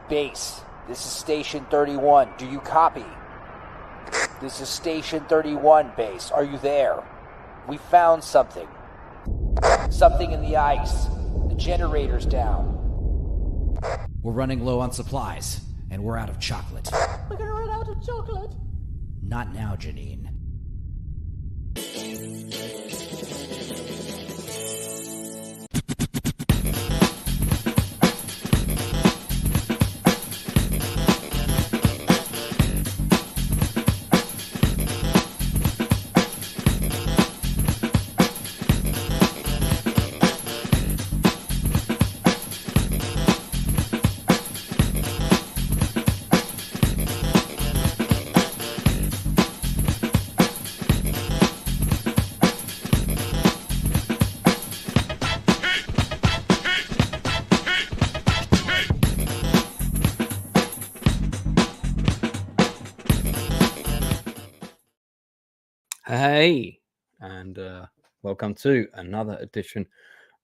Base, this is Station 31. Do you copy? This is Station 31, Base. Are you there? We found something. Something in the ice. The generator's down. We're running low on supplies, and we're out of chocolate. We're gonna run out of chocolate. Not now, Janine. Hey, and welcome to another edition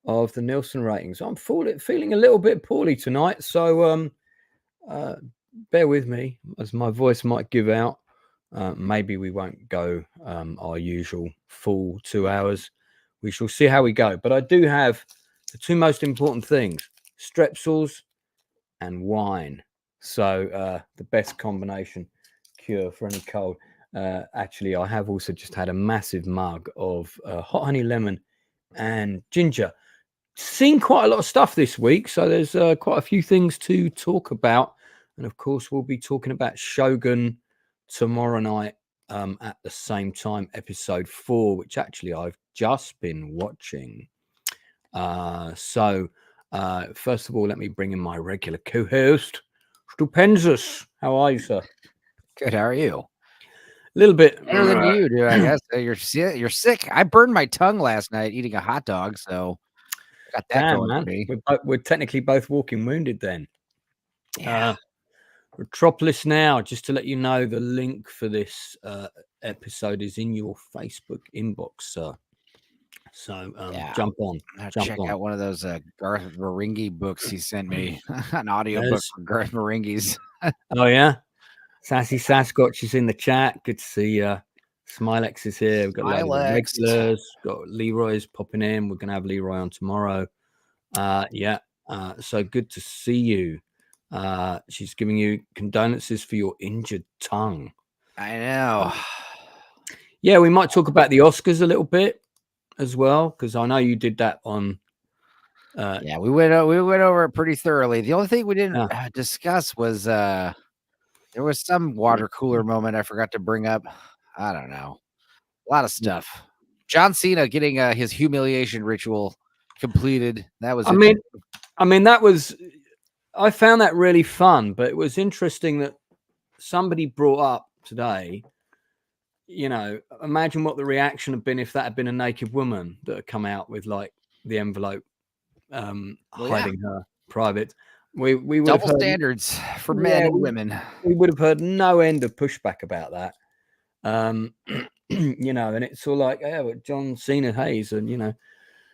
of the Nielsen Ratings. I'm feeling a little bit poorly tonight, so bear with me as my voice might give out. Maybe we won't go our usual full 2 hours. We shall see how we go. But I do have the two most important things, strepsils and wine. So the best combination cure for any cold. Actually, I have also just had a massive mug of hot honey lemon and ginger. Seen quite a lot of stuff this week, so there's quite a few things to talk about. And of course, we'll be talking about Shogun tomorrow night at the same time, episode 4, which actually I've just been watching. So first of all, let me bring in my regular co-host, Stupendous. How are you, sir? Good. How are you? A little bit Better than you do, I guess. You're sick. I burned my tongue last night eating a hot dog, so got that Damn, going man. for me. We're technically both walking wounded then. Yeah. Metropolis Now, just to let you know, the link for this episode is in your Facebook inbox, sir. So jump on. Check out one of those Garth Marenghi books he sent me. An audio book from Garth Marenghi's. Oh, yeah? Sassy Sasquatch is in the chat. Good to see you. Smilex is here. We've got regulars. Got Leroy's popping in. We're going to have Leroy on tomorrow. So good to see you. She's giving you condolences for your injured tongue. I know. Yeah, we might talk about the Oscars a little bit as well, because I know you did that on. We went over it pretty thoroughly. The only thing we didn't discuss was there was some water cooler moment I forgot to bring up. I don't know. A lot of stuff. John Cena getting his humiliation ritual completed. That was. I found that really fun, but it was interesting that somebody brought up today, imagine what the reaction had been if that had been a naked woman that had come out with like the envelope hiding her private. We would double standards for men and women. We would have heard no end of pushback about that. And it's all like, but John Cena, he's a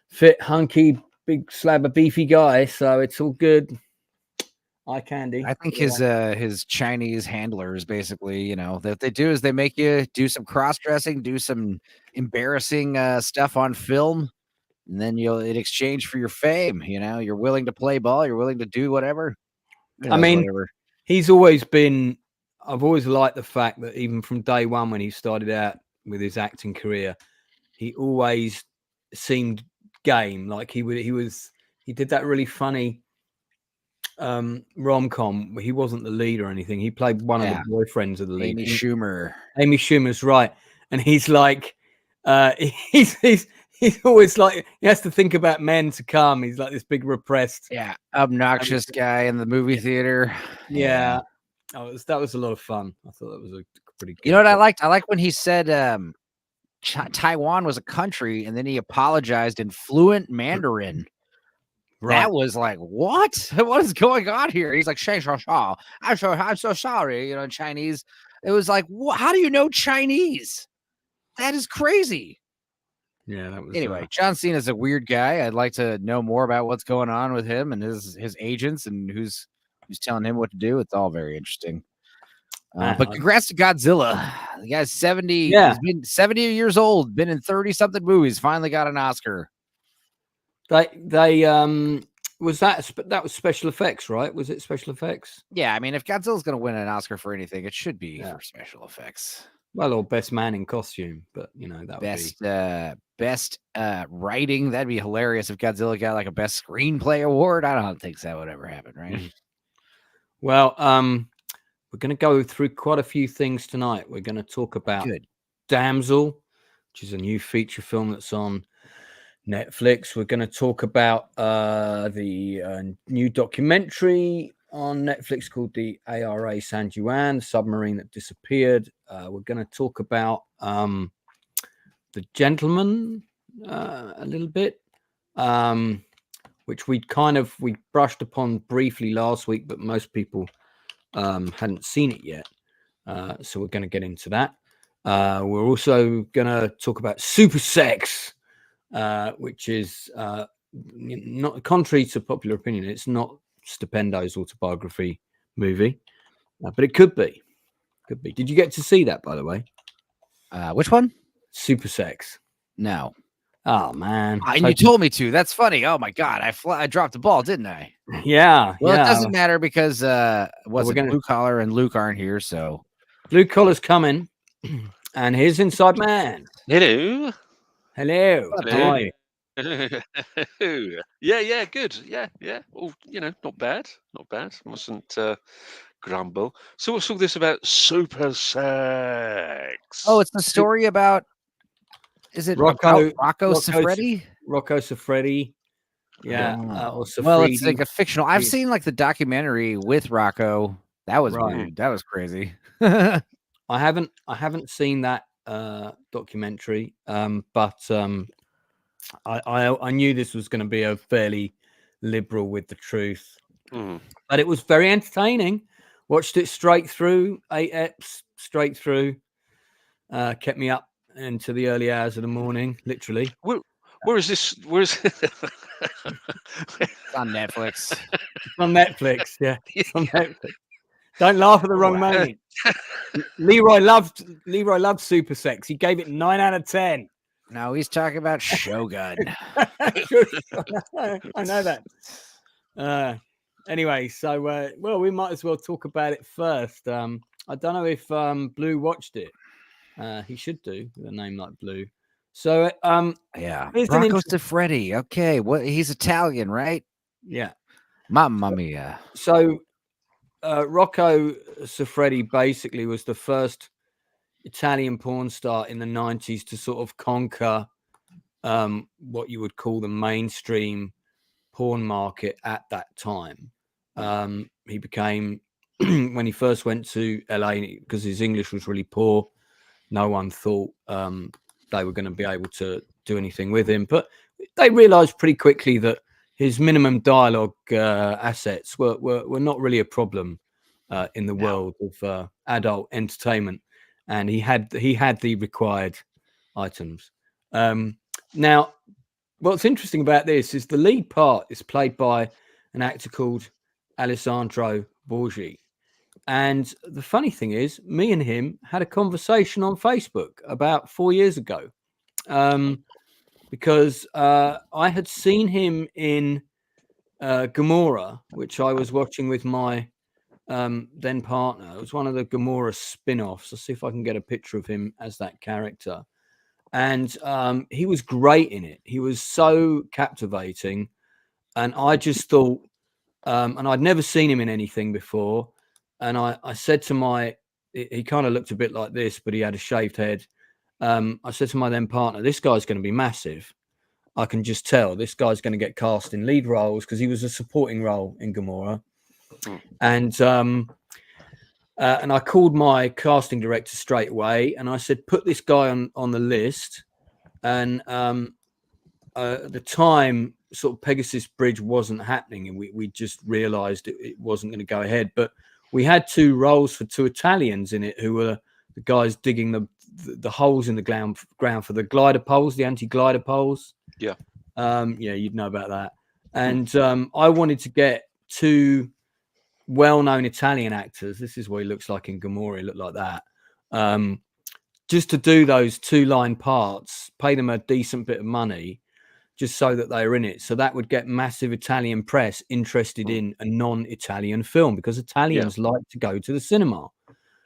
fit, hunky, big slab of beefy guy, so it's all good. Eye candy. I think his Chinese handlers basically, that they do is they make you do some cross-dressing, do some embarrassing stuff on film, and then in exchange for your fame, you're willing to play ball, you're willing to do whatever. Whatever. He's always been. I've always liked the fact that even from day one when he started out with his acting career, he always seemed game. Like he did that really funny rom-com where he wasn't the lead or anything. He played one of the boyfriends of the lead. Amy Schumer's right, and he's like, he's always like he has to think about men to come. He's like this big repressed, obnoxious guy in the movie theater. Yeah. That was a lot of fun. I thought that was a pretty good. You know what I liked? I liked when he said Taiwan was a country, and then he apologized in fluent Mandarin. Right. That was like, what? What is going on here? He's like, I'm so sorry, in Chinese. It was like, how do you know Chinese? That is crazy. Yeah, that was. Anyway, John Cena is a weird guy. I'd like to know more about what's going on with him and his agents and who's Who's telling him what to do? It's all very interesting. Man, But congrats to Godzilla. The guy's 70. Yeah. He's been 70 years old, been in 30-something movies, finally got an Oscar. They was that was special effects, right? Was it special effects? Yeah, I mean, if Godzilla's going to win an Oscar for anything, it should be for special effects. Well, or best man in costume, but you know, that would best writing. That'd be hilarious if Godzilla got like a best screenplay award. I don't think that would ever happen, right? Well, we're going to go through quite a few things tonight. We're going to talk about Damsel, which is a new feature film that's on Netflix. We're going to talk about the new documentary on Netflix called the ARA San Juan, submarine that disappeared. We're going to talk about The Gentleman a little bit, which we brushed upon briefly last week, but most people hadn't seen it yet. So we're going to get into that. We're also going to talk about Super Sex, which is not contrary to popular opinion. It's not Stupendo's autobiography movie, but it could be. Did you get to see that, by the way? Which one? Super Sex. No. Oh man! And you told me to. That's funny. Oh my god, I dropped the ball, didn't I? Yeah. Well, it doesn't matter because Blue Collar and Luke aren't here, so Blue Collar's coming, and here's Inside Man. Hello. Hello. How are you? Yeah, good. Yeah. Oh, not bad. Mustn't grumble. So what's all this about Super Sex? Oh, it's the story about. Is it Rocco Siffredi? Rocco Siffredi. Yeah. Or well, it's like a fictional. I've seen like the documentary with Rocco. That was weird. That was crazy. I haven't seen that documentary, but I knew this was going to be a fairly liberal with the truth, but it was very entertaining. Watched it straight through, 8 eps straight through. Kept me up into the early hours of the morning, literally. Where is this? It's on Netflix. It's on Netflix, yeah. It's on Netflix. Don't laugh at the wrong moment. Leroy loved Super Sex. He gave it 9 out of 10. No, he's talking about Shogun. I know that. Anyway, so we might as well talk about it first. I don't know if Blue watched it. He should do with a name like Blue. So yeah, Rocco Siffredi. Okay, he's Italian, right? Yeah, Mamma mia. So Rocco Siffredi basically was the first Italian porn star in the 90s to sort of conquer what you would call the mainstream porn market at that time. He became, when he first went to LA, because his English was really poor, no one thought they were going to be able to do anything with him. But they realized pretty quickly that his minimum dialogue assets were not really a problem in the world of adult entertainment. And he had the required items. Now, what's interesting about this is the lead part is played by an actor called Alessandro Borghi. And the funny thing is, me and him had a conversation on Facebook about 4 years ago, because I had seen him in Gomorrah, which I was watching with my then partner. It was one of the Gomorrah spin-offs. I'll see if I can get a picture of him as that character. And he was great in it. He was so captivating. And I just thought, and I'd never seen him in anything before. And I said to he kind of looked a bit like this, but he had a shaved head. I said to my then partner, this guy's going to be massive. I can just tell this guy's going to get cast in lead roles, because he was a supporting role in Gomorrah. And I called my casting director straight away, and I said, put this guy on the list. And at the time, sort of Pegasus Bridge wasn't happening, and we just realized it wasn't going to go ahead. But we had 2 roles for 2 Italians in it, who were the guys digging the holes in the ground for the glider poles, the anti-glider poles. Yeah. Yeah, you'd know about that. And I wanted to get 2 well-known Italian actors. This is what he looks like in Gomorrah. He looked like that. Just to do those 2-line parts, pay them a decent bit of money, just so that they are in it. So that would get massive Italian press interested in a non-Italian film, because Italians like to go to the cinema.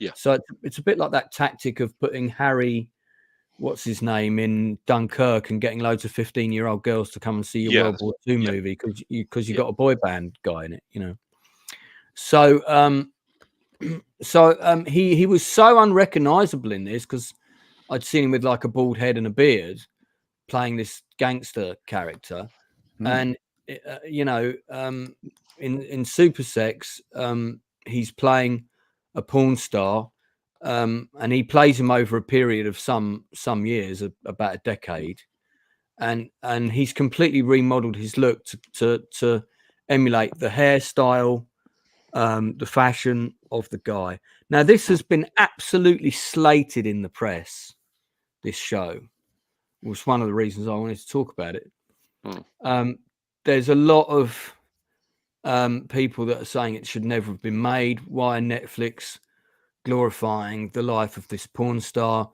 Yeah. So it's a bit like that tactic of putting Harry, what's his name, in Dunkirk and getting loads of 15-year-old girls to come and see your World War II movie because you got a boy band guy in it, you know. So he was so unrecognizable in this, because I'd seen him with like a bald head and a beard playing this gangster character. And you know, in Super Sex, he's playing a porn star, and he plays him over a period of some years, about a decade, and he's completely remodeled his look to emulate the hairstyle, the fashion of the guy. Now, this has been absolutely slated in the press, this show, which was one of the reasons I wanted to talk about it. There's a lot of people that are saying it should never have been made. Why Netflix glorifying the life of this porn star?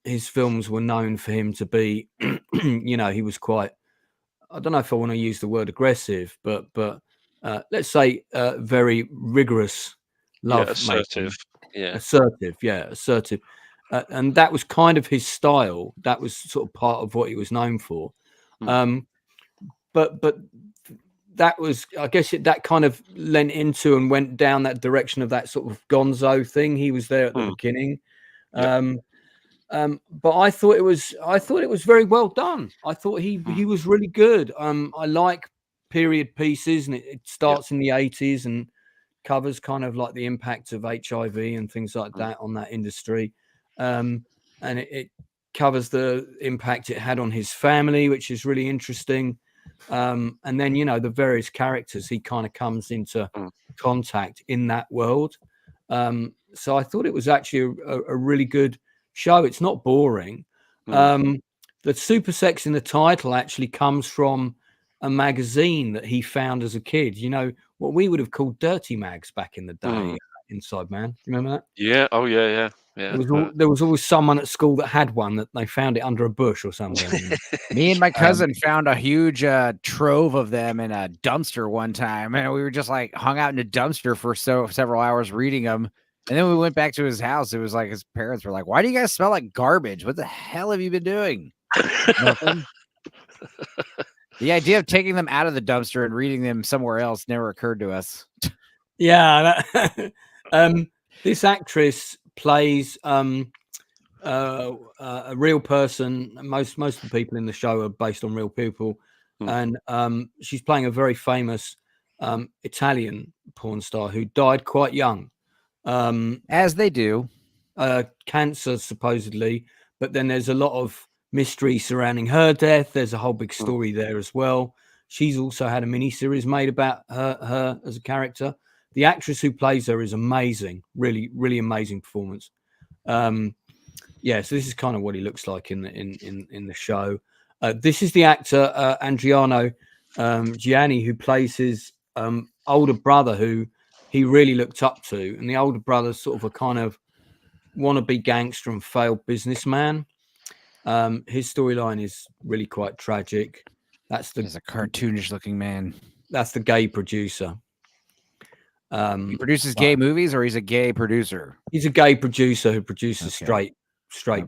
His films were known for him to be, you know, he was quite, I don't know if I want to use the word aggressive, but let's say very rigorous love. Assertive. Assertive. And that was kind of his style. That was sort of part of what he was known for. But that was, I guess, that kind of lent into and went down that direction of that sort of gonzo thing. He was there at the beginning. But I thought it was very well done. I thought he was really good. I like period pieces, and it starts in the 80s and covers kind of like the impact of HIV and things like that on that industry. And it covers the impact it had on his family, which is really interesting. And then, you know, the various characters he kind of comes into contact in that world. So I thought it was actually a really good show. It's not boring. The Super Sex in the title actually comes from a magazine that he found as a kid. You know, what we would have called dirty mags back in the day. Inside Man, do you remember that? Yeah. Oh, yeah. There was always someone at school that had one, that they found it under a bush or something. Me and my cousin found a huge trove of them in a dumpster one time, and we were just like hung out in a dumpster for several hours reading them. And then we went back to his house. It was like his parents were like, "Why do you guys smell like garbage? What the hell have you been doing?" Nothing. The idea of taking them out of the dumpster and reading them somewhere else never occurred to us. Yeah. This actress plays a real person. Most of the people in the show are based on real people. And she's playing a very famous Italian porn star who died quite young. As they do. Cancer, supposedly. But then there's a lot of mystery surrounding her death. There's a whole big story there as well. She's also had a miniseries made about her as a character. The actress who plays her is amazing. Really, really amazing performance. So this is kind of what he looks like in the show. This is the actor Adriano Gianni, who plays his older brother, who he really looked up to, and the older brother's sort of a kind of wannabe gangster and failed businessman. His storyline is really quite tragic. He's a cartoonish looking man. That's the gay producer. He produces gay movies, or he's a gay producer? He's a gay producer who produces straight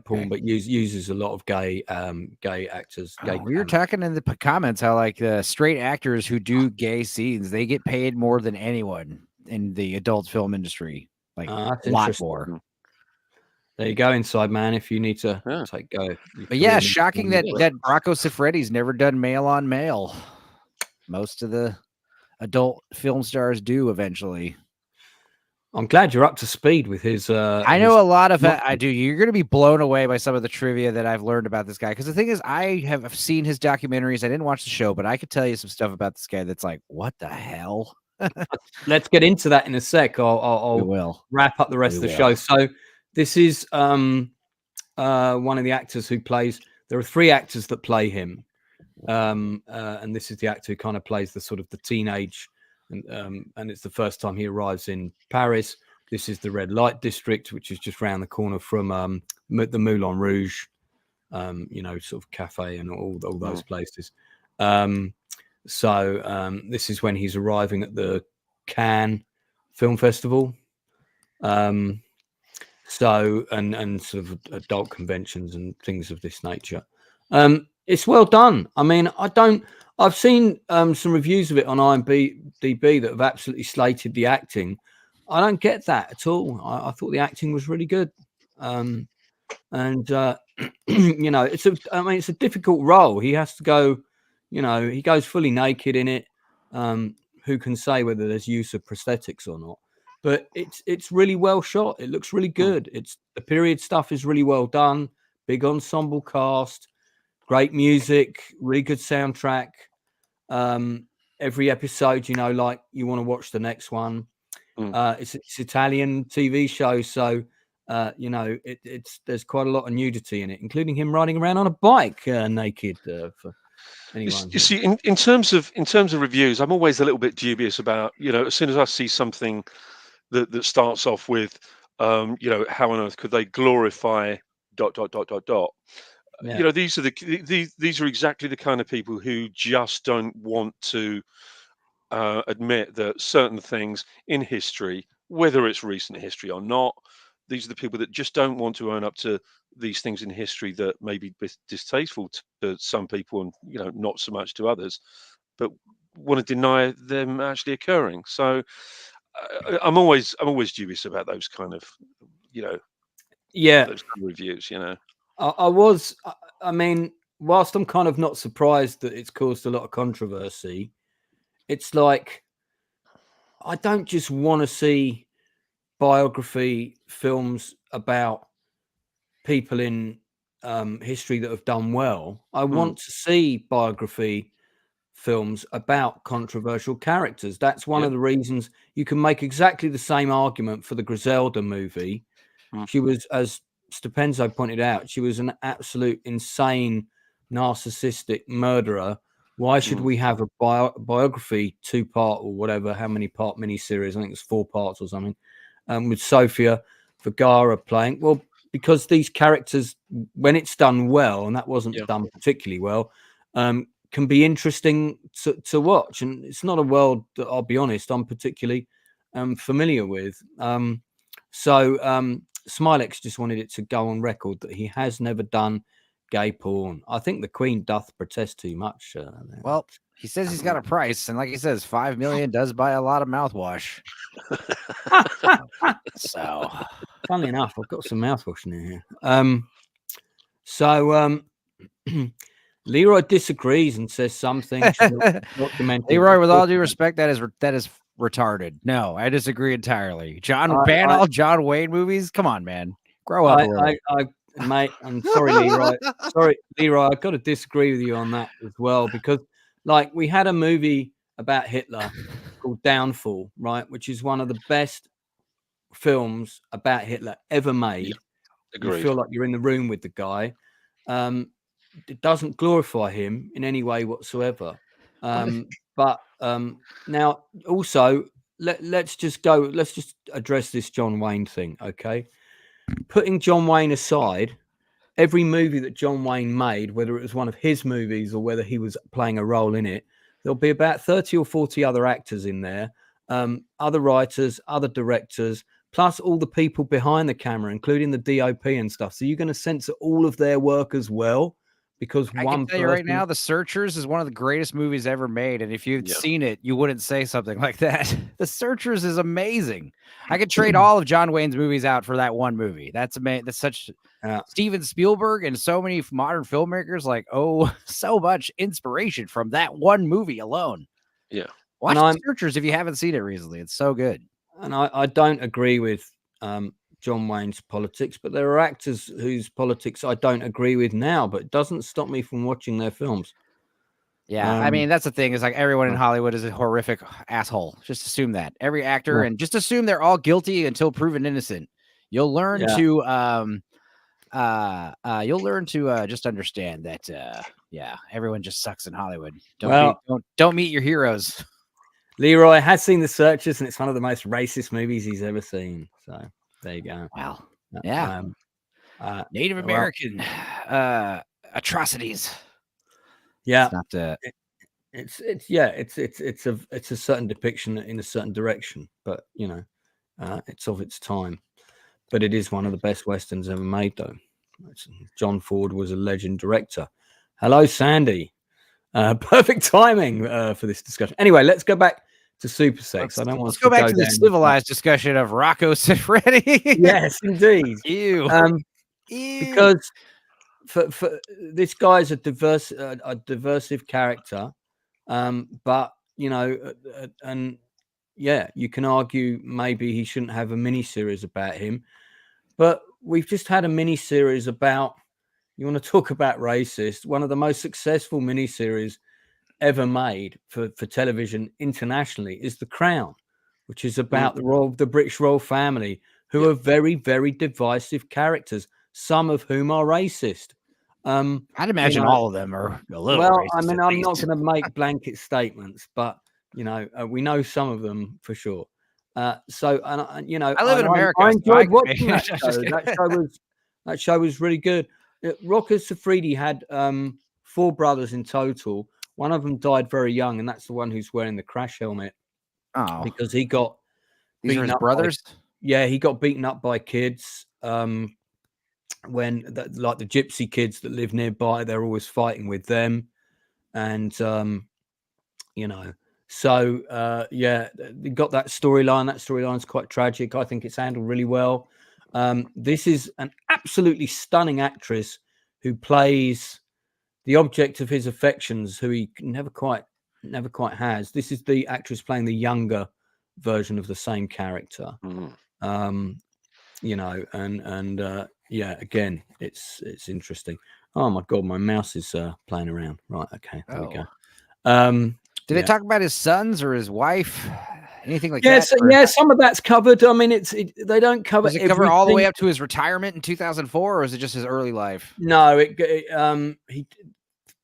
porn, but uses a lot of gay actors. We were talking in the comments how like the straight actors who do gay scenes, they get paid more than anyone in the adult film industry. Like a lot more. There you go, Inside Man. If you need to take go. But yeah, shocking that Rocco Siffredi's never done male on male. Most of the adult film stars do eventually. I'm glad you're up to speed with his. I know a lot of it. I do. You're going to be blown away by some of the trivia that I've learned about this guy. Because the thing is, I have seen his documentaries. I didn't watch the show, but I could tell you some stuff about this guy that's like, what the hell? Let's get into that in a sec. I'll wrap up the rest of the show. So this is one of the actors who plays. There are 3 actors that play him. And this is the actor who kind of plays the sort of the teenage and it's the first time he arrives in Paris. This is the red light district, which is just round the corner from the Moulin Rouge, sort of cafe and all those places. So this is when he's arriving at the Cannes Film Festival. So and sort of adult conventions and things of this nature. It's well done. I mean, I've seen some reviews of it on IMDb that have absolutely slated the acting. I don't get that at all. I thought the acting was really good. It's a difficult role. He has to go, he goes fully naked in it. Who can say whether there's use of prosthetics or not? But it's really well shot. It looks really good. The period stuff is really well done. Big ensemble cast, great music, really good soundtrack. Every episode, like you want to watch the next one. It's Italian TV show, so there's quite a lot of nudity in it, including him riding around on a bike naked. For anyone, you see, in terms of reviews, I'm always a little bit dubious about as soon as I see something that starts off with how on earth could they glorify ... Yeah. These are exactly the kind of people who just don't want to admit that certain things in history, whether it's recent history or not, these are the people that just don't want to own up to these things in history that may be distasteful to some people and not so much to others, but want to deny them actually occurring. So I'm always dubious about those kind of those kind of reviews. I mean, whilst I'm kind of not surprised that it's caused a lot of controversy, it's like I don't just want to see biography films about people in history that have done well. I want to see biography films about controversial characters. That's one of the reasons you can make exactly the same argument for the Griselda movie. She was, as Stepenzo pointed out, she was an absolute insane narcissistic murderer. Why should we have a biography 2-part or whatever, how many part miniseries? I think it's 4 parts or something, with Sofia Vergara playing? Well, because these characters, when it's done well, and that wasn't done particularly well, can be interesting to watch. And it's not a world that, I'll be honest, I'm particularly familiar with. So Smilex just wanted it to go on record that he has never done gay porn. I think the Queen doth protest too much. Well, he says he's got a price, and like he says, $5 million does buy a lot of mouthwash. So, funnily enough, I've got some mouthwash in here. Leroy disagrees and says something. Leroy, with all due respect, that is retarded. No, I disagree entirely. Ban all John Wayne movies. Come on, man, grow up a little. Mate, I'm sorry, Leroy. Sorry, Leroy. I've got to disagree with you on that as well, because like we had a movie about Hitler called Downfall, right, which is one of the best films about Hitler ever made. Agreed. You feel like you're in the room with the guy. It doesn't glorify him in any way whatsoever. But now also let's just address this John Wayne thing, okay? Putting John Wayne aside, every movie that John Wayne made, whether it was one of his movies or whether he was playing a role in it, there'll be about 30 or 40 other actors in there, other writers, other directors, plus all the people behind the camera, including the DOP and stuff. So you're going to censor all of their work as well, because I can tell you right now, The Searchers is one of the greatest movies ever made, and if you'd seen it, you wouldn't say something like that. The Searchers is amazing. I could trade all of John Wayne's movies out for that one movie. That's amazing. That's such Steven Spielberg and so many modern filmmakers so much inspiration from that one movie alone. Yeah, watch The Searchers if you haven't seen it recently. It's so good. And I don't agree with John Wayne's politics, but there are actors whose politics I don't agree with now, but it doesn't stop me from watching their films. Yeah, I mean, that's the thing, is like everyone in Hollywood is a horrific asshole. Just assume that. Every actor, and just assume they're all guilty until proven innocent. You'll learn to just understand that everyone just sucks in Hollywood. Don't meet your heroes. Leroy has seen The Searchers, and it's one of the most racist movies he's ever seen. So there you go. Wow. Yeah. Native American atrocities. Yeah. It's not it's a certain depiction in a certain direction, but you know, it's of its time. But it is one of the best westerns ever made, though. John Ford was a legend director. Hello, Sandy. Perfect timing for this discussion. Anyway, let's go back to Super Sex. Let's go back to the civilized discussion of Rocco Siffredi. Yes, indeed. Ew. Because for this guy's a diversive character, but you know, and yeah, you can argue maybe he shouldn't have a mini series about him, but we've just had a mini series about. You want to talk about racist? One of the most successful miniseries ever made for television internationally is The Crown, which is about the British royal family, who are very, very divisive characters, some of whom are racist. I'd imagine all of them are a little racist. I mean, I'm not going to make blanket statements, but you know, we know some of them for sure. So, and you know, I live in America. I enjoyed watching that show. That show was really good. Rocco Siffredi had 4 brothers in total. One of them died very young, and that's the one who's wearing the crash helmet. Oh, because he got these are his brothers. He got beaten up by kids. When like the gypsy kids that live nearby, they're always fighting with them, and you know. So they got that storyline. That storyline's quite tragic. I think it's handled really well. This is an absolutely stunning actress who plays the object of his affections, who he never quite has. This is the actress playing the younger version of the same character. You know, and again, it's interesting. Oh my God, my mouse is playing around. Right, okay, there we go. Did they talk about his sons or his wife? Anything like that? Yeah, some of that's covered. I mean, they don't cover. Does it cover all the way up to his retirement in 2004, or is it just his early life? No, he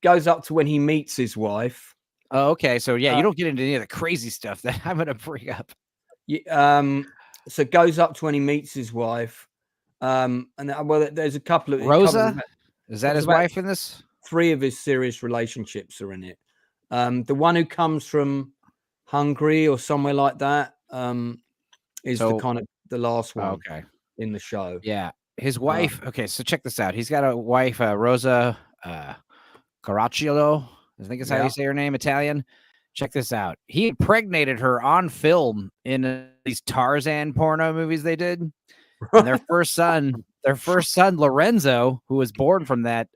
goes up to when he meets his wife. Oh, okay. So yeah, you don't get into any of the crazy stuff that I'm going to bring up. So it goes up to when he meets his wife. And there's a couple of Rosa. Is that his wife in this? 3 of his serious relationships are in it. The one who comes from Hungary or somewhere like that is the last one. Okay. In the show. Yeah, his wife. Okay, so check this out. He's got a wife, Rosa Caracciolo. I think is how you say her name, Italian. Check this out. He impregnated her on film in these Tarzan porno movies they did. And their first son, Lorenzo, who was born from that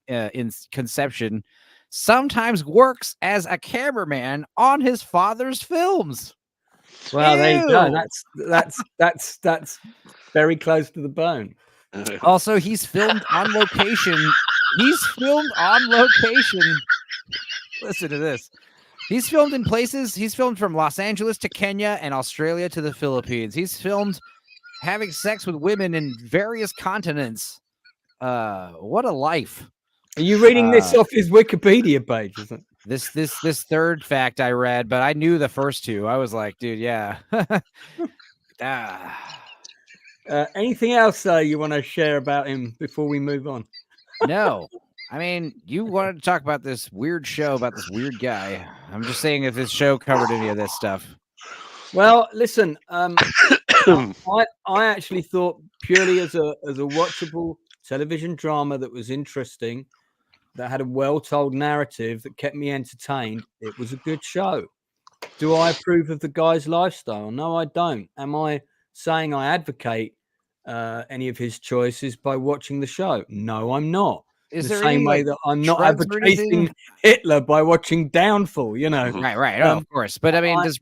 in conception, sometimes works as a cameraman on his father's films. Well, there you go. That's very close to the bone. Also, he's filmed on location. Listen to this. He's filmed in places. He's filmed from Los Angeles to Kenya and Australia to the Philippines. He's filmed having sex with women in various continents. What a life. Are you reading this off his Wikipedia page? Isn't it? This third fact I read, but I knew the first 2. I was like, dude, yeah. Anything else you want to share about him before we move on? No. I mean, you wanted to talk about this weird show about this weird guy. I'm just saying if this show covered any of this stuff. Well, listen, I actually thought purely as a watchable television drama that was interesting, that had a well-told narrative that kept me entertained, it was a good show. Do I approve of the guy's lifestyle? No, I don't. Am I saying I advocate any of his choices by watching the show? No, I'm not. Is the there same any, way that I'm not advocating Hitler by watching Downfall, you know. Right. Of course. But I mean, does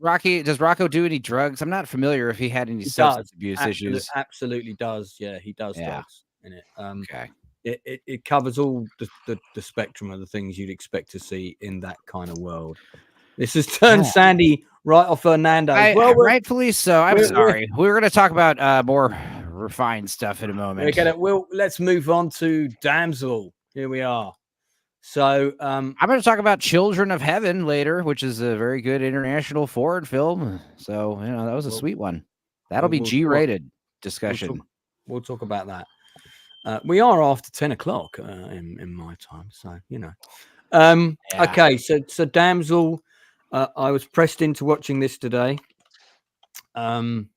Rocco do any drugs? I'm not familiar if he had any substance abuse issues. Absolutely does. Yeah, he does drugs in it. Okay. It covers all the spectrum of the things you'd expect to see in that kind of world. This has turned Sandy right off Hernando. Rightfully so. I'm sorry. We were going to talk about more refined stuff in a moment. Let's move on to Damsel. Here we are. So I'm going to talk about Children of Heaven later, which is a very good international foreign film. So, that was a sweet one. That'll be G-rated discussion. We'll talk about that. We are after 10 o'clock in my time. So, Okay. So Damsel, I was pressed into watching this today. Stepenzo,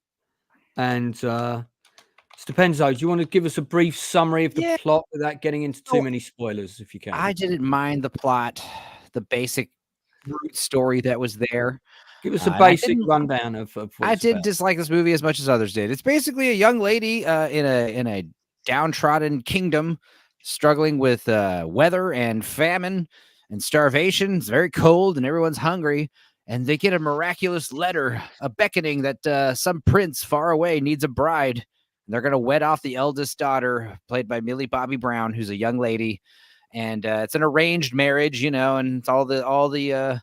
do you want to give us a brief summary of the plot without getting into too many spoilers, if you can? I didn't mind the plot, the basic root story that was there. Give us a basic rundown of what I didn't dislike this movie as much as others did. It's basically a young lady in a downtrodden kingdom struggling with weather and famine and starvation. It's very cold and everyone's hungry. And they get a miraculous letter, a beckoning that some prince far away needs a bride. They're going to wed off the eldest daughter, played by Millie Bobby Brown, who's a young lady. And it's an arranged marriage, and it's all the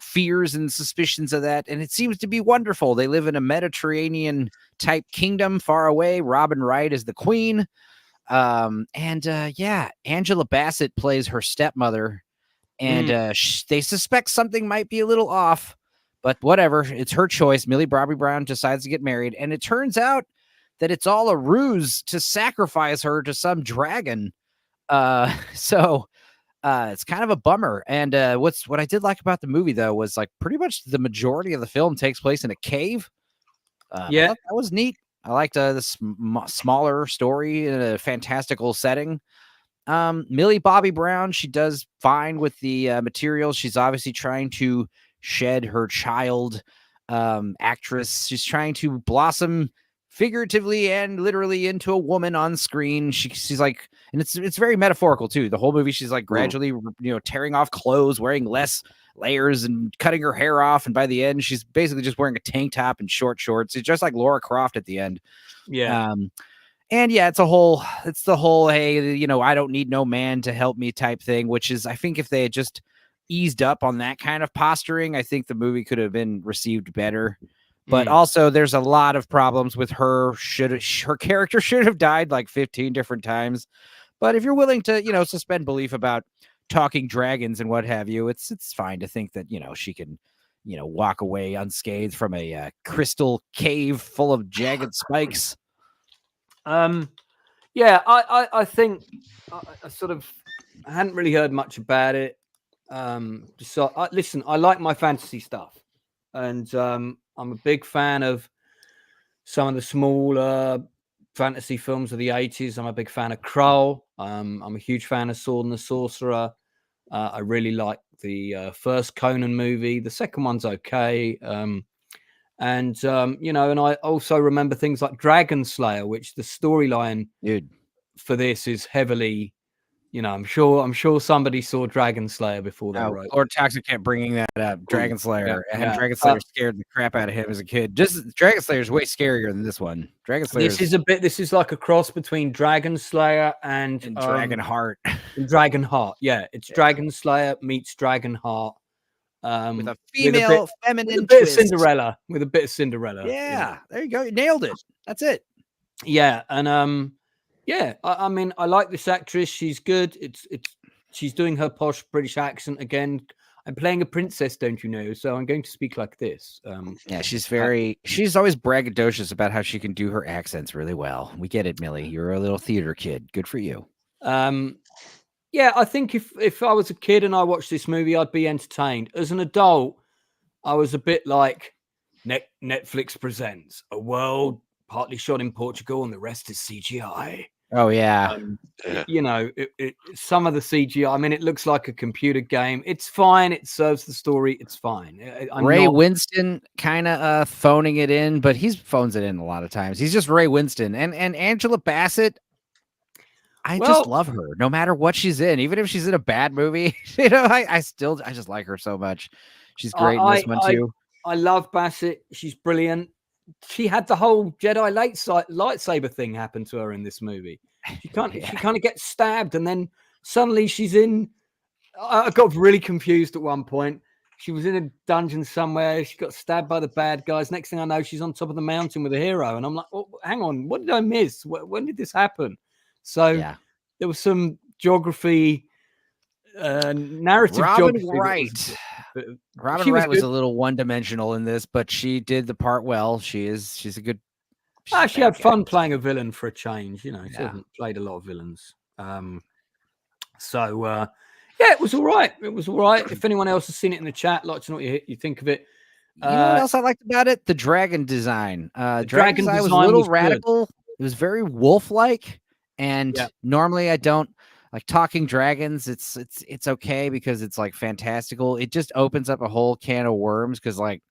fears and suspicions of that. And it seems to be wonderful. They live in a Mediterranean type kingdom far away. Robin Wright is the queen. Angela Bassett plays her stepmother. And they suspect something might be a little off, but whatever. It's her choice. Millie Bobby Brown decides to get married. And it turns out that it's all a ruse to sacrifice her to some dragon. So it's kind of a bummer. And what I did like about the movie, though, was like pretty much the majority of the film takes place in a cave. That was neat. I liked this smaller story in a fantastical setting. Millie Bobby Brown, she does fine with the materials. She's obviously trying to shed her child actress. She's trying to blossom figuratively and literally into a woman on screen. She's like, and it's very metaphorical too. The whole movie, she's like gradually, tearing off clothes, wearing less layers and cutting her hair off. And by the end, she's basically just wearing a tank top and short shorts. It's just like Laura Croft at the end. Yeah. And it's the whole, hey, I don't need no man to help me type thing, which is, I think if they had just eased up on that kind of posturing, I think the movie could have been received better. But also there's a lot of problems with her. Her character should have died like 15 different times. But if you're willing to, suspend belief about talking dragons and what have you, it's fine to think that, she can, walk away unscathed from a crystal cave full of jagged spikes. I think I sort of hadn't really heard much about it. Listen, I like my fantasy stuff, and I'm a big fan of some of the smaller fantasy films of the 80s. I'm a big fan of Krull. I'm a huge fan of Sword and the Sorcerer. I really like the first Conan movie. The second one's okay. And I also remember things like Dragon Slayer, which the storyline for this is heavily, I'm sure somebody saw Dragon Slayer before they wrote. Lord Toxic kept bringing that up. Dragon Slayer. Dragon Slayer scared the crap out of him as a kid. Just Dragon Slayer is way scarier than this one. Dragon Slayer. This is like a cross between Dragon Slayer and Dragon Heart. Dragon Heart. Yeah, it's Dragon Slayer meets Dragon Heart. With a female feminine with a bit of Cinderella. Yeah, there you go. You nailed it. That's it. Yeah, and I mean, I like this actress. She's good. She's doing her posh British accent again. I'm playing a princess, don't you know? So I'm going to speak like this. She's always braggadocious about how she can do her accents really well. We get it, Millie. You're a little theater kid. Good for you. Yeah, I think if I was a kid and I watched this movie, I'd be entertained. As an adult, I was a bit like Netflix presents a world partly shot in Portugal and the rest is CGI. Oh, yeah. Some of the CGI, I mean, it looks like a computer game. It's fine. It serves the story. It's fine. Ray Winston kind of phoning it in, but he phones it in a lot of times. He's just Ray Winston. And Angela Bassett, I just love her no matter what she's in, even if she's in a bad movie. I just like her so much. She's great in this one too. I love Bassett. She's brilliant. She had the whole Jedi lightsaber thing happen to her in this movie. She kind of gets stabbed and then suddenly she's in. I got really confused at one point. She was in a dungeon somewhere. She got stabbed by the bad guys. Next thing I know, she's on top of the mountain with a hero. And I'm like, hang on, what did I miss? When did this happen? So there was some geography, narrative Robin geography. Wright. Robin She was Wright was good. a little one-dimensional in this, but she did the part well. She's a good. She had fun playing a villain for a change. You know, she Yeah. hasn't played a lot of villains. Yeah, it was all right. It was all right. If anyone else has seen it in the chat, like to know what you think of it. You know what else I liked about it? The dragon design. Dragon design was a design little was good. radical. It was very wolf-like, and normally I don't like talking dragons. It's okay because it's like fantastical. It just opens up a whole can of worms because like,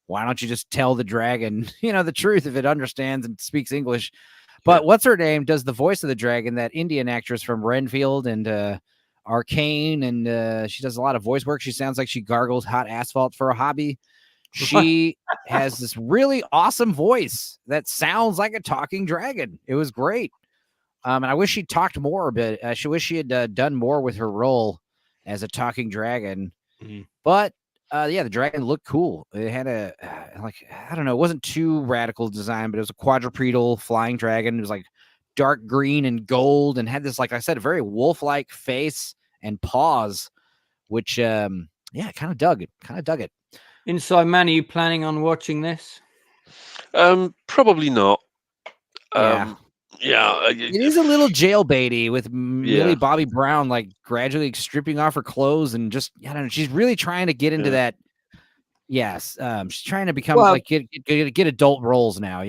why don't you just tell the dragon, the truth if it understands and speaks English? But what's her name does the voice of the dragon, that Indian actress from Renfield and Arcane, and she does a lot of voice work. She sounds like she gargles hot asphalt for a hobby. She has this really awesome voice that sounds like a talking dragon. It was great. And I wish she talked more a bit. I wish she had done more with her role as a talking dragon. Mm-hmm. But the dragon looked cool. It had I don't know, it wasn't too radical design, but it was a quadrupedal flying dragon. It was like dark green and gold and had this, like I said, a very wolf-like face and paws, which kind of dug it. Inside Man, are you planning on watching this? Probably not. It is a little jailbaity with Millie Bobby Brown like gradually stripping off her clothes and just I don't know. She's really trying to get into that. Yes, she's trying to become get adult roles now.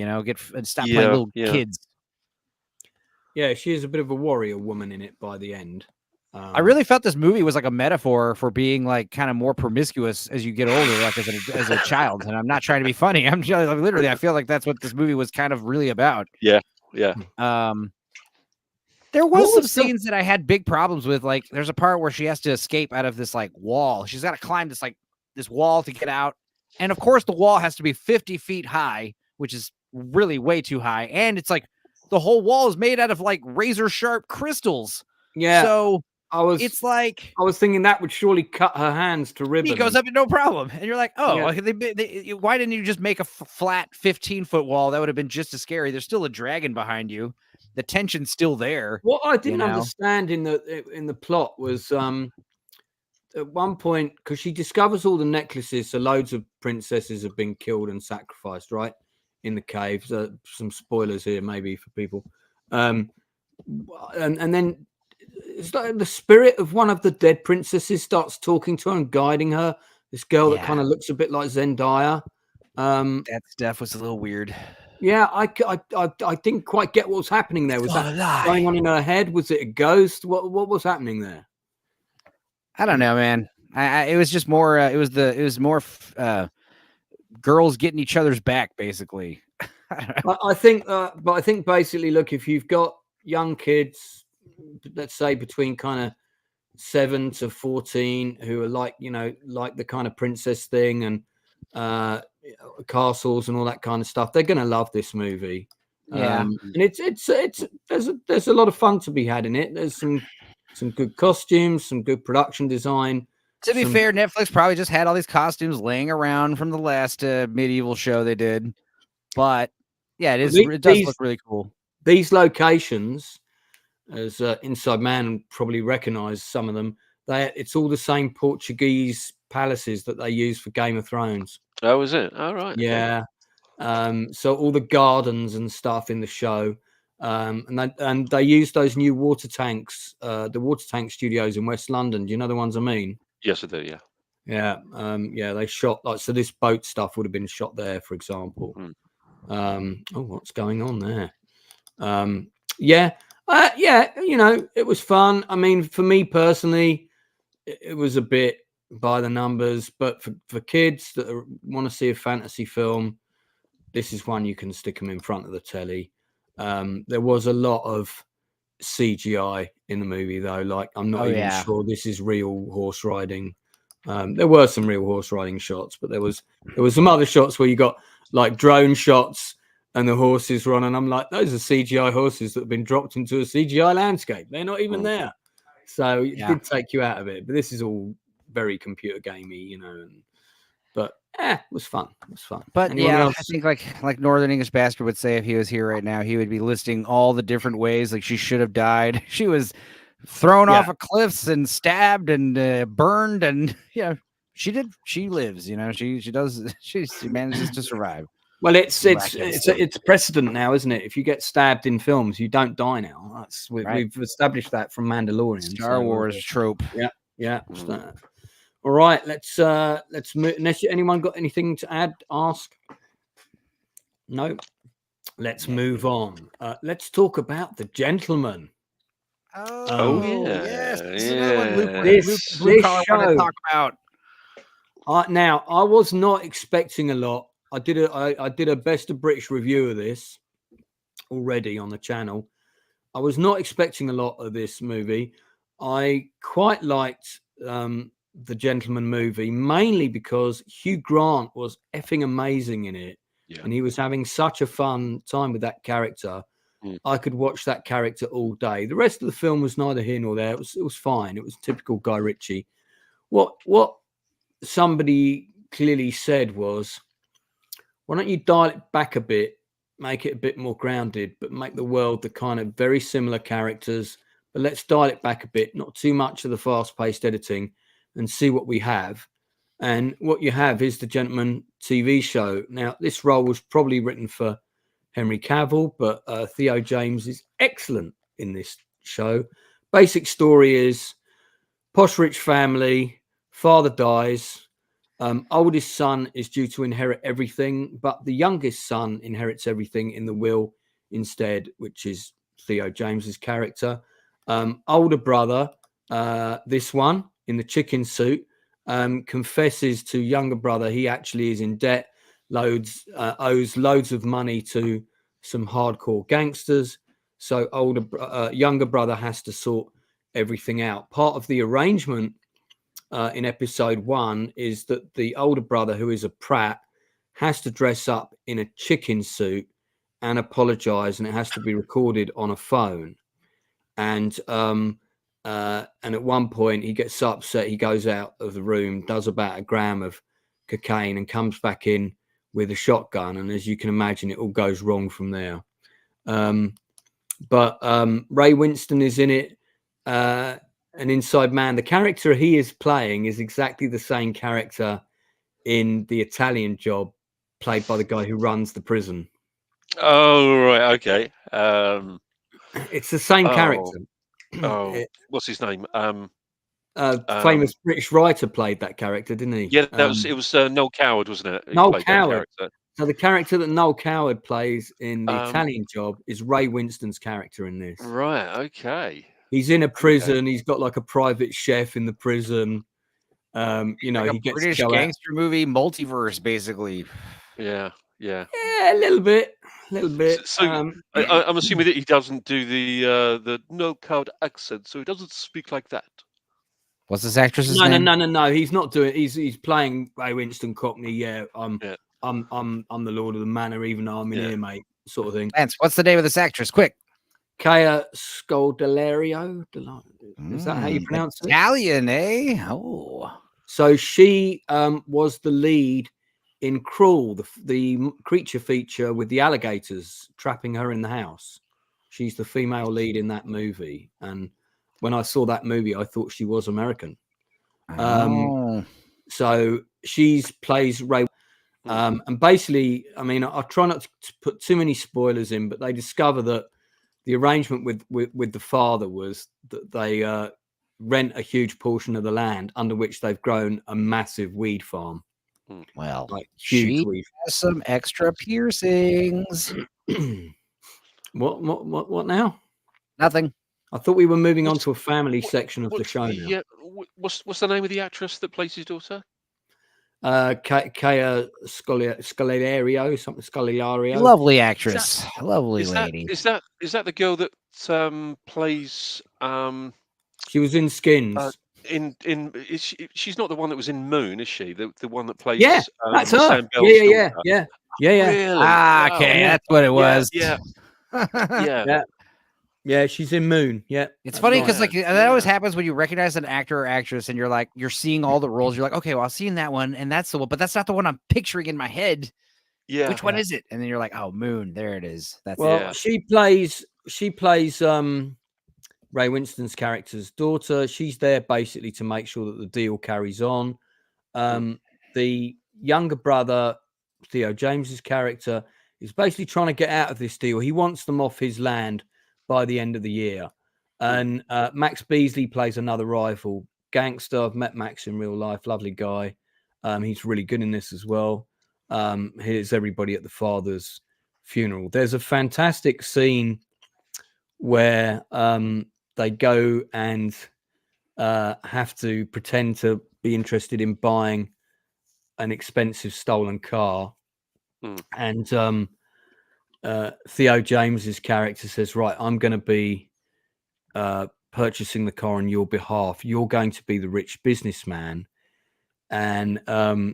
Stop playing little kids. Yeah, she is a bit of a warrior woman in it by the end. I really felt this movie was like a metaphor for being like kind of more promiscuous as you get older, like as a child. And I'm not trying to be funny. I'm just literally, I feel like that's what this movie was kind of really about. Yeah. There was some scenes that I had big problems with. Like there's a part where she has to escape out of this like wall. She's got to climb this wall to get out. And of course the wall has to be 50 feet high, which is really way too high. And it's like the whole wall is made out of like razor sharp crystals. Yeah. So I was thinking that would surely cut her hands to ribbons. He goes up, no problem. And you're like, why didn't you just make a flat 15-foot wall? That would have been just as scary. There's still a dragon behind you. The tension's still there. What I didn't understand in the plot was at one point, because she discovers all the necklaces, so loads of princesses have been killed and sacrificed, right, in the cave. So some spoilers here, maybe for people. And then it's like the spirit of one of the dead princesses starts talking to her and guiding her. This girl that kind of looks a bit like Zendaya. That stuff was a little weird. Yeah, I didn't quite get what was happening there. Was that going on in her head? Was it a ghost? What was happening there? I don't know, man. It was just more. It was more girls getting each other's back, basically. I think basically, look, if you've got young kids, let's say between kind of 7 to 14, who are like the kind of princess thing and castles and all that kind of stuff, they're gonna love this movie. And there's a lot of fun to be had in it. There's some good costumes, some good production design. To be fair, Netflix probably just had all these costumes laying around from the last medieval show they did. But yeah, it does look really cool. These locations, as Inside Man probably recognise some of them, it's all the same Portuguese palaces that they use for Game of Thrones. Oh, is it? All right. Yeah. So all the gardens and stuff in the show. And they use those new water tanks, the water tank studios in West London. Do you know the ones I mean? Yes, I do. Yeah. Yeah. They shot so this boat stuff would have been shot there, for example. What's going on there? It was fun. I mean, for me personally, it was a bit by the numbers, but for kids that want to see a fantasy film, this is one you can stick them in front of the telly. There was a lot of CGI in the movie, though. Like, I'm not even sure this is real horse riding. There were some real horse riding shots, but there was some other shots where you got like drone shots and the horses run, and I'm like, those are CGI horses that have been dropped into a CGI landscape. They're not even there. So it did take you out of it. But this is all very computer gamey, But it was fun. But else? I think like Northern English Bastard would say if he was here right now, he would be listing all the different ways like she should have died. She was thrown off of cliffs and stabbed and burned, and she lives. She manages to survive. Well, it's precedent now, isn't it? If you get stabbed in films, you don't die now. We've established that from Mandalorian. Star Wars trope. Yeah. All right, let's move. Unless anyone got anything to add, ask. No. Let's move on. Let's talk about The Gentleman. Yes. This show. Talk about. Now, I was not expecting a lot. I did a Best of British review of this already on the channel. I was not expecting a lot of this movie. I quite liked The Gentleman movie, mainly because Hugh Grant was effing amazing in it. Yeah. And he was having such a fun time with that character. I could watch that character all day. The rest of the film was neither here nor there. It was fine. It was typical Guy Ritchie. What somebody clearly said was, why don't you dial it back a bit, make it a bit more grounded, but make the world the kind of very similar characters, but let's dial it back a bit, not too much of the fast-paced editing, and see what we have. And what you have is The Gentleman TV show. Now, this role was probably written for Henry Cavill, but Theo James is excellent in this show. Basic story is posh rich family, father dies, oldest son is due to inherit everything, but the youngest son inherits everything in the will instead, which is Theo James's character. Older brother, this one in the chicken suit, confesses to younger brother he actually is in debt, owes loads of money to some hardcore gangsters. So younger brother has to sort everything out. Part of the arrangement in episode 1 is that the older brother, who is a prat, has to dress up in a chicken suit and apologize, and it has to be recorded on a phone. And at one point he gets so upset he goes out of the room, does about a gram of cocaine, and comes back in with a shotgun. And as you can imagine, it all goes wrong from there. But Ray Winston is in it. An inside man. The character he is playing is exactly the same character in The Italian Job, played by the guy who runs the prison. Oh, right. Okay. It's the same character. What's his name? Famous British writer played that character, didn't he? Yeah, it was Noel Coward, wasn't it? Noel Coward. So the character that Noel Coward plays in The Italian Job is Ray Winston's character in this. Right. Okay. He's in a prison. Okay. He's got like a private chef in the prison. Like he gets British gangster movie multiverse, basically. Yeah. Yeah, a little bit. So I'm assuming that he doesn't do the Noel Coward accent, so he doesn't speak like that. What's this actress's name? No. He's not doing. He's playing Ray Winston Cockney. Yeah, I'm the Lord of the Manor, even though I'm in here, mate. Sort of thing. Lance, what's the name of this actress? Quick. Kaya Scodelario. Is that how you pronounce it? Italian, eh? Oh. So she was the lead in Cruel, the creature feature with the alligators trapping her in the house. She's the female lead in that movie. And when I saw that movie, I thought she was American. So she plays Ray. And basically, I mean, I try not to put too many spoilers in, but they discover that the arrangement with the father was that they rent a huge portion of the land under which they've grown a massive weed farm. Well, like she has some extra piercings. What now? Nothing. I thought we were moving on to a family section of the show now. Yeah. What's the name of the actress that plays his daughter? Kaya Scodelario, something Scodelario. Lovely actress, lovely lady. Is that the girl that plays? She was in Skins. She's not the one that was in Moon, is she? The one that plays? Yeah, that's her. Sam Bell's Yeah. Really? Okay, that's what it was. Yeah, she's in Moon. Yeah, it's funny because that always happens when you recognize an actor or actress, and you're seeing all the roles. You're like, okay, well, I've seen that one, and that's the one, but that's not the one I'm picturing in my head. Yeah, which one is it? And then you're like, oh, Moon, there it is. That's she plays Ray Winston's character's daughter. She's there basically to make sure that the deal carries on. The younger brother, Theo James's character, is basically trying to get out of this deal. He wants them off his land by the end of the year. And Max Beasley plays another rival gangster. I've met Max in real life. Lovely guy. He's really good in this as well. Here's everybody at the father's funeral. There's a fantastic scene where they go and have to pretend to be interested in buying an expensive stolen car. And Theo James's character says, right, I'm going to be purchasing the car on your behalf. You're going to be the rich businessman. And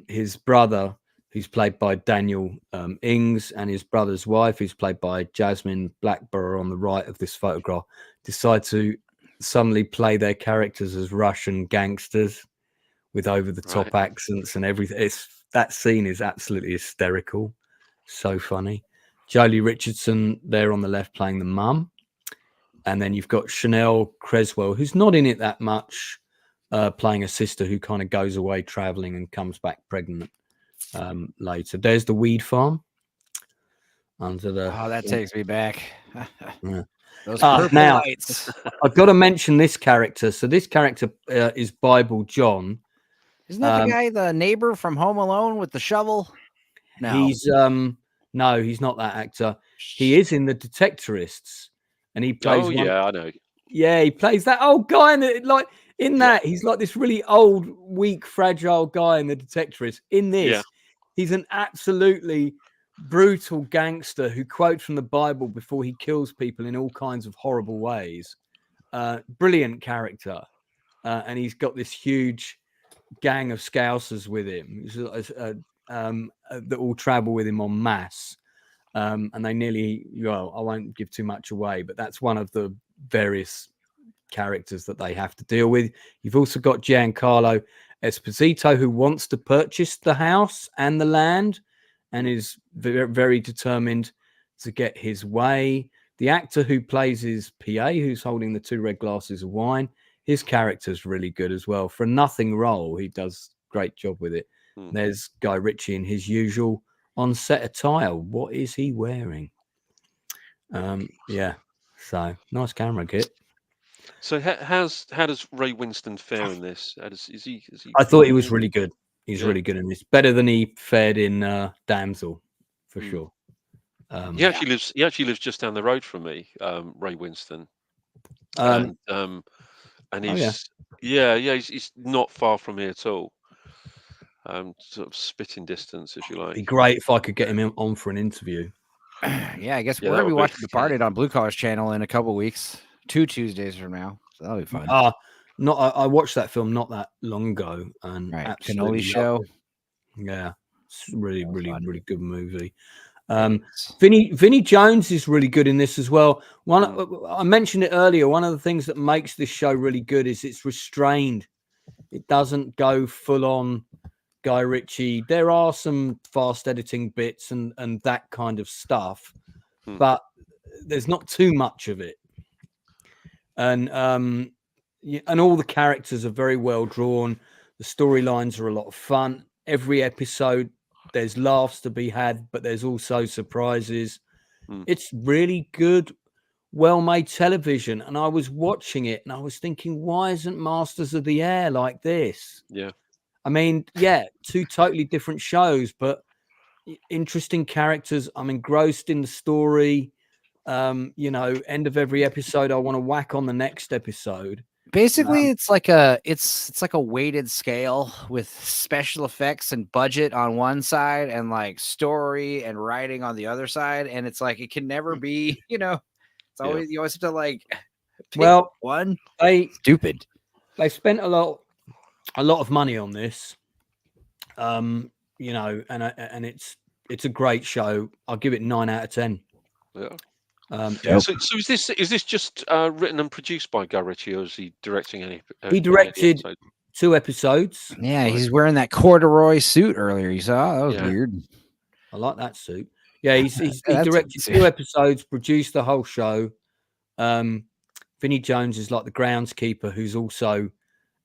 his brother, who's played by Daniel Ings, and his brother's wife, who's played by Jasmine Blackburn on the right of this photograph, decide to suddenly play their characters as Russian gangsters with over-the-top accents and everything. That scene is absolutely hysterical. So funny. Jolie Richardson there on the left playing the mum. And then you've got Chanel Creswell, who's not in it that much, playing a sister who kind of goes away traveling and comes back pregnant later. There's the weed farm. Under the that takes me back. Yeah. Those purple now, lights. I've got to mention this character. So this character is Bible John. Isn't that the guy, the neighbor from Home Alone with the shovel? No. He's no, he's not that actor. He is in The Detectorists, and he plays. Oh yeah, I know. Yeah, he plays that old guy he's like this really old, weak, fragile guy in The Detectorists. In this, he's an absolutely brutal gangster who quotes from the Bible before he kills people in all kinds of horrible ways. Brilliant character, and he's got this huge gang of Scousers with him that all travel with him en masse. And they I won't give too much away, but that's one of the various characters that they have to deal with. You've also got Giancarlo Esposito, who wants to purchase the house and the land and is very, very determined to get his way. The actor who plays his PA, who's holding the 2 red glasses of wine, his character's really good as well. For a nothing role, he does a great job with it. There's Guy Ritchie in his usual on-set attire. What is he wearing? So nice camera kit. So how does Ray Winston fare in this? Is he I thought he was really good. He's really good in this. Better than he fared in Damsel, for sure. He actually lives just down the road from me, Ray Winston. And he's he's not far from me at all. Sort of spitting distance, if you like. It'd be great if I could get him on for an interview. Yeah, I guess we're gonna be watching Departed on Blue Collar's channel in a couple weeks, 2 Tuesdays from now. So that'll be fun. I watched that film not that long ago, and Cannoli Show. Yeah, it's really good movie. Vinnie Jones is really good in this as well. I mentioned it earlier. One of the things that makes this show really good is it's restrained. It doesn't go full on Guy Ritchie. There are some fast editing bits and that kind of stuff, but there's not too much of it. And all the characters are very well drawn. The storylines are a lot of fun. Every episode, there's laughs to be had, but there's also surprises. It's really good, well-made television. And I was watching it and I was thinking, why isn't Masters of the Air like this? Yeah. I mean, 2 totally different shows, but interesting characters. I'm engrossed in the story. End of every episode, I want to whack on the next episode. Basically, it's like a weighted scale with special effects and budget on one side and like story and writing on the other side. And it's like it can never be, it's always you always have to like pick one. Stupid. They spent a lot of money on this. And it's a great show. I'll give it 9 out of 10. Yeah. So is this just written and produced by Guy Ritchie, or is he directing any? He directed 2 episodes. Yeah, he's wearing that corduroy suit earlier. You saw that was weird. I like that suit. Yeah, he directed 2 episodes, produced the whole show. Vinnie Jones is like the groundskeeper who's also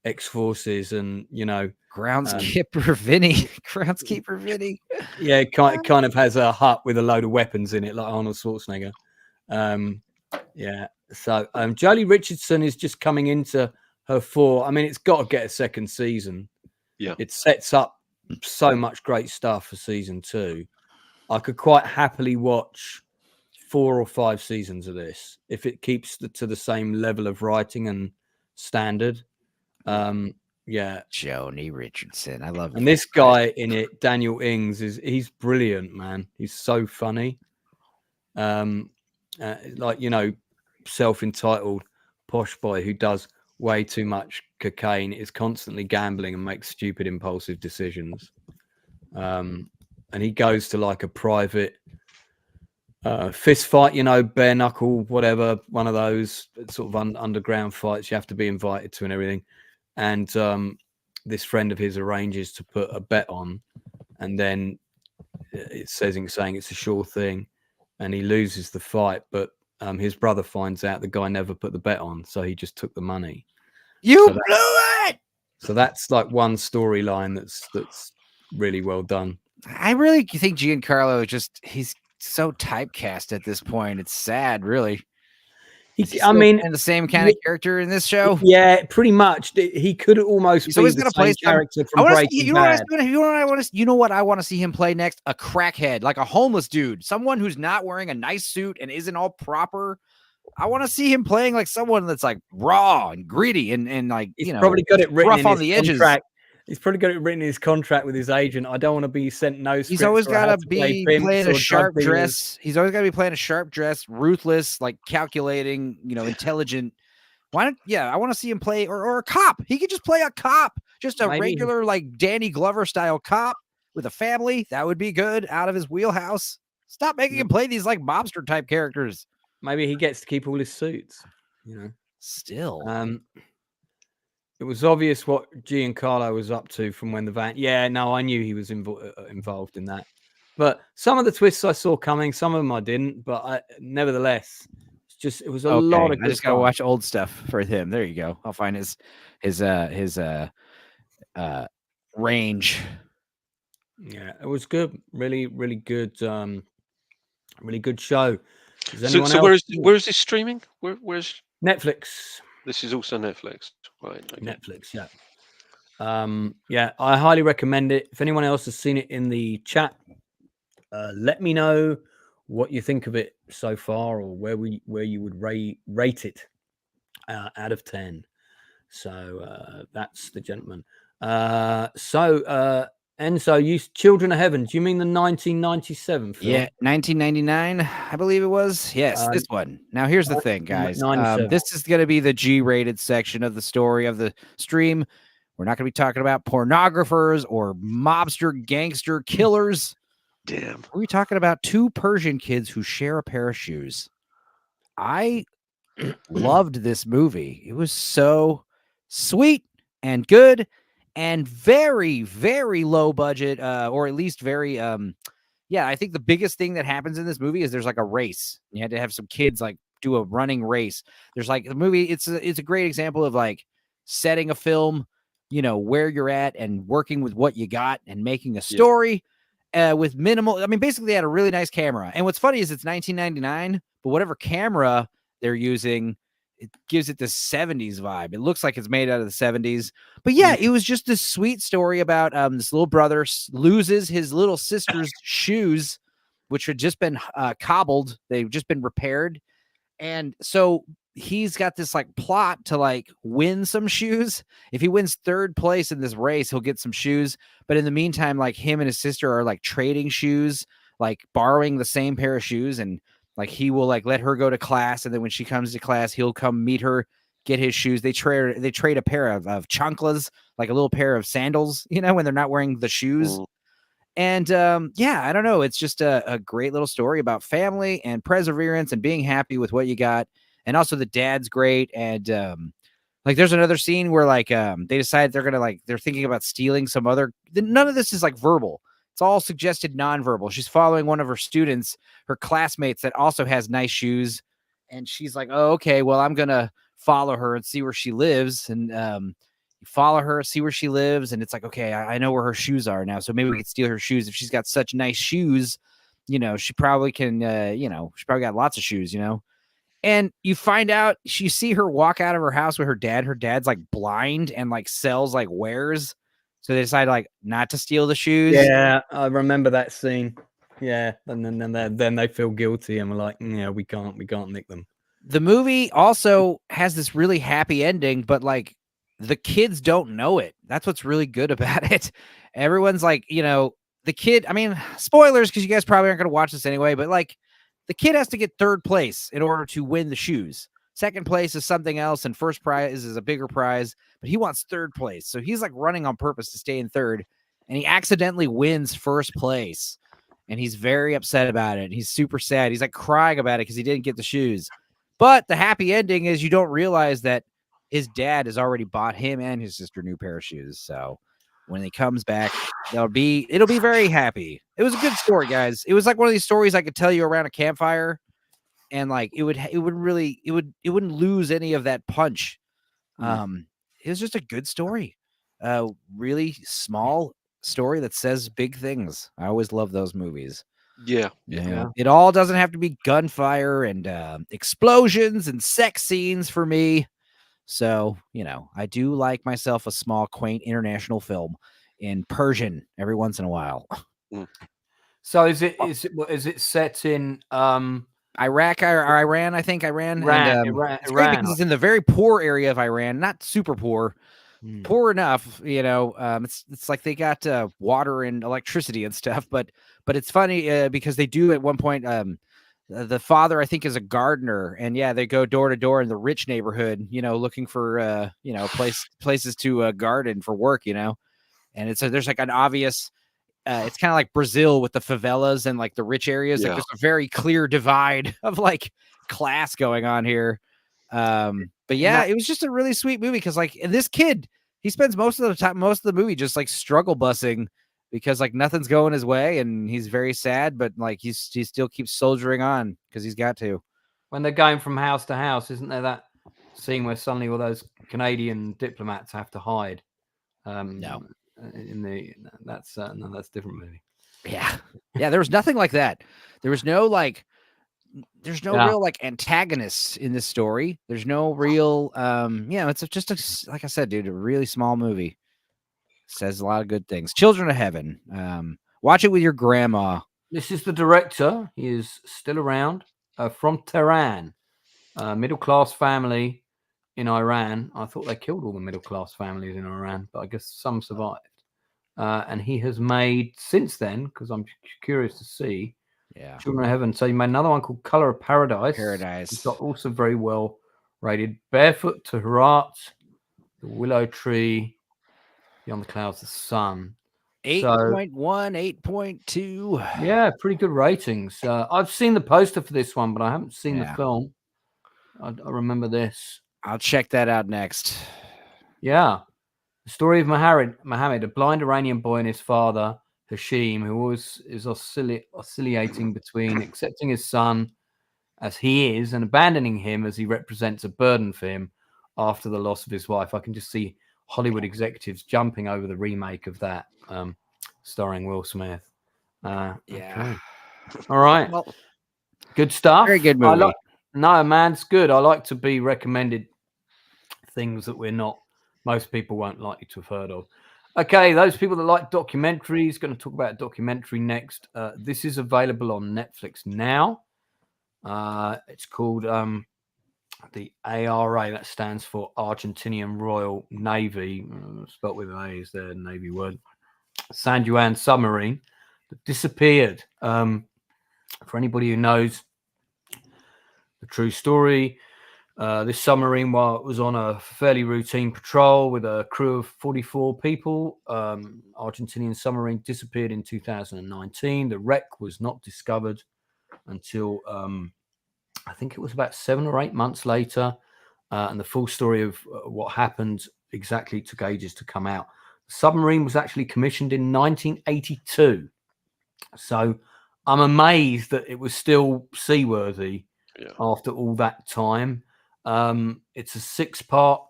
ex-forces, and groundskeeper Vinny. Groundskeeper Vinny. Yeah, kind of has a hut with a load of weapons in it, like Arnold Schwarzenegger. Yeah. So Jolie Richardson is just coming into her 4. I mean, it's got to get a second season. Yeah. It sets up so much great stuff for season 2. I could quite happily watch 4 or 5 seasons of this if it keeps to the same level of writing and standard. Yeah. Joni Richardson. I love it. And this guy in it, Daniel Ings, he's brilliant, man. He's so funny. Like, self-entitled posh boy who does way too much cocaine, is constantly gambling and makes stupid impulsive decisions. And he goes to like a private fist fight, bare knuckle, whatever, one of those sort of underground fights you have to be invited to and everything. And this friend of his arranges to put a bet on, and then saying it's a sure thing, and he loses the fight. But his brother finds out the guy never put the bet on, so he just took the money. You blew it. So that's like one storyline that's really well done. I really think Giancarlo he's so typecast at this point. It's sad, really. And the same kind of character in this show. Yeah, pretty much. He could almost He's be always the gonna same play character from Breaking Bad. You know what I want to see him play next? A crackhead, like a homeless dude, someone who's not wearing a nice suit and isn't all proper. I want to see him playing like someone that's like raw and gritty and like he's probably got it written rough on the edges. He's probably got it written in his contract with his agent. I don't want to be sent no scripts. He's always got to be playing a sharp dress. He's always got to be playing a sharp dress, ruthless, like calculating, intelligent. Why not? Yeah, I want to see him play or a cop. He could just play a cop, just a regular like Danny Glover style cop with a family. That would be good, out of his wheelhouse. Stop making him play these like mobster type characters. Maybe he gets to keep all his suits. Still. It was obvious what Giancarlo was up to from when the van. Yeah, no, I knew he was involved in that. But some of the twists I saw coming, some of them I didn't. But nevertheless, it was a lot of. I just gotta watch old stuff for him. There you go. I'll find his range. Yeah, it was good. Really, really good. Really good show. So where is this streaming? Where's Netflix? This is also Netflix, right? Okay. Netflix, yeah. Yeah, I highly recommend it. If anyone else has seen it in the chat, let me know what you think of it so far, or where you would rate it out of 10. So that's the gentleman. Enzo, you Children of Heaven. Do you mean the 1997 film? Yeah, 1999, I believe it was. Yes, this one. Now, here's the thing, guys. This is going to be the G-rated section of the story of the stream. We're not going to be talking about pornographers or mobster gangster killers. Damn. We're talking about 2 Persian kids who share a pair of shoes. I loved this movie. It was so sweet and good. And very, very low budget, or at least very, I think the biggest thing that happens in this movie is there's like a race. You had to have some kids like do a running race. There's like the movie. It's a great example of like setting a film, where you're at and working with what you got and making a story with minimal. I mean, basically they had a really nice camera. And what's funny is it's 1999, but whatever camera they're using, it gives it the 70s vibe. It looks like it's made out of the 70s. But yeah, it was just this sweet story about this little brother loses his little sister's shoes, which had just been cobbled. They've just been repaired. And so he's got this like plot to like win some shoes. If he wins 3rd place in this race, he'll get some shoes. But in the meantime, like him and his sister are like trading shoes, like borrowing the same pair of shoes. And like he will like let her go to class, and then when she comes to class, he'll come meet her, get his shoes. They trade a pair of chanclas, like a little pair of sandals, when they're not wearing the shoes. And I don't know. It's just a great little story about family and perseverance and being happy with what you got. And also the dad's great. And like there's another scene where like they decide they're thinking about stealing some other. None of this is like verbal. It's all suggested nonverbal. She's following one of her students, her classmates that also has nice shoes. And she's like, oh, okay, well, I'm going to follow her and see where she lives. And you follow her, see where she lives. And it's like, okay, I know where her shoes are now. So maybe we could steal her shoes. If she's got such nice shoes, she probably can, she probably got lots of shoes, And you find out, you see her walk out of her house with her dad. Her dad's like blind and like sells like wares. So they decide like not to steal the shoes. Yeah, I remember that scene. Yeah, and then they feel guilty and we're like, yeah, we can't nick them. The movie also has this really happy ending, but like the kids don't know it. That's what's really good about it. Everyone's like, the kid. I mean, spoilers because you guys probably aren't going to watch this anyway. But like, the kid has to get third place in order to win the shoes. Second place is something else, and first prize is a bigger prize, but he wants third place. So he's like running on purpose to stay in third, and he accidentally wins first place, and he's very upset about it. He's super sad. He's like crying about it because he didn't get the shoes. But the happy ending is you don't realize that his dad has already bought him and his sister a new pair of shoes. So when he comes back, it'll be very happy. It was a good story, guys. It was like one of these stories I could tell you around a campfire. And like it wouldn't lose any of that punch. It was just a good story. Really small story that says big things. I always love those movies. Yeah. It all doesn't have to be gunfire and explosions and sex scenes for me. So, I do like myself a small, quaint international film in Persian every once in a while. So is it set in Iraq or Iran? I think Iran. Iran, It's great because it's in the very poor area of Iran, not super poor, poor enough. It's like they got water and electricity and stuff. But it's funny because they do at one point. The father, I think, is a gardener, and they go door to door in the rich neighborhood, looking for places to garden for work, and there's like an obvious. It's kind of like Brazil with the favelas and like the rich areas. Like there's a very clear divide of like class going on here. But it was just a really sweet movie because like this kid, he spends most of the movie just like struggle bussing because like nothing's going his way and he's very sad, but like he still keeps soldiering on because he's got to. When they're going from house to house, isn't there that scene where suddenly all those Canadian diplomats have to hide? No. That's a different movie. Yeah. There was nothing like that. There was no real like antagonists in this story. There's no real it's just like I said, dude, a really small movie. Says a lot of good things. Children of Heaven. Watch it with your grandma. This is the director. He is still around. From Tehran, middle class family in Iran. I thought they killed all the middle class families in Iran, but I guess some survived. And he has made since then, because I'm curious to see, Children of Heaven. So he made another one called Color of Paradise. It's got also very well rated. Barefoot to Herat, The Willow Tree, Beyond the Clouds, The Sun. 8.1, 8.2. Yeah, pretty good ratings. I've seen the poster for this one, but I haven't seen the film. I remember this. I'll check that out next. Yeah. The story of Mohammed, a blind Iranian boy, and his father, Hashim, who always is oscillating between accepting his son as he is and abandoning him as he represents a burden for him after the loss of his wife. I can just see Hollywood executives jumping over the remake of that, starring Will Smith. Okay. All right. Well, good stuff. Very good movie. No, man, it's good. I like to be recommended things that most people won't likely to have heard of. Okay, those people that like documentaries, going to talk about a documentary next. This is available on Netflix now. It's called the ARA. That stands for Argentinian Royal Navy. Spelled with an A is their Navy word. San Juan submarine that disappeared. For anybody who knows the true story, this submarine, while it was on a fairly routine patrol with a crew of 44 people, Argentinian submarine disappeared in 2019. The wreck was not discovered until I think it was about 7 or 8 months later, and the full story of what happened exactly took ages to come out. The submarine was actually commissioned in 1982, so I'm amazed that it was still seaworthy after all that time. It's a 6-part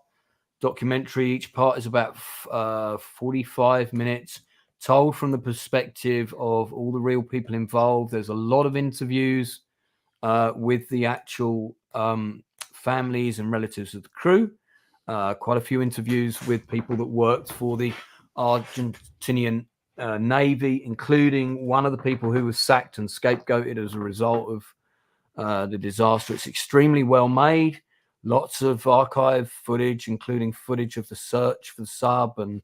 documentary. Each part is about 45 minutes, told from the perspective of all the real people involved. There's a lot of interviews with the actual families and relatives of the crew. Quite a few interviews with people that worked for the Argentinian Navy, including one of the people who was sacked and scapegoated as a result of the disaster. It's extremely well made. Lots of archive footage, including footage of the search for the sub and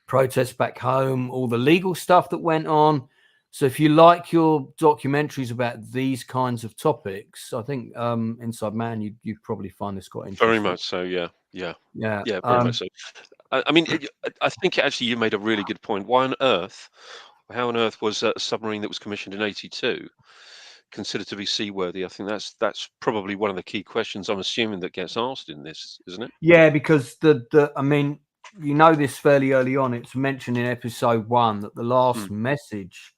protests back home, all the legal stuff that went on. So if you like your documentaries about these kinds of topics, I think Inside Man, you'd probably find this quite interesting. Very much so, yeah. Very much so. I mean, I think actually you made a really good point. How on earth was a submarine that was commissioned in '82 considered to be seaworthy? I think that's probably one of the key questions I'm assuming that gets asked in this, isn't it? Yeah, because I mean, you know this fairly early on. It's mentioned in episode 1 that the last message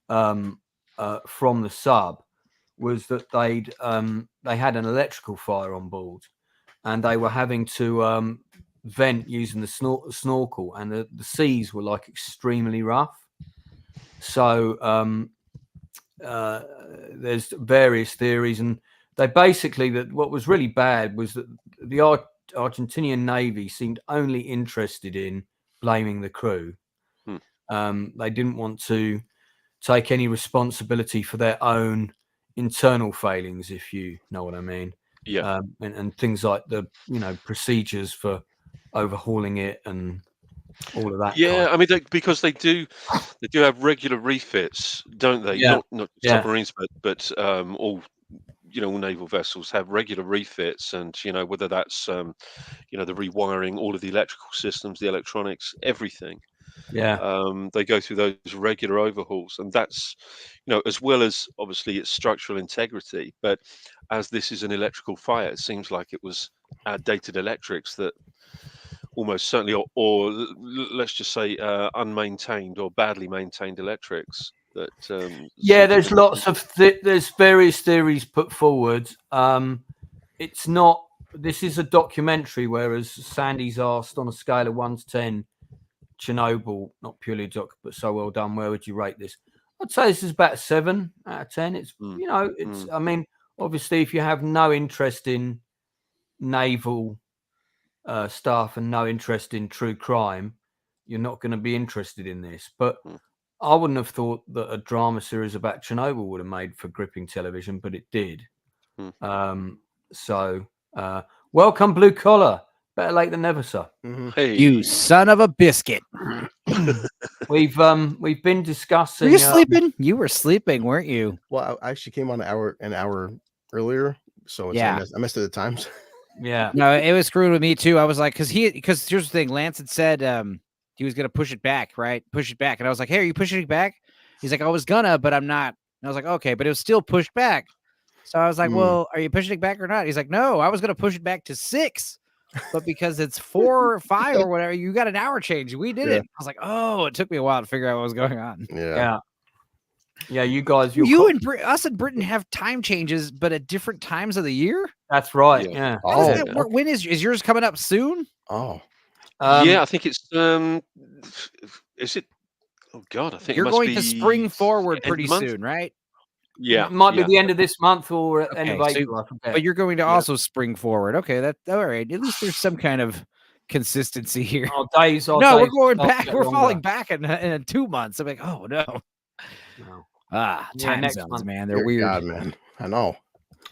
from the sub was that they had an electrical fire on board, and they were having to vent using the snorkel, and the seas were like extremely rough. So there's various theories, and they basically, that what was really bad was that the Argentinian Navy seemed only interested in blaming the crew. They didn't want to take any responsibility for their own internal failings, if you know what I mean. Yeah. And things like the procedures for overhauling it and all of that. Yeah, I mean, because they do have regular refits, don't they? Yeah. Not submarines, but all naval vessels have regular refits, and whether that's the rewiring, all of the electrical systems, the electronics, everything. Yeah. They go through those regular overhauls, and that's as well as obviously its structural integrity. But as this is an electrical fire, it seems like it was outdated electrics that almost certainly, or let's just say unmaintained or badly maintained electrics. That there's lots of there's various theories put forward. It's not. This is a documentary, whereas Sandy's asked on a scale of 1 to 10. Chernobyl, not purely a doc, but so well done. Where would you rate this? I'd say this is about 7 out of 10. It's I mean, obviously, if you have no interest in naval stuff and no interest in true crime, you're not going to be interested in this. But I wouldn't have thought that a drama series about Chernobyl would have made for gripping television, but it did. So welcome, Blue Collar. Better late than never, sir. Hey. You son of a biscuit. We've been discussing. Were you sleeping? You were sleeping, weren't you? Well, I actually came on an hour earlier, so I missed it at times. Yeah. No, it was screwed with me too. I was like, because here's the thing. Lance had said he was gonna push it back, right? Push it back, and I was like, hey, are you pushing it back? He's like, I was gonna, but I'm not. And I was like, okay, but it was still pushed back. So I was like, well, are you pushing it back or not? He's like, no, I was gonna push it back to 6. But because it's 4 or 5 or whatever, you got an hour change. We did it. I was like, oh, it took me a while to figure out what was going on. Yeah. You guys, us and Britain have time changes, but at different times of the year. That's right. Yeah. When is yours coming up soon? Oh, I think it's is it? Oh God, I think you're it must going be to spring forward pretty soon, right? Yeah, it might be the end of this month or end of April. I forget. But you're going to also spring forward. Okay, that's all right. At least there's some kind of consistency here. We're going back. We're falling back in 2 months. I'm like, oh no. Time zones, month, man. They're weird. God, man. I know.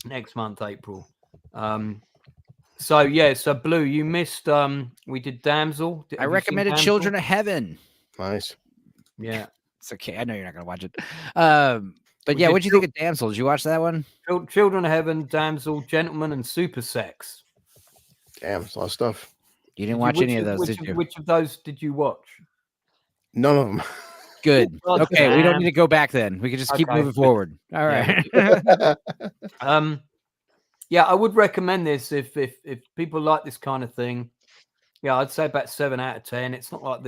Next month, April. So Blue, you missed. We did Damsel. I recommended Children of Heaven. Nice. Yeah, it's okay. I know you're not gonna watch it. But what'd you think of Damsel? Did you watch that one? Children of Heaven, Damsel, Gentleman, and Super Sex. Damn, it's a lot of stuff. You didn't watch any of those, did you? Which of those did you watch? None of them. Good. Okay, we don't need to go back then. We can just keep moving forward. All right. I would recommend this if people like this kind of thing. Yeah, I'd say about 7 out of 10. It's not like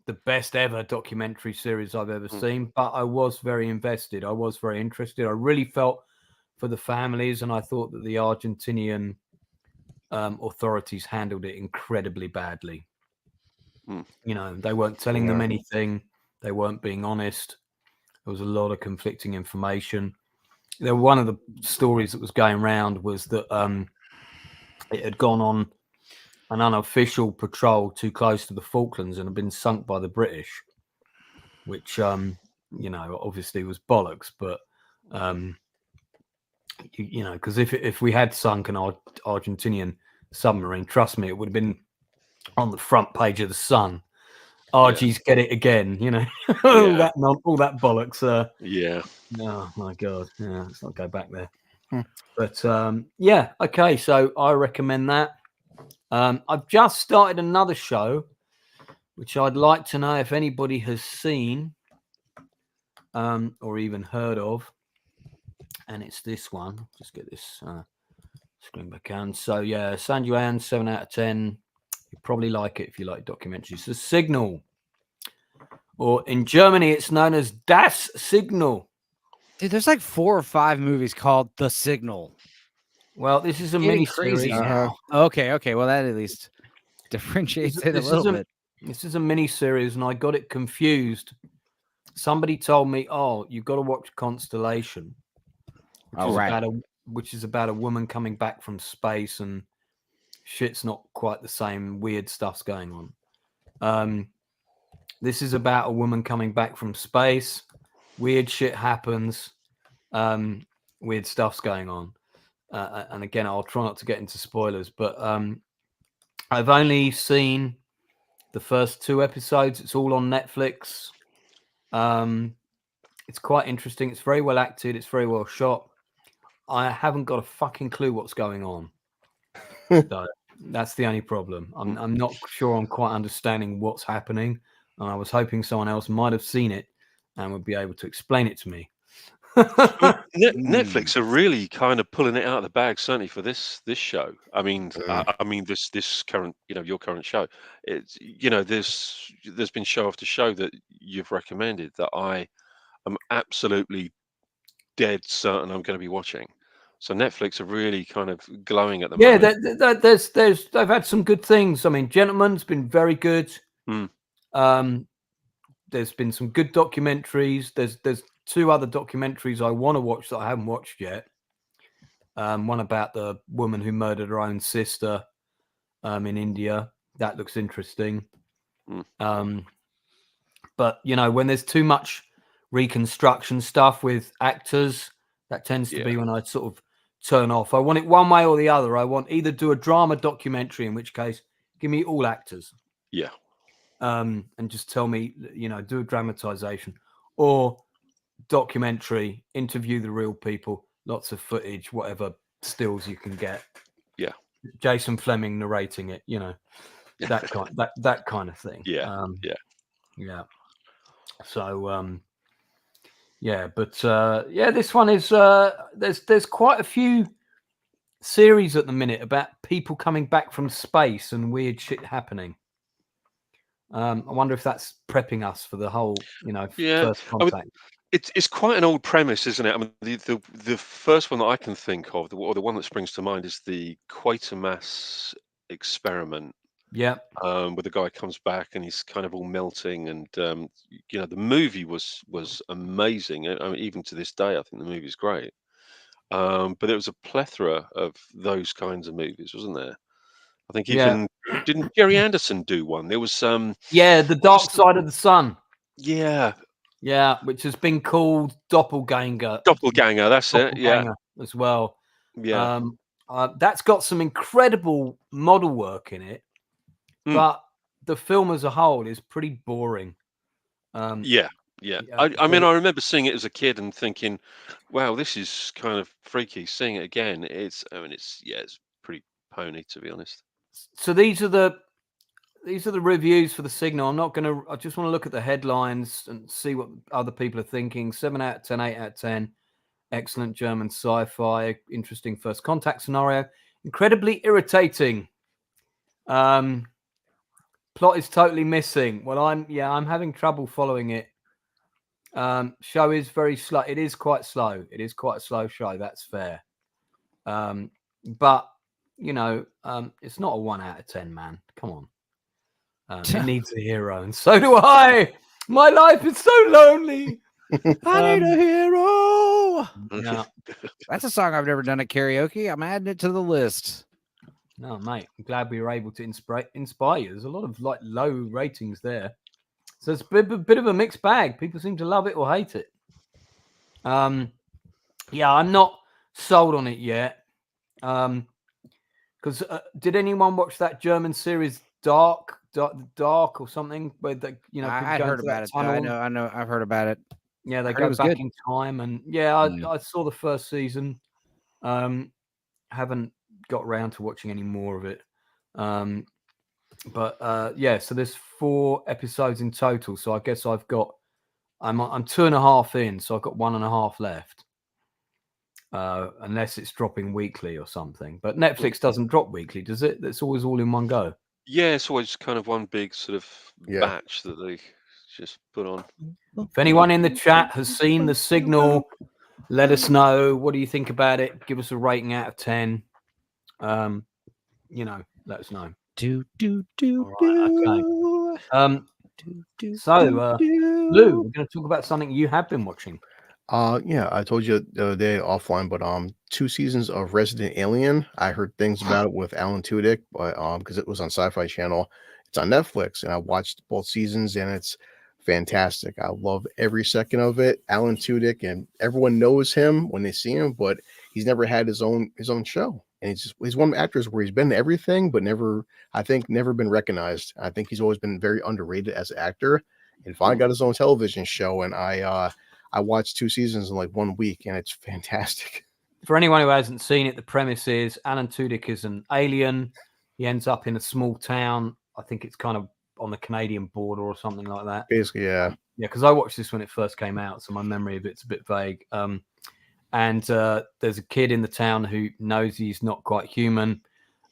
the best ever documentary series I've ever seen, but I was very invested. I was very interested. I really felt for the families, and I thought that the Argentinian authorities handled it incredibly badly. You know, they weren't telling them anything. They weren't being honest. There was a lot of conflicting information. One of the stories that was going around was that it had gone on an unofficial patrol too close to the Falklands and had been sunk by the British, which, you know, obviously was bollocks. But, you know, because if we had sunk an Argentinian submarine, trust me, it would have been on the front page of the Sun. Argie's get it again, you know, all that bollocks. Yeah. Oh my God. Yeah, let's not go back there. But yeah, okay. So I recommend that. I've just started another show, which I'd like to know if anybody has seen or even heard of. And it's this one. Just get this screen back on. So yeah, San Juan, 7 out of 10. You probably like it if you like documentaries. The Signal. Or in Germany, it's known as Das Signal. Dude, there's like 4 or 5 movies called The Signal. Well, this is a Getting mini-series. crazy now. Okay. Well, that at least differentiates it a little bit. This is a mini-series, and I got it confused. Somebody told me, "Oh, you've got to watch Constellation," which is about a woman coming back from space, and shit's not quite the same. Weird stuff's going on. This is about a woman coming back from space. Weird shit happens. Weird stuff's going on. And again, I'll try not to get into spoilers, but I've only seen the first 2 episodes. It's all on Netflix. It's quite interesting. It's very well acted. It's very well shot. I haven't got a fucking clue what's going on. So that's the only problem. I'm not sure I'm quite understanding what's happening. And I was hoping someone else might have seen it and would be able to explain it to me. Netflix are really kind of pulling it out of the bag, certainly for this show. I mean, this current, you know, your current show. It's, you know, there's been show after show that you've recommended that I am absolutely dead certain I'm going to be watching. So Netflix are really kind of glowing at the moment. Yeah, they've had some good things. I mean, Gentleman's been very good. There's been some good documentaries. There's 2 other documentaries I want to watch that I haven't watched yet. One about the woman who murdered her own sister in India. That looks interesting. But, you know, when there's too much reconstruction stuff with actors, that tends to be when I sort of turn off. I want it one way or the other. I want either do a drama documentary, in which case, give me all actors. Yeah. And just tell me, you know, do a dramatization, or documentary, interview the real people, lots of footage, whatever stills you can get. Yeah. Jason Flemyng narrating it, you know, that kind of thing. Yeah. Yeah. So, this one is there's quite a few series at the minute about people coming back from space and weird shit happening. I wonder if that's prepping us for the whole, you know, first contact. I mean, it's quite an old premise, isn't it? I mean, the first one that I can think of, or the one that springs to mind, is the Quatermass experiment. Yeah. Where the guy comes back and he's kind of all melting, and you know, the movie was amazing. I mean, even to this day, I think the movie's great. But there was a plethora of those kinds of movies, wasn't there? I think even didn't Jerry Anderson do one? There was The Dark Side of the Sun. Yeah, which has been called Doppelganger. That's it. Yeah, as well. Yeah, that's got some incredible model work in it, but the film as a whole is pretty boring. I mean, I remember seeing it as a kid and thinking, "Wow, this is kind of freaky." Seeing it again, it's pretty pony, to be honest. So these are the reviews for The Signal. I just want to look at the headlines and see what other people are thinking. 7 out of 10, 8 out of 10. Excellent German sci-fi. Interesting first contact scenario. Incredibly irritating. Plot is totally missing. Well, I'm having trouble following it. Show is very slow. It is quite slow. It is quite a slow show. That's fair. But you know, it's not a 1 out of 10, man. Come on. It needs a hero, and so do I. My life is so lonely. I need a hero. Yeah. That's a song I've never done at karaoke. I'm adding it to the list. No, mate. I'm glad we were able to inspire you. There's a lot of like low ratings there, so it's a bit of a mixed bag. People seem to love it or hate it. Yeah, I'm not sold on it yet. Because did anyone watch that German series Dark or something? Where the, you know, I heard about it. I know. I've heard about it. Yeah, they go back in time, and yeah, I saw the first season. Haven't got around to watching any more of it. But yeah, so there's 4 episodes in total. So I guess I'm 2.5 in, so I've got 1.5 left. Unless it's dropping weekly or something. But Netflix doesn't drop weekly, does it? It's always all in one go. Yeah, it's always kind of one big sort of batch that they just put on. If anyone in the chat has seen The Signal, let us know. What do you think about it? Give us a rating out of 10. You know, let us know. So, Lou, we're going to talk about something you have been watching. Yeah, I told you the other day offline, but 2 seasons of Resident Alien. I heard things about it with Alan Tudyk, but because it was on Sci-Fi Channel, it's on Netflix, and I watched both seasons, and it's fantastic. I love every second of it. Alan Tudyk, and everyone knows him when they see him, but he's never had his own show, and he's one of the actors where he's been in everything, but never been recognized. I think he's always been very underrated as an actor, and finally got his own television show, and I watched 2 seasons in like 1 week, and it's fantastic. For anyone who hasn't seen it, the premise is Alan Tudyk is an alien. He ends up in a small town. I think it's kind of on the Canadian border or something like that. Basically, yeah. Yeah, because I watched this when it first came out, so my memory of it's a bit vague. And there's a kid in the town who knows he's not quite human.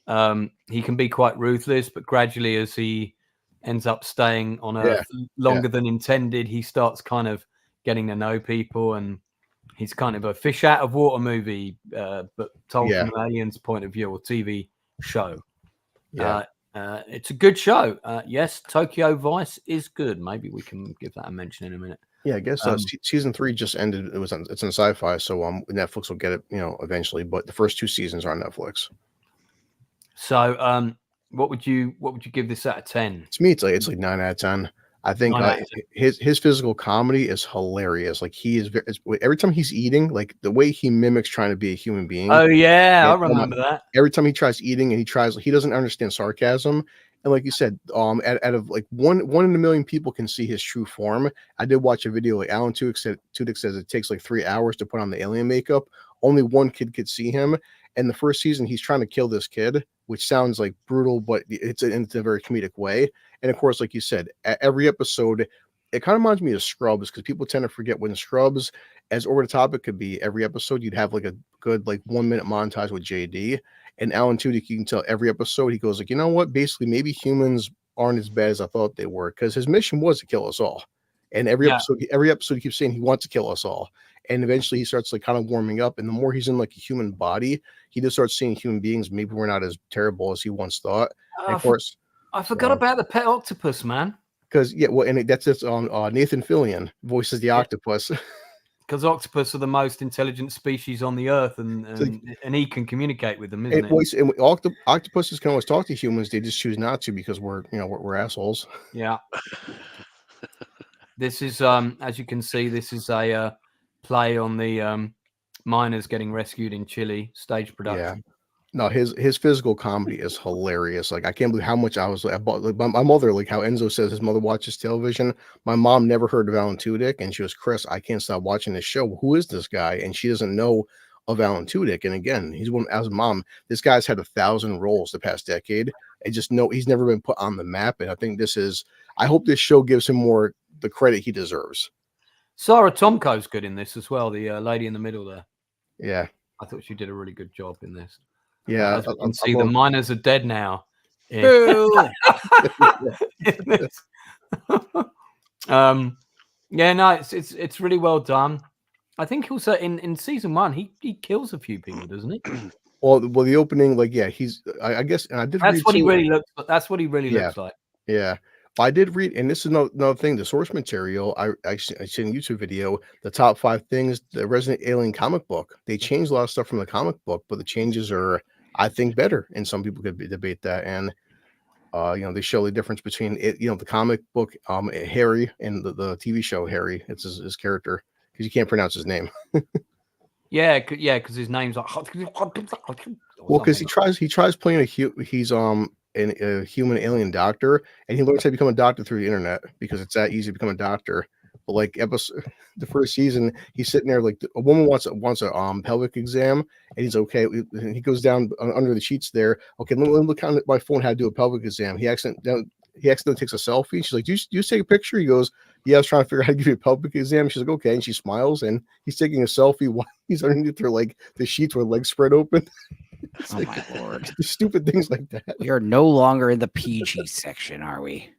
He can be quite ruthless, but gradually as he ends up staying on Earth longer than intended, he starts kind of getting to know people, and he's kind of a fish out of water movie, but told from an alien's point of view, or TV show. It's a good show. Yes, Tokyo Vice is good. Maybe we can give that a mention in a minute. Yeah, I guess season 3 just ended. It's on Sci-Fi, so Netflix will get it, eventually. But the first 2 seasons are on Netflix. So, what would you give this out of 10? To me, it's like 9 out of 10. I think his physical comedy is hilarious. Like he is every time he's eating, like the way he mimics trying to be a human being. Oh yeah, I remember that. Every time he tries eating, and he doesn't understand sarcasm. And like you said, out of like one in a million people can see his true form. I did watch a video like Alan Tudyk says it takes like 3 hours to put on the alien makeup. Only one kid could see him. And the first season, he's trying to kill this kid, which sounds like brutal, but it's in a very comedic way. And of course, like you said, every episode, it kind of reminds me of Scrubs, because people tend to forget when Scrubs, as over the top it could be, every episode you'd have like a good 1 minute montage with JD. And Alan Tudyk, you can tell every episode he goes like, you know what? Basically, maybe humans aren't as bad as I thought they were, because his mission was to kill us all. And every episode he keeps saying he wants to kill us all. And eventually he starts like kind of warming up. And the more he's in like a human body, he just starts seeing human beings. Maybe we're not as terrible as he once thought. And of course, I forgot about the pet octopus, man. Because that's just on Nathan Fillion voices the octopus. Because octopus are the most intelligent species on the earth, and he can communicate with them, isn't it? And octopuses can always talk to humans. They just choose not to, because we're assholes. Yeah. This is as you can see, this is a play on the miners getting rescued in Chile, stage production. Yeah. No, his physical comedy is hilarious. Like I can't believe how much I bought. Like, my mother, like how Enzo says his mother watches television. My mom never heard of Alan Tudyk, and she was, Chris, I can't stop watching this show. Who is this guy? And she doesn't know of Alan Tudyk. And again, he's one, as a mom, this guy's had 1,000 roles the past decade. I just know he's never been put on the map. And I think I hope this show gives him more the credit he deserves. Sarah Tomko's good in this as well, the lady in the middle there. Yeah, I thought she did a really good job in this. Yeah, as you can see, the miners are dead now. Yeah, no, it's really well done. I think also in season 1 he kills a few people, doesn't he? Well, the opening, like, yeah, he's. I guess, and I did read That's what he too. really looks. That's what he really Yeah. looks like. Yeah, I did read, and this is another thing. The source material. I seen a YouTube video. The top 5 things. The Resident Alien comic book. They changed a lot of stuff from the comic book, but the changes are, I think, better. And some people could debate that. And they show the difference between it. The comic book, Harry, and the TV show Harry. It's his character, because you can't pronounce his name. Yeah, because his name's like. Well, because he tries playing he's a human alien doctor, and he learns how to become a doctor through the internet because it's that easy to become a doctor. But like the first season, he's sitting there like a woman wants a pelvic exam, and he's okay. He goes down under the sheets there. Okay, let me look on my phone how to do a pelvic exam. He accidentally takes a selfie. She's like, "Do you take a picture?" He goes, "Yeah, I was trying to figure out how to give you a pelvic exam." She's like, "Okay," and she smiles, and he's taking a selfie while he's underneath her, like the sheets with legs spread open. Oh like, my lord! Stupid things like that. We are no longer in the PG section, are we?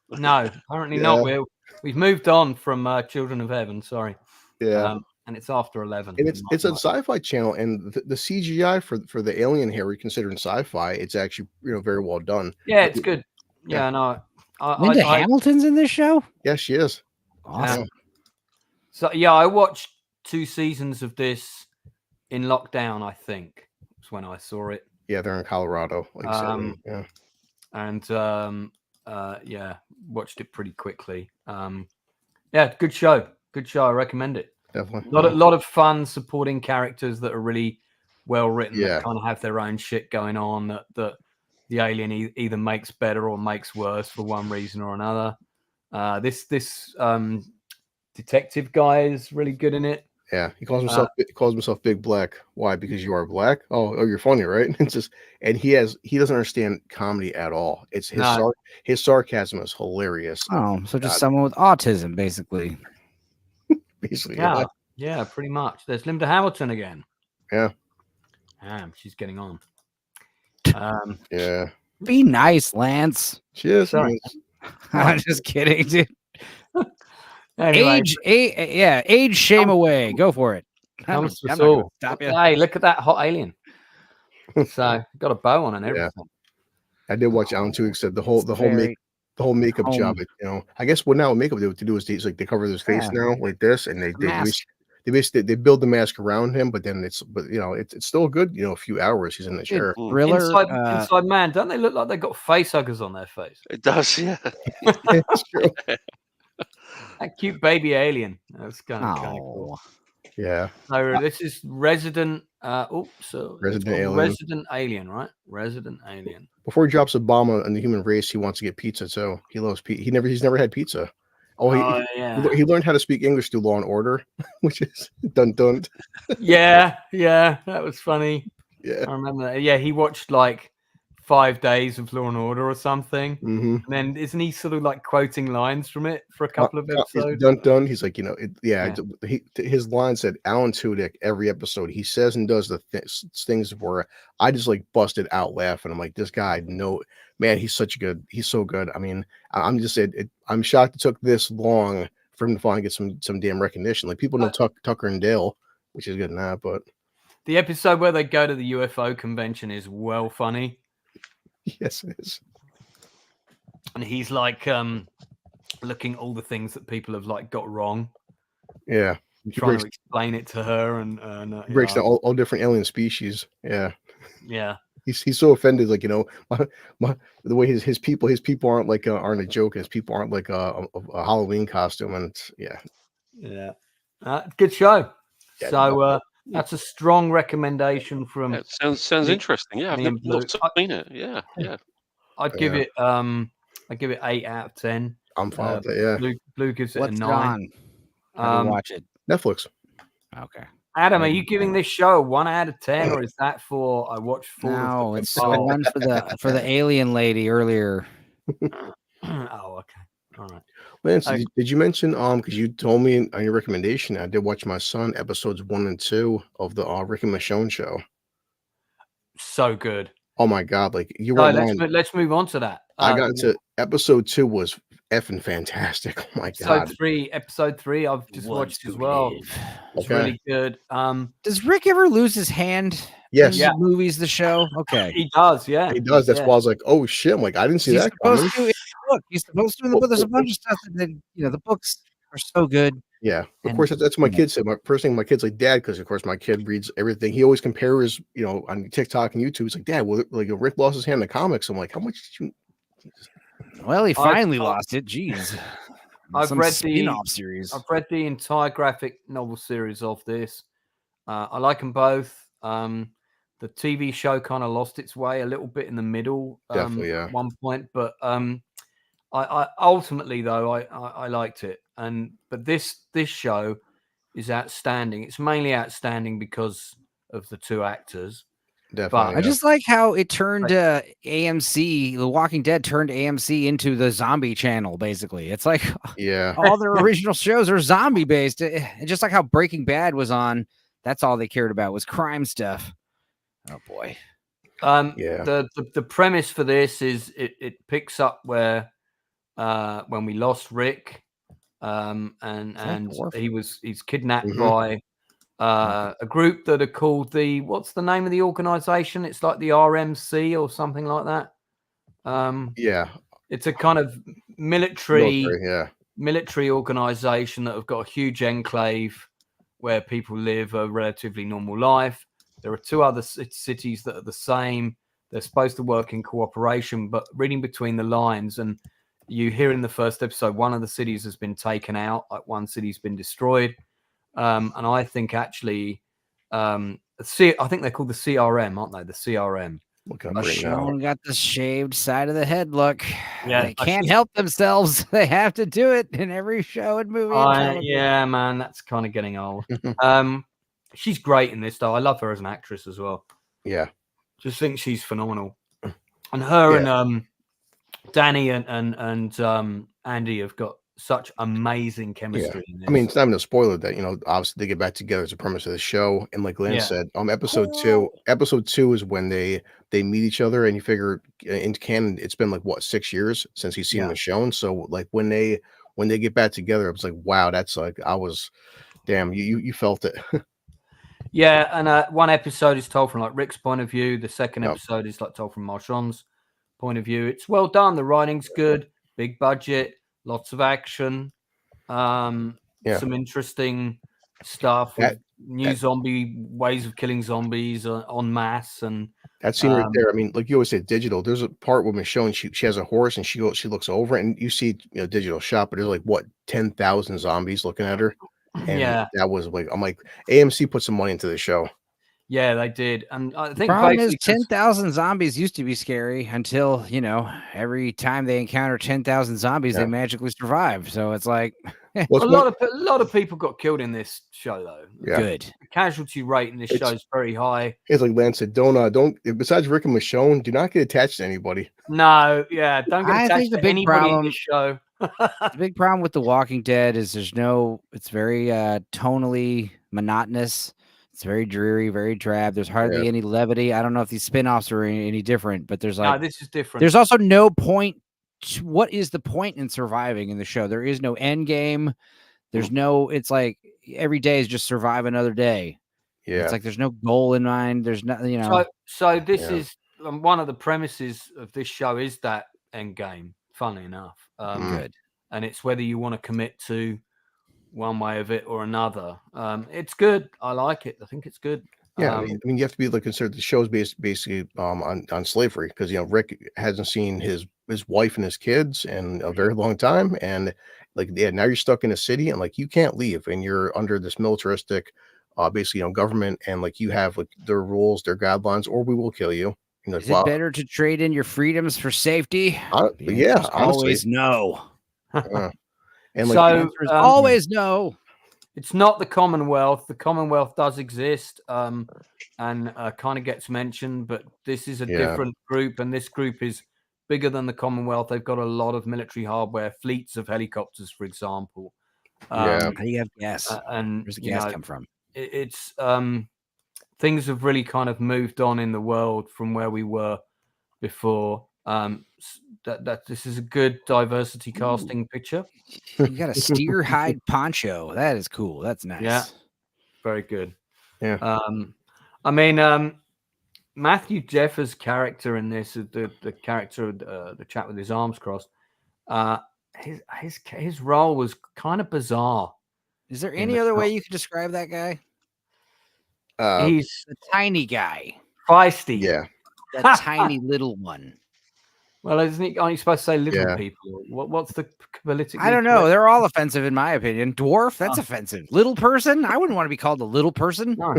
No, apparently not. We've moved on from Children of Heaven. Sorry. Yeah. And it's after 11. And it's a Sci-Fi Channel, and the CGI for the alien Harry, considering sci-fi, it's actually very well done. Yeah, it's good. Yeah, no. Linda Hamilton's in this show? Yeah, she is. Awesome. So yeah, I watched 2 seasons of this in lockdown. I think was when I saw it. Yeah, they're in Colorado. Yeah. And watched it pretty quickly. Yeah, good show. Good show. I recommend it. Definitely. A lot of fun supporting characters that are really well written. Yeah. That kind of have their own shit going on that the alien either makes better or makes worse for one reason or another. This detective guy is really good in it. Yeah, he calls himself Big Black. Why? Because you are black. Oh, you're funny, right? It's just, and he doesn't understand comedy at all. It's his sarcasm is hilarious. Oh, so just someone with autism, basically. Basically, yeah, pretty much. There's Linda Hamilton again. Yeah. She's getting on. Yeah. Be nice, Lance. She is. Sorry. I'm just kidding, dude. Anyway, age shame away. Go for it. I'm not not gonna gonna stop you. Hey, look at that hot alien. So got a bow on and everything. I did watch Alan Tudyk said the whole makeup job. I guess what now makeup they do is they cover his face now like this, and they basically they build the mask around him, but then it's still a good a few hours he's in the chair. Thriller, inside man, don't they look like they got face huggers on their face? It does, yeah. It's true. That cute baby alien. That's kind of cool. Yeah. So this is Resident Alien, right? Resident Alien. Before he drops a bomb on the human race, he wants to get pizza. So he loves pizza. He's never had pizza. He learned how to speak English through Law and Order, which is dun. Yeah, that was funny. Yeah, I remember that. Yeah, he watched like 5 days of Law and Order or something. Mm-hmm. And then isn't he sort of like quoting lines from it for a couple of episodes? Dun. He's like, his line said, Alan Tudyk, every episode, he says and does the things where I just like busted out laughing. I'm like, this guy, man, he's so good. I mean, I'm just saying, I'm shocked it took this long for him to finally get some damn recognition. Like people know Tucker and Dale, which is good enough, but the episode where they go to the UFO convention is well funny. Yes, it is. And he's like looking at all the things that people have like got wrong. Yeah. Trying to explain it to her and he breaks down all different alien species. Yeah. Yeah. He's so offended, like, the way his people aren't like aren't a joke, his people aren't like a Halloween costume, and it's good show. Yeah, so that's a strong recommendation from. It sounds interesting. Yeah, I've never seen it. Yeah. I'd give it 8 out of 10. I'm fine with it. Yeah. Blue gives it What's a 9. How do you watch it? Netflix. Okay. Adam, are you giving this show 1 out of 10, or is that for I watched 4? No, it's the one for the alien lady earlier. Oh, okay. All right. Lance, did you mention because you told me on your recommendation, I did watch my son episodes 1 and 2 of the Rick and Michonne show. So good. Oh my god! Like you were. Let's move on to that. I got into episode 2 was effing fantastic. Oh my Episode god. 3, I've just watched as well. It's Okay. really good. Does Rick ever lose his hand? Yes. In the movies, the show. Okay, he does. Yeah, He does. That's Yeah. why I was like, oh shit. I'm like, I didn't see he's that supposed coming. to in the book. He's supposed to in the book. There's a bunch of stuff that the books are so good. Yeah, of And, course. That's what my you know. kids said. My first thing, my kid's like, Dad, because of course my kid reads everything. He always compares, on TikTok and YouTube. He's like, Dad, well, like Rick lost his hand in the comics. I'm like, how much did you? Well, he finally lost it. Jeez. I've Some read spin-off series. I've read the entire graphic novel series of this. I like them both. The TV show kind of lost its way a little bit in the middle. Definitely, yeah. At one point, but I ultimately though I liked it, but this show is outstanding. It's mainly outstanding because of the two actors. Definitely. I just like how it turned AMC, The Walking Dead turned AMC into the zombie channel, basically. It's like all their original shows are zombie based. Just like how Breaking Bad was on, that's all they cared about was crime stuff. Oh boy. The premise for this is it picks up where when we lost Rick, and he's kidnapped by a group that are called what's the name of the organization? It's like the RMC or something like that. It's a kind of military organization that have got a huge enclave where people live a relatively normal life. There are two other cities that are the same. They're supposed to work in cooperation, but reading between the lines, and you hear in the first episode, one of the cities has been taken out, like one city's been destroyed. And I think actually, I think they're called the CRM, aren't they? The CRM. Sharon got the shaved side of the head look. Yeah, they can't help themselves. They have to do it in every show and movie. Yeah, man, that's kind of getting old. She's great in this, though. I love her as an actress as well. Yeah, just think she's phenomenal. And her and Danny and Andy have got such amazing chemistry in this. I mean, it's not even a spoiler that obviously they get back together as a premise of the show, and like Lynn said, episode two is when they meet each other, and you figure in canon it's been like 6 years since he's seen the show, so like when they get back together, it was like, wow, that's like you felt it. Yeah, and one episode is told from like Rick's point of view. The second episode is like told from Marchand's point of view. It's well done. The writing's good. Big budget. Lots of action. Some interesting stuff. New zombie ways of killing zombies en masse, and that scene right there. I mean, like you always say, digital. There's a part where Michonne she has a horse and she looks over and you see digital shot, but there's like 10,000 zombies looking at her. And that was like, I'm like, AMC put some money into the show. Yeah, they did. And I think the problem is 10,000 zombies used to be scary until, every time they encounter 10,000 zombies, they magically survive. So it's like a lot of people got killed in this show, though. Yeah. Good. The casualty rate in this show is very high. It's like Lance said, don't besides Rick and Michonne, do not get attached to anybody. No, don't get attached to anybody in this show. The big problem with The Walking Dead is it's very tonally monotonous. It's very dreary, very drab. There's hardly any levity. I don't know if these spinoffs are any different, but there's like, no, this is different. There's also no point. What is the point in surviving in the show? There is no end game. There's it's like every day is just survive another day. Yeah. It's like there's no goal in mind. There's nothing, So this is one of the premises of this show is that end game, funnily enough. Good. And it's whether you want to commit to one way of it or another. It's good. I like it. I think it's good. Yeah, I mean, you have to be like considered the show's basically on slavery because Rick hasn't seen his wife and his kids in a very long time, and now you're stuck in a city and like you can't leave, and you're under this militaristic, basically government, and like you have like their rules, their guidelines, or we will kill you. Is it better to trade in your freedoms for safety? Yeah, always no. And so always no. It's not the Commonwealth. The Commonwealth does exist, and kind of gets mentioned, but this is a different group, and this group is bigger than the Commonwealth. They've got a lot of military hardware, fleets of helicopters, for example. How do you have gas? And where's the gas come from? It's things have really kind of moved on in the world from where we were before. That this is a good diversity casting picture. You got a steer hide poncho. That is cool. That's nice. Yeah, very good. Yeah. I mean, Matthew Jeffers' character in this, the character of the chap with his arms crossed, his role was kind of bizarre. Is there any other way you could describe that guy? He's the tiny guy. Feisty. Yeah. That tiny little one. Well, aren't you supposed to say little people? What's the politically? I don't know. They're all offensive in my opinion. Dwarf, that's offensive. Little person, I wouldn't want to be called a little person. No.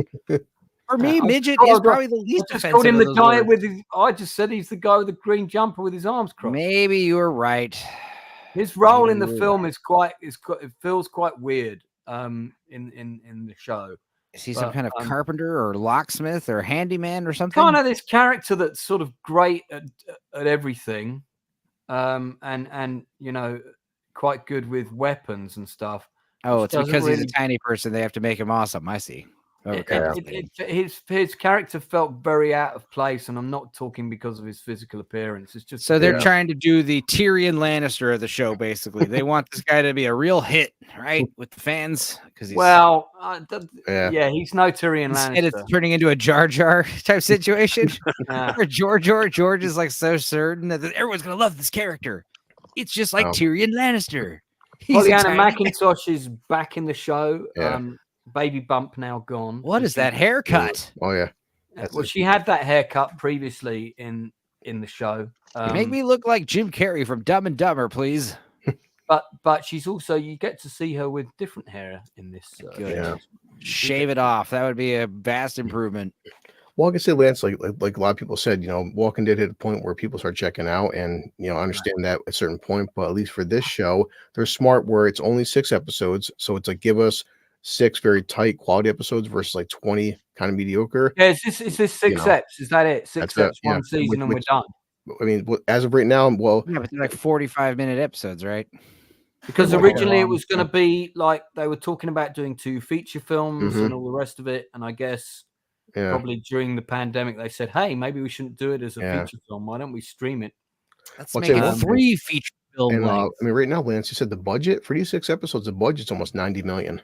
For me, midget is probably the least offensive. Called him the guy with his. I just said he's the guy with the green jumper with his arms crossed. Maybe you're right. His role in the film it feels quite weird. In the show. Is he some kind of carpenter or locksmith or handyman or something? Kind of this character that's sort of great at everything, and quite good with weapons and stuff. Oh, it's because he's a tiny person. They have to make him awesome. I see. Okay. His character felt very out of place, and I'm not talking because of his physical appearance. It's just so they're trying to do the Tyrion Lannister of the show. Basically, they want this guy to be a real hit, right, with the fans. Because he's he's no Tyrion Lannister. And it's turning into a Jar Jar type situation. Where George is like so certain that everyone's gonna love this character. It's just like Tyrion Lannister. Pollyanna McIntosh is back in the show. Baby bump now gone. What is that haircut? Oh yeah. Well, she had that haircut previously in the show. Make me look like Jim Carrey from Dumb and Dumber, please. But she's also, you get to see her with different hair in this. Shave it off. That would be a vast improvement. Well, like I said, Lance, like a lot of people said, Walking Dead hit a point where people start checking out, and I understand that at a certain point, but at least for this show, they're smart where it's only 6 episodes, so it's like give us 6 very tight quality episodes versus like 20 kind of mediocre. Yeah, it's this 6 eps. Is that it? 6 eps, one season, and we're done. I mean, as of right now, but they're like 45-minute episodes, right? Because originally it was going to be like they were talking about doing 2 feature films and all the rest of it, and I guess probably during the pandemic they said, "Hey, maybe we shouldn't do it as a feature film. Why don't we stream it? Let's make it 3 feature film." And I mean, right now, Lance, you said the budget for these 6 episodes, the budget's almost $90 million.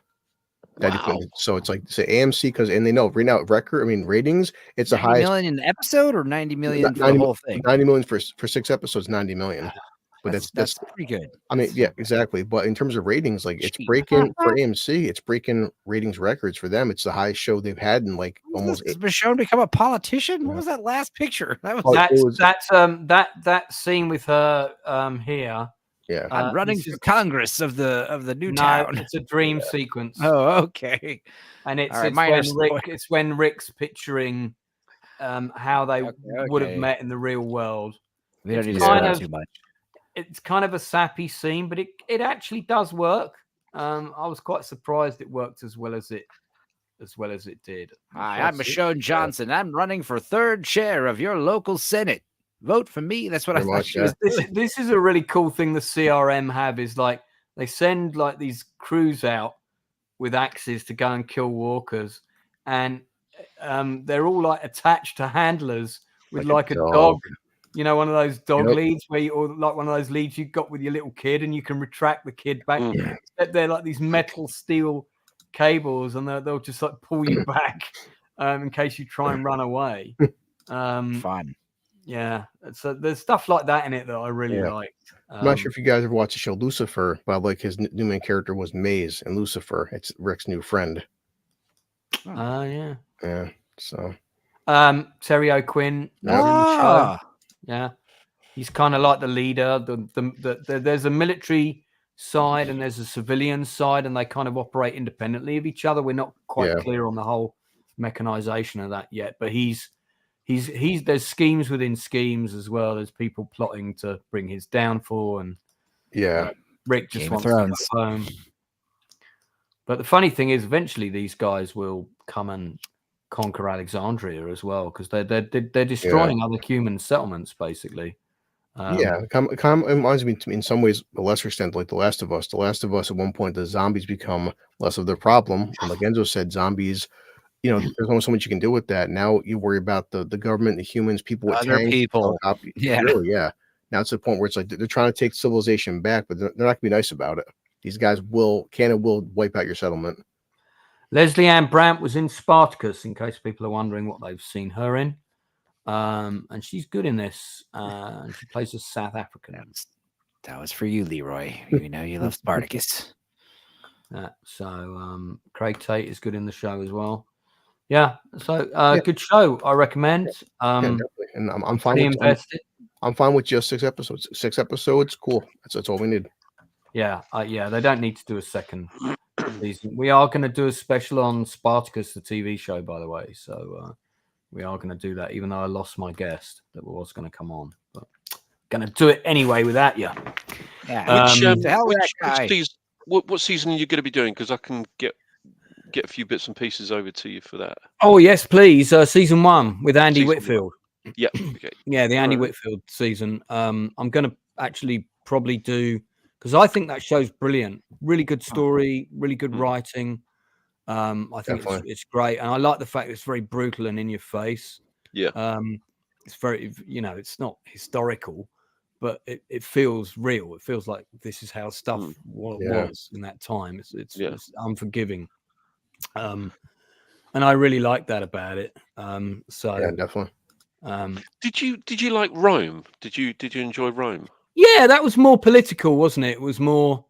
Wow. So it's like say AMC and they know right now ratings, it's the highest. $90 million an episode or $90 million for the whole thing? $90 million for 6 episodes, $90 million. But that's pretty good. I mean, yeah, exactly. But in terms of ratings, like it's breaking for AMC, it's breaking ratings records for them. It's the highest show they've had in like almost. Has Michonne become a politician? What was that last picture? That that scene with her here. Yeah, I'm running for Congress of the new town. It's a dream sequence. Oh, okay. And it's when Rick's picturing how they would have met in the real world. We don't need to say that too much. It's kind of a sappy scene, but it actually does work. I was quite surprised it worked as well as it did. Hi, I'm Michonne Johnson. I'm running for 3rd chair of your local Senate. Vote for me. That's what I thought she was. This is a really cool thing the CRM have is like they send like these crews out with axes to go and kill walkers, and they're all like attached to handlers with like a dog. One of those dog leads or like one of those leads you got with your little kid, and you can retract the kid back. They're like these metal steel cables, and they'll just like pull you back in case you try and run away. Fun. Yeah, so there's stuff like that in it that I really liked. I'm not sure if you guys ever watched the show Lucifer, but like his new main character was Maze in Lucifer. It's Rick's new friend. Yeah. Yeah. So. Terry O'Quinn. Yeah, he's kind of like the leader. There's a military side and there's a civilian side, and they kind of operate independently of each other. We're not quite clear on the whole mechanization of that yet, but he's there's schemes within schemes as well. There's people plotting to bring his downfall, and Rick just wants to go home. But the funny thing is, eventually these guys will come and conquer Alexandria as well, because they're destroying other human settlements basically. It reminds me in some ways a lesser extent like The Last of Us. The Last of Us at one point the zombies become less of their problem, and like Enzo said, zombies you know, there's only so much you can do with that. Now you worry about the government, the humans, people with Other tanks, people. Yeah. really, yeah. Now it's to the point where it's like they're trying to take civilization back, but they're not gonna be nice about it. These guys can and will wipe out your settlement. Leslie Ann Brandt was in Spartacus, in case people are wondering what they've seen her in. And she's good in this. And she plays a South African. That was for you, Leroy. You know you love Spartacus. So Craig Tate is good in the show as well. Yeah. So good show. I recommend. Definitely. And I'm fine with invested. I'm fine with just 6 episodes. 6 episodes, cool. That's all we need. Yeah. They don't need to do a second season. We are going to do a special on Spartacus, the TV show, by the way. So we are going to do that, even though I lost my guest that was going to come on. But going to do it anyway without you. Yeah. What season are you going to be doing? Because I can get a few bits and pieces over to you for that. Oh yes, please. Season 1 with Andy Whitfield. Yeah. Okay. Yeah, the Andy Whitfield season. I'm going to actually probably do, because I think that show's brilliant. Really good story, really good writing. I think it's great, and I like the fact it's very brutal and in your face. Yeah. It's very, it's not historical, but it feels real. It feels like this is how stuff was in that time. It's unforgiving. And I really like that about it. So yeah, definitely. Did you like Rome? Did you enjoy Rome? Yeah, that was more political, wasn't it? It was more.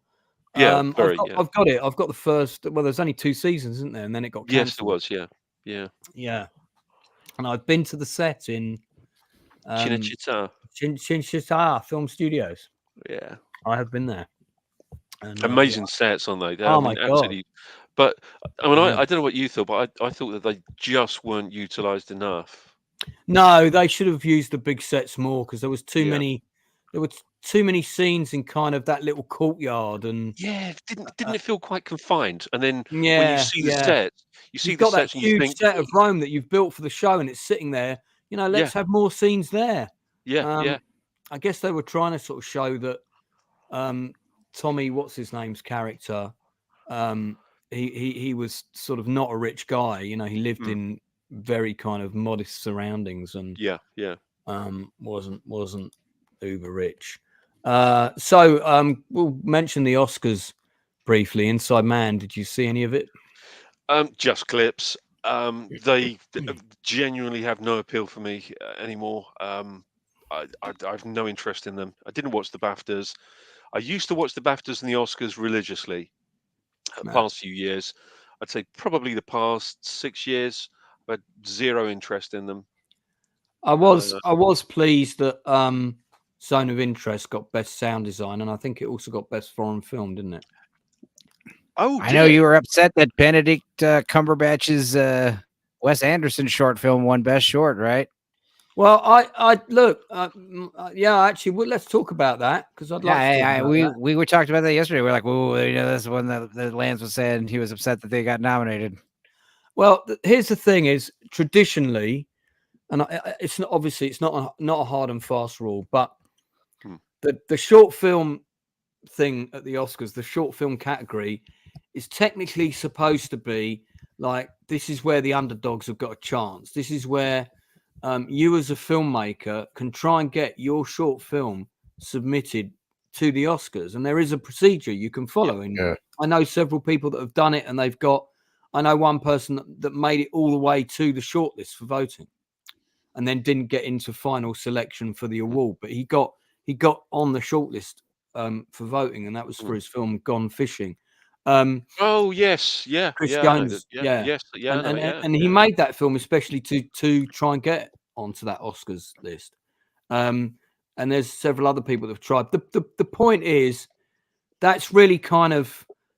Yeah, I've got it. I've got the first. Well, there's only 2 seasons, isn't there? And then it got cancelled. Yes, there was. Yeah. And I've been to the set in Cinecittà Film Studios. Yeah, I have been there. And, amazing sets, aren't they? Oh my god! But I mean, I don't know what you thought, but I thought that they just weren't utilised enough. No, they should have used the big sets more, because there was too many. There were too many scenes in kind of that little courtyard, and didn't it feel quite confined? And then when you see the sets, you've got that huge set of Rome that you've built for the show, and it's sitting there. Let's have more scenes there. I guess they were trying to sort of show that Tommy, what's his name's character, he was sort of not a rich guy. He lived in very kind of modest surroundings, and wasn't uber rich. So we'll mention the Oscars briefly. Inside Man, did you see any of it? Just clips. They genuinely have no appeal for me anymore. I have no interest in them. I didn't watch the BAFTAs. I used to watch the BAFTAs and the Oscars religiously the past few years. I'd say probably the past 6 years, but zero interest in them. I was pleased that Zone of Interest got Best Sound Design, and I think it also got Best Foreign Film, didn't it? Oh, I know you were upset that Benedict Cumberbatch's Wes Anderson short film won Best Short, right? Well, I look, actually, let's talk about that, because I'd like to. We were talking about that yesterday. We're like, "Whoa, that's one that Lance was saying he was upset that they got nominated." Well, here's the thing: is traditionally, and it's not obviously it's not a hard and fast rule, but the short film thing at the Oscars, the short film category, is technically supposed to be like, this is where the underdogs have got a chance. This is where you as a filmmaker can try and get your short film submitted to the Oscars, and there is a procedure you can follow. I know several people that have done it, and I know one person that made it all the way to the shortlist for voting, and then didn't get into final selection for the award, but he got on the shortlist for voting, and that was for his film Gone Fishing. Oh yes, Chris Jones, and he made that film especially to try and get onto that Oscars list. And there's several other people that have tried. The point is, that's really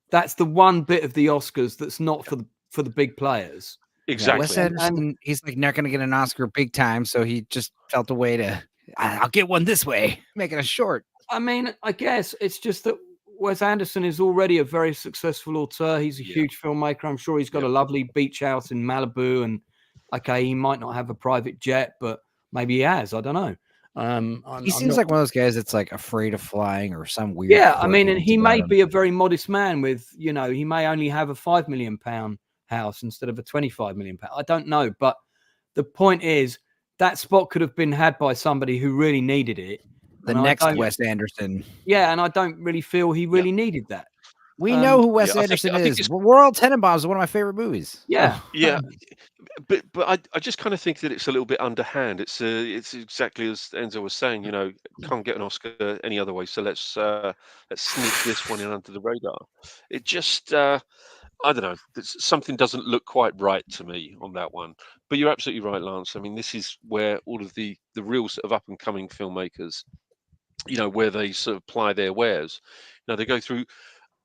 that's the one bit of the Oscars that's not for the big players. Exactly. Wes Anderson, he's like not going to get an Oscar big time, so he just felt a way to, I'll get one this way, making a short. I mean, I guess it's just that Wes Anderson is already a very successful auteur. He's a huge filmmaker. I'm sure he's got a lovely beach house in Malibu, and he might not have a private jet, but maybe he has. I don't know. He seems like one of those guys that's like afraid of flying or some weird. Yeah, I mean, and he may be a very modest man with, he may only have a £5 million house instead of a 25 million pound. I don't know, but the point is that spot could have been had by somebody who really needed it. The next Wes Anderson. Yeah, and I don't really feel he really needed that. We know who Wes Anderson is. World Tenenbaums is one of my favorite movies. Yeah, yeah. But I just kind of think that it's a little bit underhand. It's exactly as Enzo was saying. You know, can't get an Oscar any other way. So let's sneak this one in under the radar. It just I don't know. Something doesn't look quite right to me on that one. But you're absolutely right, Lance. I mean, this is where all of the real sort of up and coming filmmakers, you know, where they sort of ply their wares. You know, they go through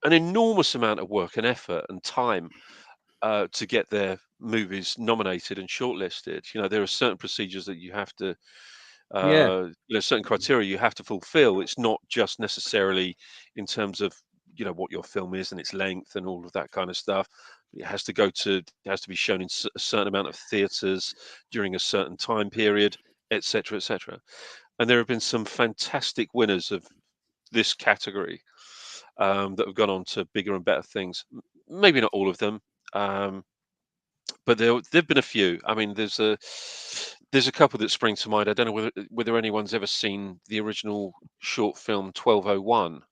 an enormous amount of work and effort and time to get their movies nominated and shortlisted. You know, there are certain procedures that you have to, you know, certain criteria you have to fulfill. It's not just necessarily in terms of, you know, what your film is and its length and all of that kind of stuff. It has to be shown in a certain amount of theaters during a certain time period, etc., etc. And there have been some fantastic winners of this category that have gone on to bigger and better things. Maybe not all of them, but there've been a few. I mean, there's a couple that spring to mind. I don't know whether anyone's ever seen the original short film 1201,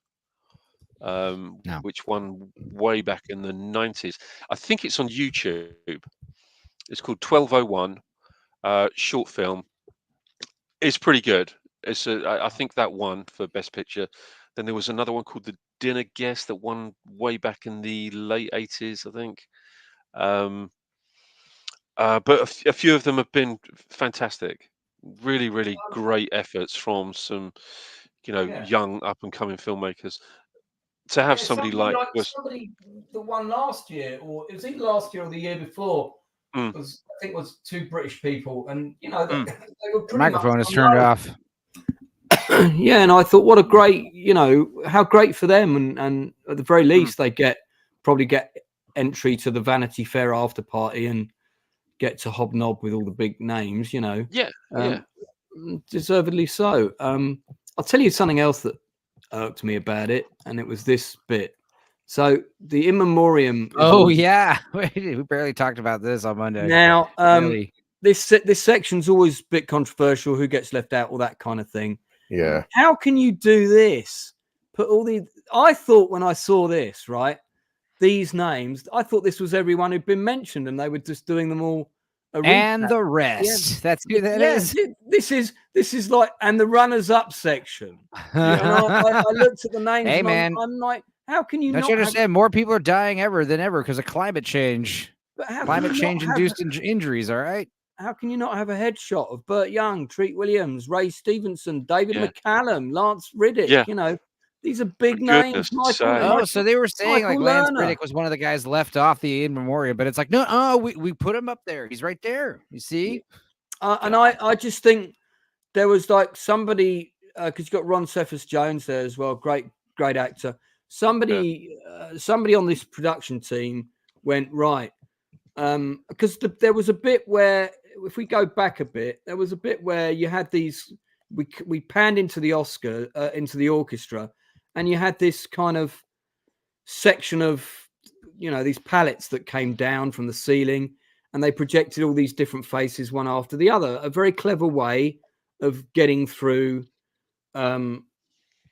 No. which won way back in the 90s. I think it's on YouTube. It's called 1201, short film. It's pretty good. I think that won for Best Picture. Then there was another one called The Dinner Guest that won way back in the late 80s, I think. But a few of them have been fantastic. Really, really great efforts from some, you know, young up and coming filmmakers. To have somebody like the one last year, or it was either last year or the year before, I think was two British people, and you know they were pretty Microphone is turned off. Yeah, and I thought, what a great, you know, how great for them, and at the very least they probably get entry to the Vanity Fair after party and get to hobnob with all the big names, you know. Deservedly so. I'll tell you something else that irked me about it, and it was this bit. So the in memoriam. Oh yeah, we barely talked about this on Monday. Now, this section's always a bit controversial. Who gets left out, all that kind of thing. Yeah. How can you do this? Put all the. I thought when I saw this, right, these names, I thought this was everyone who'd been mentioned, and they were just doing them all. And the rest. Yeah. That's who that is. This is like, and the runners-up section. And I looked at the names. Hey, and man, I'm like, how can you? Don't you understand? More people are dying than ever because of climate change. Climate change induced injuries. All right. How can you not have a headshot of Burt Young, Treat Williams, Ray Stevenson, David McCallum, Lance Riddick? Yeah. You know, these are big names. So they were saying like Lance Riddick was one of the guys left off the in memoriam, but it's like, no, we put him up there. He's right there. You see? And I just think there was like somebody, because you got Ron Cephas Jones there as well, great actor. Somebody on this production team went right, because there was a bit where, if we go back a bit, there was a bit where you had these. We panned into the into the orchestra, and you had this kind of section of, you know, these pallets that came down from the ceiling, and they projected all these different faces one after the other. A very clever way of getting through, you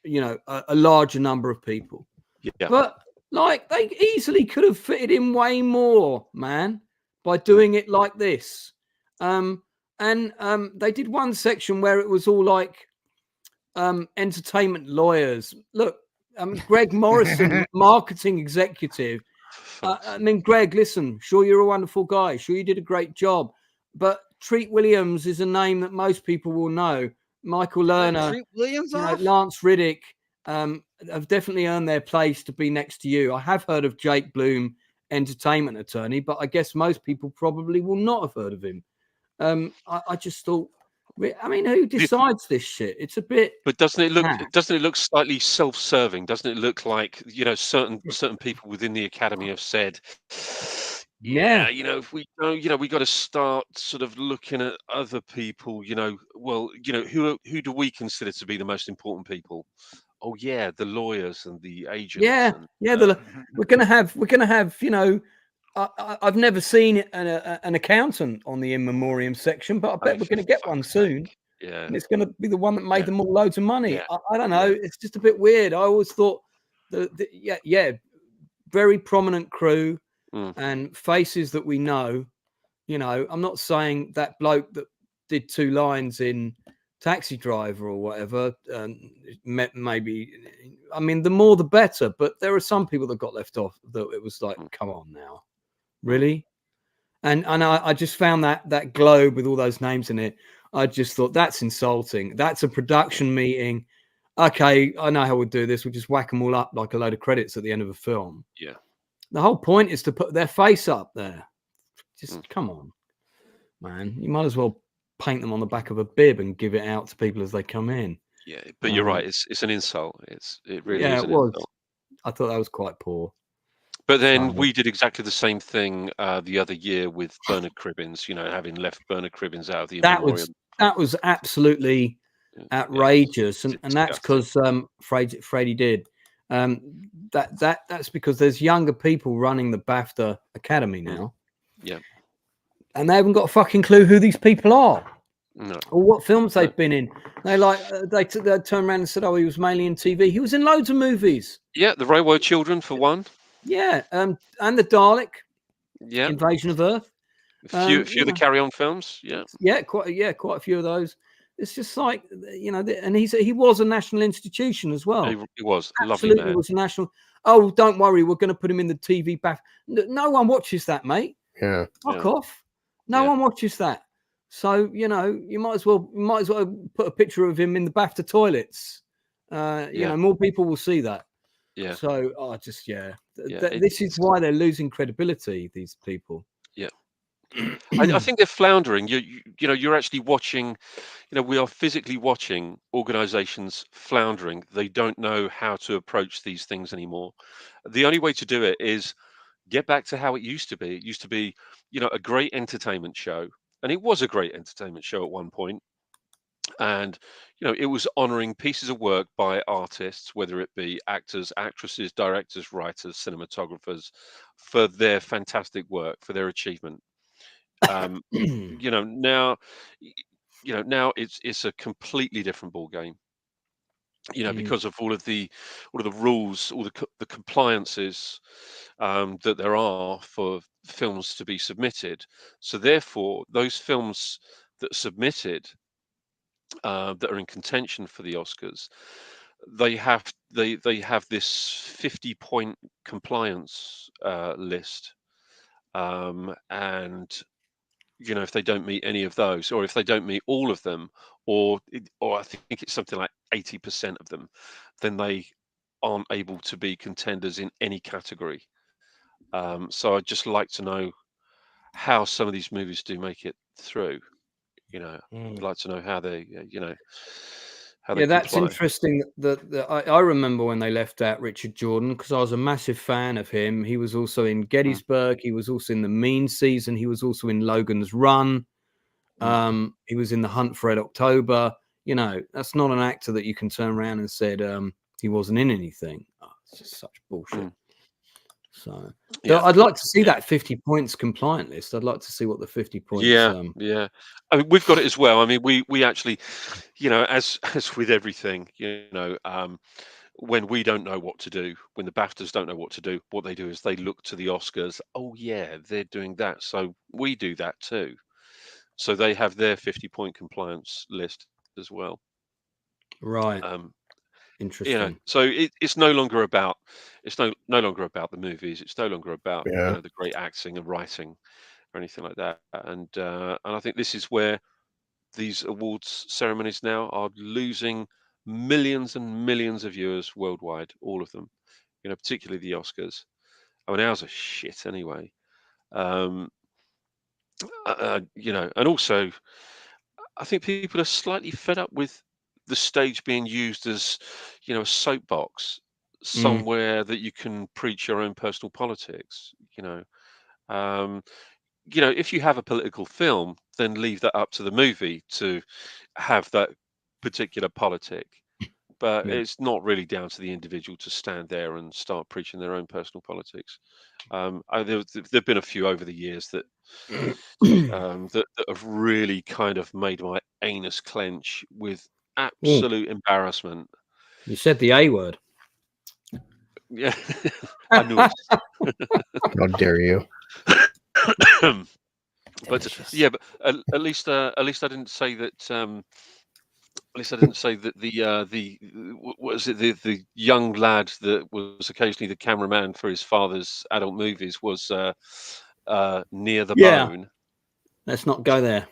know, a larger number of people. Yeah. But like, they easily could have fitted in way more, man, by doing it like this. And they did one section where it was all like entertainment lawyers. Look, Greg Morrison, marketing executive. I mean, Greg, listen, sure, you're a wonderful guy. Sure, you did a great job. But Treat Williams is a name that most people will know. Michael Lerner, Treat Williams, Lance Riddick have definitely earned their place to be next to you. I have heard of Jake Bloom, entertainment attorney, but I guess most people probably will not have heard of him. I just thought, I mean, who decides this shit? It's a bit. But doesn't it look slightly self-serving? Doesn't it look like, you know, certain people within the Academy have said, yeah, you know, if we know, you know, we got to start sort of looking at other people, you know, well, you know, who do we consider to be the most important people? Oh yeah, the lawyers and the agents. Yeah, we're gonna have, you know, I've never seen an accountant on the in memoriam section, but I bet we're going to get one soon. Yeah. And it's going to be the one that made them all loads of money. Yeah. I don't know. It's just a bit weird. I always thought very prominent crew and faces that we know. You know, I'm not saying that bloke that did 2 lines in Taxi Driver or whatever, maybe, I mean, the more the better, but there are some people that got left off that it was like, come on now, really? And I just found that globe with all those names in it, I just thought, that's insulting. That's a production meeting. Okay, I know how we'll do this. We'll just whack them all up like a load of credits at the end of a film. Yeah. The whole point is to put their face up there. Just come on, man. You might as well paint them on the back of a bib and give it out to people as they come in. Yeah, but you're right. It's an insult. It really is. It was. Insult. I thought that was quite poor. But then we did exactly the same thing the other year with Bernard Cribbins. You know, having left Bernard Cribbins out of the that was absolutely outrageous, and that's because Frady did. That's because there's younger people running the BAFTA Academy now. Yeah. And they haven't got a fucking clue who these people are. No. Or what films they've been in. They they turned around and said, "Oh, he was mainly in TV." He was in loads of movies. Yeah, The Railway Children for one. Yeah, and the Dalek. Yeah. Invasion of Earth. A few of the Carry On films. Yeah. Yeah, quite a few of those. It's just like, you know, and he was a national institution as well. He was Absolutely lovely man. Was a national. Oh, don't worry, we're going to put him in the TV bath. No one watches that, mate. Yeah. Fuck off. No one watches that. So, you know, you might as well put a picture of him in the BAFTA toilets. You know, more people will see that. Yeah. So, this is why they're losing credibility, these people. Yeah. I think they're floundering. You know, you're actually watching, you know, we are physically watching organizations floundering. They don't know how to approach these things anymore. The only way to do it is get back to how it used to be. It used to be, you know, a great entertainment show. And it was a great entertainment show at one point. And, you know, it was honoring pieces of work by artists, whether it be actors, actresses, directors, writers, cinematographers, for their fantastic work, for their achievement. You know, now it's a completely different ball game. You know, because of all of the rules, all the compliances that there are for films to be submitted. So therefore, those films that are submitted that are in contention for the Oscars, they have this 50-point compliance list, and you know, if they don't meet any of those, or if they don't meet all of them, or I think it's something like 80% of them, then they aren't able to be contenders in any category. So I'd just like to know how some of these movies do make it through. You know, I'd like to know how they, you know, how they that's comply. interesting. I remember when they left out Richard Jordan, because I was a massive fan of him. He was also in Gettysburg. He was also in The Mean Season. He was also in Logan's Run. He was in The Hunt for Red October. You know, that's not an actor that you can turn around and said he wasn't in anything. Oh, it's just such bullshit. So I'd like to see that 50 points compliant list. I'd like to see what the 50 points. Yeah. I mean, we've got it as well. I mean, we actually, you know, as with everything, you know, when we don't know what to do, when the BAFTAs don't know what to do, what they do is they look to the Oscars. Oh yeah, they're doing that, so we do that too. So they have their 50-point compliance list as well. Right. Interesting. You know, so it's no longer about no longer about the movies. It's no longer about you know, the great acting and writing or anything like that. And I think this is where these awards ceremonies now are losing millions and millions of viewers worldwide. All of them, you know, particularly the Oscars. I mean, ours are shit anyway. You know, and also, I think people are slightly fed up with the stage being used as, you know, a soapbox somewhere that you can preach your own personal politics. You know, if you have a political film, then leave that up to the movie to have that particular politic. but Yeah. it's not really down to the individual to stand there and start preaching their own personal politics. There've been a few over the years that that have really kind of made my anus clench with absolute embarrassment. You said the A word. Yeah, I knew it. How dare you? But yeah, but at least I didn't say that. At least I didn't say that what was it, the young lad that was occasionally the cameraman for his father's adult movies was near the bone. Let's not go there.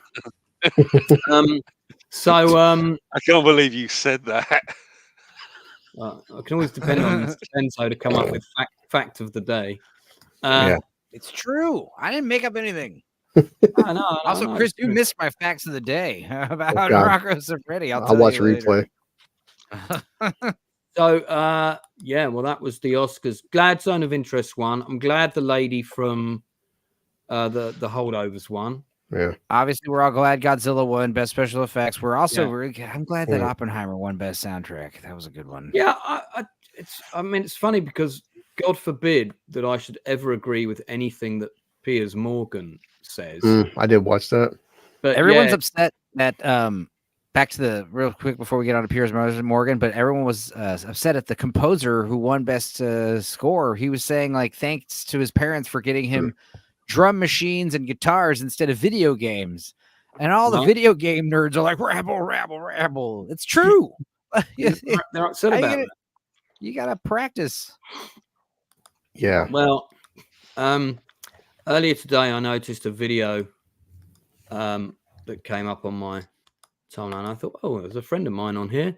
So I can't believe you said that. I can always depend on Enzo to come up with fact of the day. Yeah. It's true. I didn't make up anything. I know. Also, Chris, you missed my facts of the day about God. Rocco Siffredi. I'll watch a replay. So, well, that was the Oscars. Glad Zone of Interest won. I'm glad the lady from the Holdovers won. Yeah. Obviously, we're all glad Godzilla won Best Special Effects. We're also, I'm glad that Oppenheimer won Best Soundtrack. That was a good one. Yeah, it's funny because God forbid that I should ever agree with anything that Piers Morgan says. I did watch that. But everyone's upset that back to the real quick before we get on to Piers Morgan, but everyone was upset at the composer who won Best Score. He was saying, like, thanks to his parents for getting him drum machines and guitars instead of video games. And all the video game nerds are like, rabble, rabble, rabble. It's true. They're upset about it. You got to practice. Yeah. Well, earlier today, I noticed a video that came up on my timeline. I thought, oh, there's a friend of mine on here.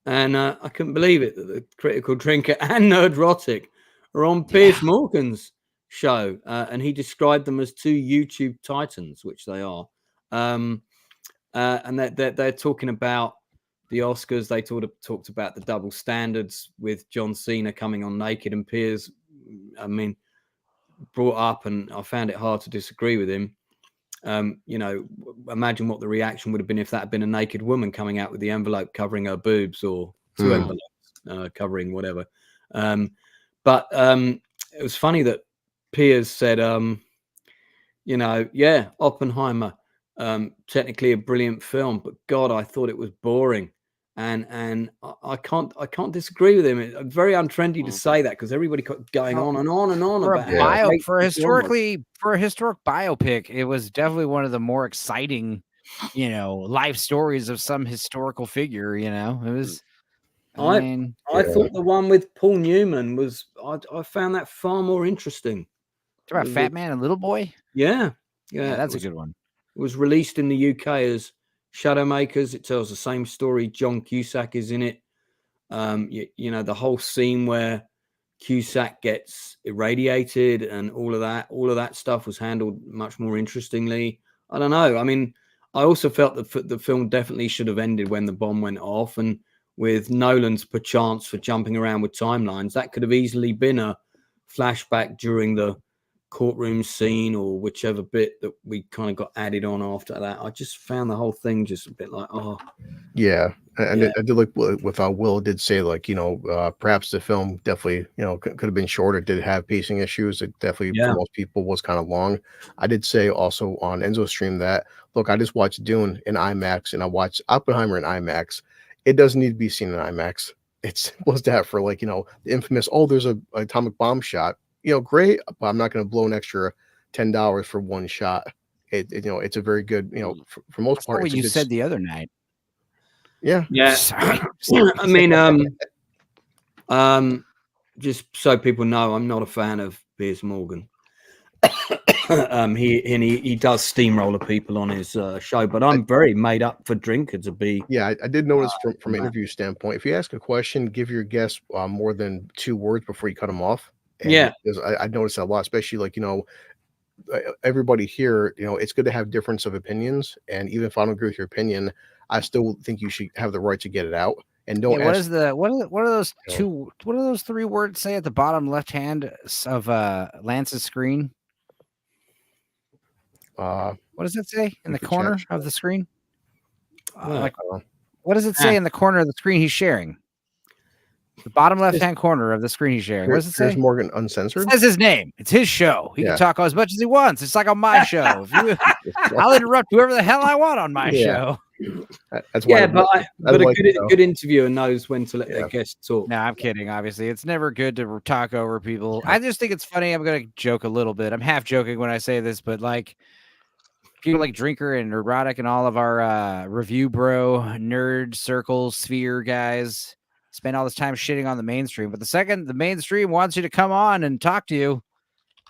And I couldn't believe it that the Critical Drinker and Nerdrotic are on Piers Morgan's show. And he described them as two YouTube titans, which they are. And they're talking about the Oscars. They talked about the double standards with John Cena coming on naked, and Piers, brought up, and I found it hard to disagree with him. Imagine what the reaction would have been if that had been a naked woman coming out with the envelope covering her boobs, or two envelopes covering whatever. But it was funny that Piers said, Oppenheimer, technically a brilliant film, but God, I thought it was boring. And I can't disagree with him. It's very untrendy to say that because everybody kept going on and on and on about for a historic biopic. It was definitely one of the more exciting, life stories of some historical figure. It was. I thought the one with Paul Newman was. I found that far more interesting. Talk about Fat Man and Little Boy. Yeah, that's a good one. It was released in the UK as Shadowmakers. It tells the same story. John Cusack is in it. The whole scene where Cusack gets irradiated and all of that stuff was handled much more interestingly. I don't know. I mean, I also felt that the film definitely should have ended when the bomb went off, and with Nolan's perchance for jumping around with timelines, that could have easily been a flashback during the courtroom scene or whichever bit that we kind of got added on after that. I just found the whole thing just a bit like, I did like with Will did say, like, perhaps the film definitely could have been shorter. Did have pacing issues. It definitely for most people was kind of long. I did say also on Enzo's stream that, look, I just watched Dune in IMAX and I watched Oppenheimer in IMAX. It doesn't need to be seen in IMAX. It's was that for the infamous, there's a atomic bomb shot. Great, but I'm not going to blow an extra $10 for one shot. It's a very good, for most part. What you said the other night. Yeah. Sorry. I mean, just so people know, I'm not a fan of Piers Morgan. He does steamroller people on his show, but I'm very made up for drinker to be. Yeah, I did notice from an interview standpoint, if you ask a question, give your guest more than 2 words before you cut them off. And because I noticed that a lot, especially everybody here, it's good to have difference of opinions. And even if I don't agree with your opinion, I still think you should have the right to get it out. And don't. What are those 3 words say at the bottom left hand of Lance's screen? What does it say in the corner of the screen? What does it say in the corner of the screen he's sharing? The bottom left-hand corner of the screen he's sharing. What does it say? Piers Morgan Uncensored. It says his name. It's his show. He Yeah. can talk as much as he wants. It's like on my show. I'll interrupt whoever the hell I want on my show. That's why. But a good interviewer knows when to let their guests talk. No, I'm kidding. Obviously, it's never good to talk over people. I just think it's funny. I'm going to joke a little bit. I'm half joking when I say this, but like people like Drinker and Neurotic and all of our review bro nerd circle sphere guys spend all this time shitting on the mainstream. But the second the mainstream wants you to come on and talk to you,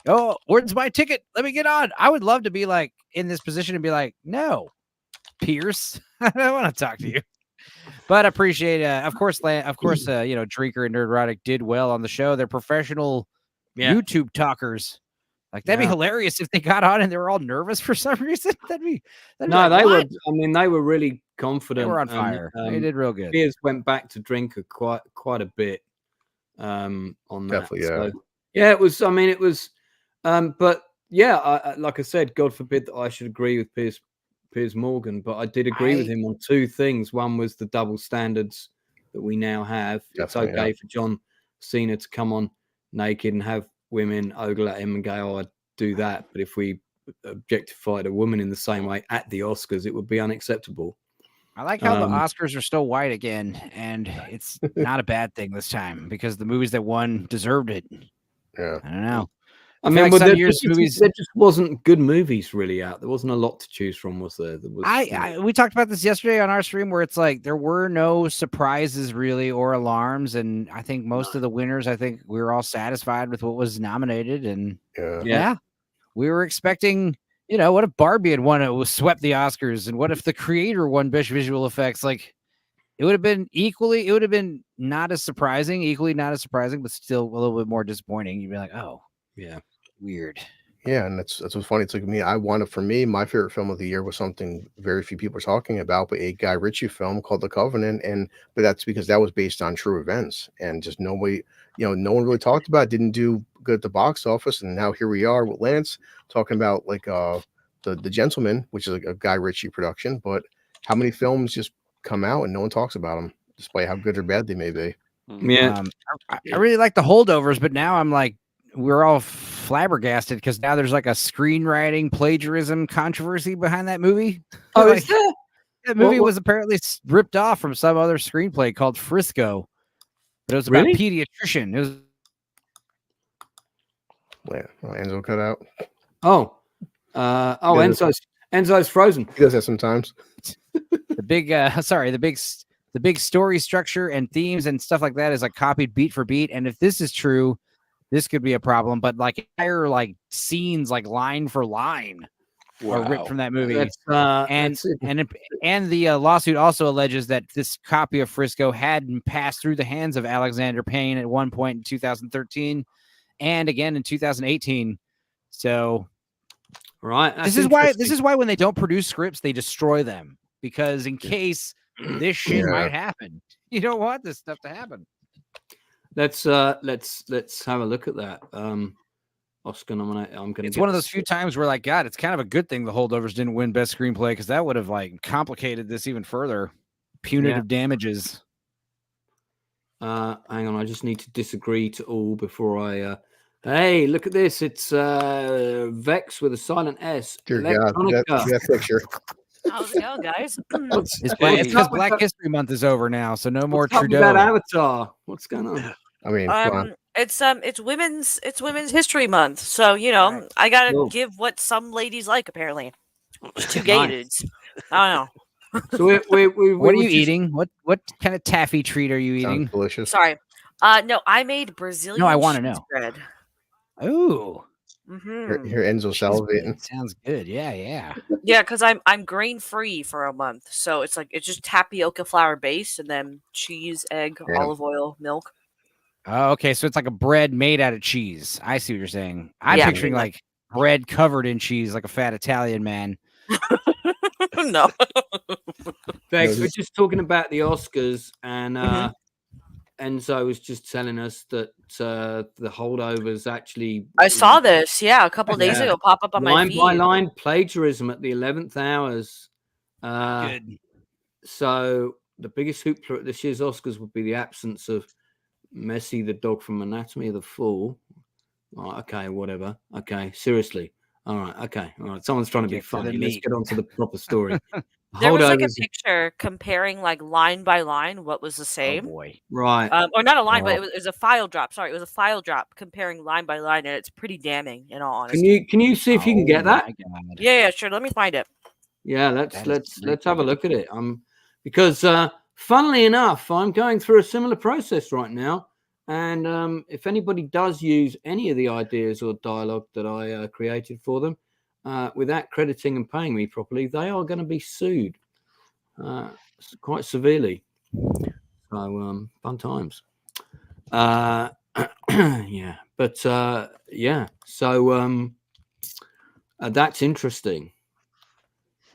oh, where's my ticket? Let me get on. I would love to be like in this position and be like, no, Pierce, I don't want to talk to you. But I appreciate, of course, you know, Drinker and Neurotic did well on the show. They're professional YouTube talkers. Like that'd be hilarious if they got on and they were all nervous for some reason. They were really confident. They were on fire. They did real good. Piers went back to Drinker quite a bit on that. Definitely, So, it was. I mean, it was. But yeah, like I said, God forbid that I should agree with Piers Morgan, but I did agree with him on two things. One was the double standards that we now have. It's okay for John Cena to come on naked and have women ogle at him and go, "Oh, I'd do that." But if we objectified a woman in the same way at the Oscars, it would be unacceptable. I like how the Oscars are still white again, and it's not a bad thing this time because the movies that won deserved it. Yeah, I don't know. I mean, like there just wasn't good movies really out. There wasn't a lot to choose from, was there? We talked about this yesterday on our stream where it's like there were no surprises really or alarms, and I think most of the winners, I think we were all satisfied with what was nominated, and we were expecting, you know, what if Barbie had won? It was swept the Oscars, and what if The Creator won Best Visual Effects? Like it would have been equally not as surprising, but still a little bit more disappointing. You'd be like, oh yeah. Weird. Yeah, and that's what's funny. It's like for me, my favorite film of the year was something very few people are talking about, but a Guy Ritchie film called The Covenant, but that's because that was based on true events, and just no one really talked about it, didn't do good at the box office, and now here we are with Lance talking about like the Gentleman, which is a Guy Ritchie production, but how many films just come out and no one talks about them, despite how good or bad they may be. Yeah, I really like The Holdovers, but now I'm like, we're all flabbergasted because now there's like a screenwriting plagiarism controversy behind that movie. Oh, like, is there? That movie was apparently ripped off from some other screenplay called Frisco, but it was about a pediatrician. It was. Yeah, Enzo cut out. Enzo's frozen. He does that sometimes. The big story structure and themes and stuff like that is like copied beat for beat. And if this is true, this could be a problem, but like entire like scenes, like line for line, are ripped from that movie. And the lawsuit also alleges that this copy of Frisco had passed through the hands of Alexander Payne at one point in 2013, and again in 2018. So, right, this is why when they don't produce scripts, they destroy them, because in case this shit might happen, you don't want this stuff to happen. Let's have a look at that. Oscar nominate. It's one of those few times where, like, God, it's kind of a good thing The Holdovers didn't win Best Screenplay, because that would have like complicated this even further. Punitive damages. Hang on, I just need to disagree to all before I. Hey, look at this! It's Vex with a silent S. Dear God, that picture. How's it going, guys? It's because Black History Month is over now, so no more Trudeau. That Avatar. What's going on? I mean, it's Women's History Month, so I gotta give what some ladies like. Apparently, two gay dudes. I don't know. So what are you eating? What kind of taffy treat are you eating? Delicious. Sorry, no, I made Brazilian. No, I want to cheese know. Bread. Ooh. Mm-hmm. Here Enzo salivating. Sounds good. Yeah. Yeah, because I'm grain free for a month, so it's just tapioca flour base and then cheese, egg, olive oil, milk. Oh, okay. So it's like a bread made out of cheese. I see what you're saying. I'm picturing like bread covered in cheese, like a fat Italian man. No. Vex, we're just talking about the Oscars, and Enzo was just telling us that the Holdovers actually. I saw this, a couple of days ago, pop up on my feed. Line by line plagiarism at the 11th hours. Good. So the biggest hoopla at this year's Oscars would be the absence of Messi, the dog from Anatomy of the Fall. Oh, okay, whatever. Okay, seriously. All right. Okay. All right. Someone's trying to be Get to the funny. Let's meat. get on to the proper story. There was like a Holdovers. picture comparing like line by line what was the Oh same. boy. Right. Or not a line, but Oh. it was a file drop. Sorry, it was a file drop comparing line by line, and it's pretty damning, in all honesty. Can you see if you can get that? my God. Yeah, sure. Let me find it. Yeah, That is let's have a creepy. look at it. Because funnily enough, I'm going through a similar process right now. And if anybody does use any of the ideas or dialogue that I created for them, without crediting and paying me properly, they are going to be sued quite severely. So fun times. Yeah, but yeah. So that's interesting.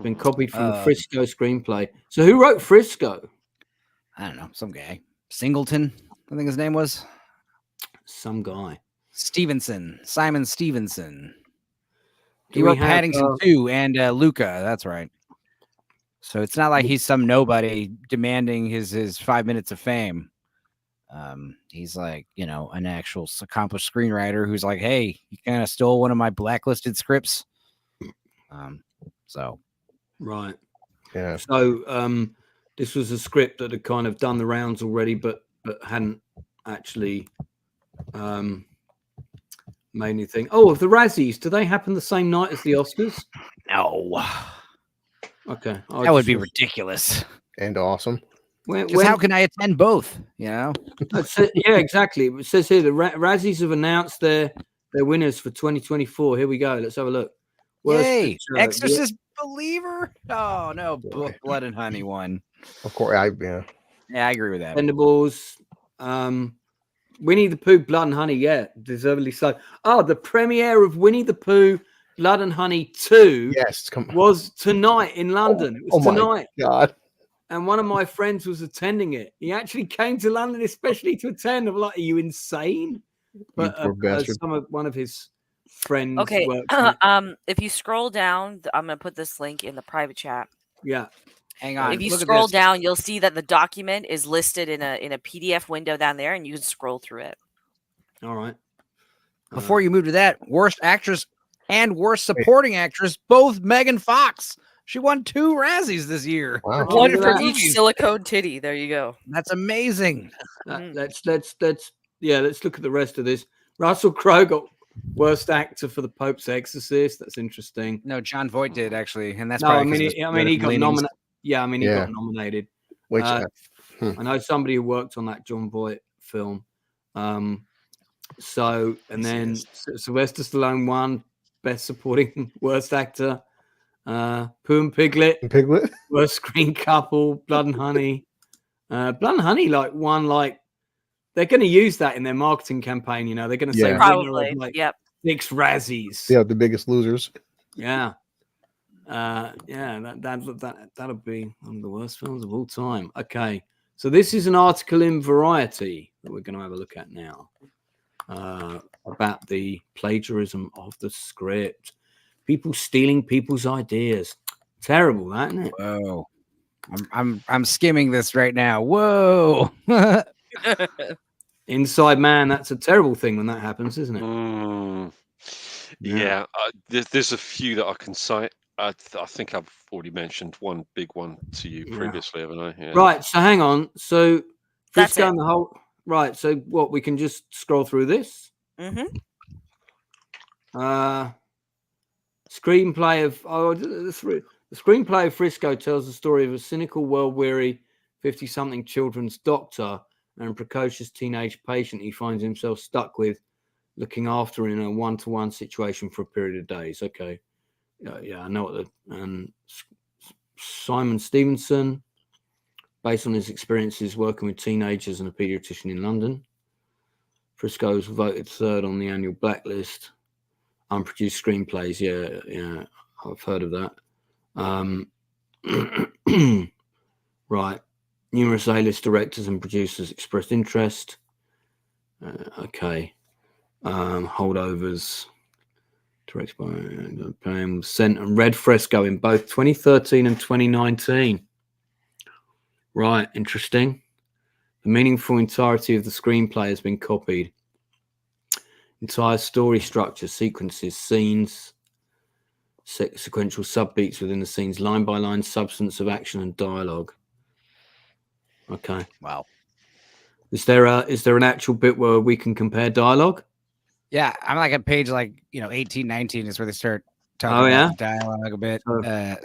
Been copied from the Frisco screenplay. So who wrote Frisco? I don't know. Some guy. Singleton, I think his name was. Some guy. Stevenson. Simon Stevenson. Do He we wrote have, Paddington 2 and Luca. That's right. So it's not like he's some nobody demanding his 5 minutes of fame. He's like, you know, an actual accomplished screenwriter who's like, hey, you kind of stole one of my blacklisted scripts. So Right. Yeah. So this was a script that had kind of done the rounds already, but hadn't actually made anything. Oh, of the Razzies, do they happen the same night as the Oscars? no, Okay. that would be ridiculous. And awesome. Because how can I attend both? You know? Yeah, exactly. It says here the Razzies have announced their winners for 2024. Here we go. Let's have a look. Yay! Picture, Exorcist Believer? Oh no, Blood and Honey won. Of course, Yeah, I agree with that. Expendables, Winnie the Pooh, Blood and Honey. Yeah, deservedly so. Oh, the premiere of Winnie the Pooh, Blood and Honey 2 yes, was tonight in London. It was tonight. My God. And one of my friends was attending it. He actually came to London especially to attend. I'm like, are you insane? But one of his friends. Okay. If you scroll down, I'm gonna put this link in the private chat. Yeah. Hang on. If you look at scroll this. down, you'll see that the document is listed in a PDF window down there, and you can scroll through it. All right. Before you move to that, worst actress and worst supporting actress, both Megan Fox. She won 2 Razzies this year. Wow. One Look at for that. each silicone titty. There you go. That's amazing. Let's look at the rest of this. Russell Crowe got worst actor for The Pope's Exorcist. That's interesting. No, John Voight did actually, and that's No, probably he got nominated. Yeah, he Yeah. got nominated. Which, I know somebody who worked on that John Voight film. So, and then Sylvester Stallone won Best Supporting Worst Actor. Pooh and Piglet, Worst Screen Couple, Blood and Honey. Blood and Honey won they're going to use that in their marketing campaign. You know, they're going to say Probably. Yep. 6 Razzies. Yeah, the biggest losers. Yeah. That'll be one of the worst films of all time. Okay, so this is an article in Variety that we're going to have a look at now about the plagiarism of the script. People stealing people's ideas. Terrible, that, isn't it? Whoa. I'm skimming this right now. Whoa. Inside man, that's a terrible thing when that happens, isn't it? Yeah, there's a few that I can cite. I think I've already mentioned one big one to you previously, haven't I? Yeah. Right, so hang on. So That's down it. the whole right. So what, we can just scroll through this? Mm-hmm. Screenplay of the screenplay of Frisco tells the story of a cynical, world-weary 50-something children's doctor and precocious teenage patient he finds himself stuck with, looking after in a one-to-one situation for a period of days. Okay, yeah, I know what Simon Stevenson, based on his experiences working with teenagers and a paediatrician in London. Frisco was voted 3rd on the annual blacklist. Unproduced screenplays, yeah, I've heard of that. Right, numerous A-list directors and producers expressed interest. Holdovers, directed by sent and read Frisco in both 2013 and 2019. Right, interesting. The meaningful entirety of the screenplay has been copied. Entire story structure, sequences, scenes, sequential subbeats within the scenes, line by line substance of action and dialogue. Okay. Wow. Is there an actual bit where we can compare dialogue? Yeah, I'm like at page 18, 19 is where they start talking about the dialogue a bit.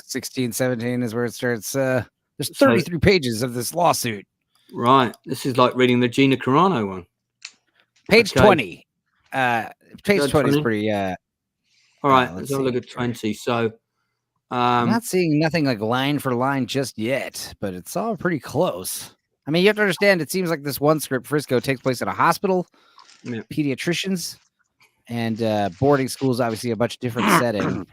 16, 17 is where it starts. There's 33 pages of this lawsuit. Right. This is like reading the Gina Carano one. Page 20. Page 20 is pretty. All right. Let's have a look at 20. So I'm not seeing nothing like line for line just yet, but it's all pretty close. I mean, you have to understand, it seems like this one script, Frisco, takes place at a hospital, pediatricians, and boarding schools, obviously a much different setting.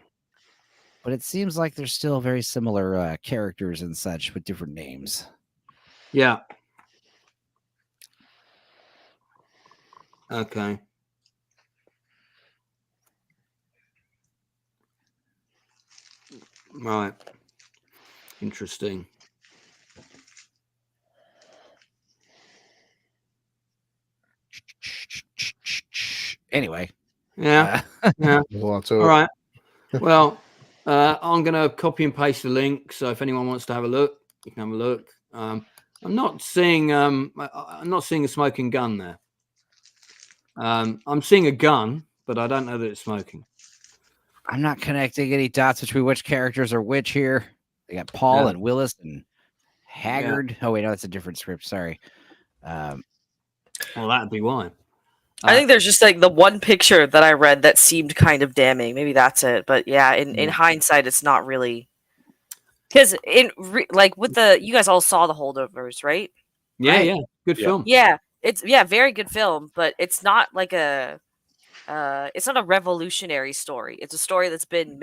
But it seems like there's still very similar characters and such with different names. Yeah. Okay. Right. Interesting. Anyway. Yeah. Yeah. All right. Well, I'm going to copy and paste the link. So if anyone wants to have a look, you can have a look. I'm not seeing a smoking gun there. I'm seeing a gun, but I don't know that it's smoking. I'm not connecting any dots between which characters are which here. They got Paul and Willis and Haggard. Yeah. Oh, wait, no, that's a different script. Sorry. Well, that'd be why. I think there's just like the one picture that I read that seemed kind of damning. Maybe that's it. But yeah, in hindsight, it's not really. Because you guys all saw the holdovers, right? Yeah, right? Yeah. Good film. Yeah, it's very good film, but it's not like it's not a revolutionary story. It's a story that's been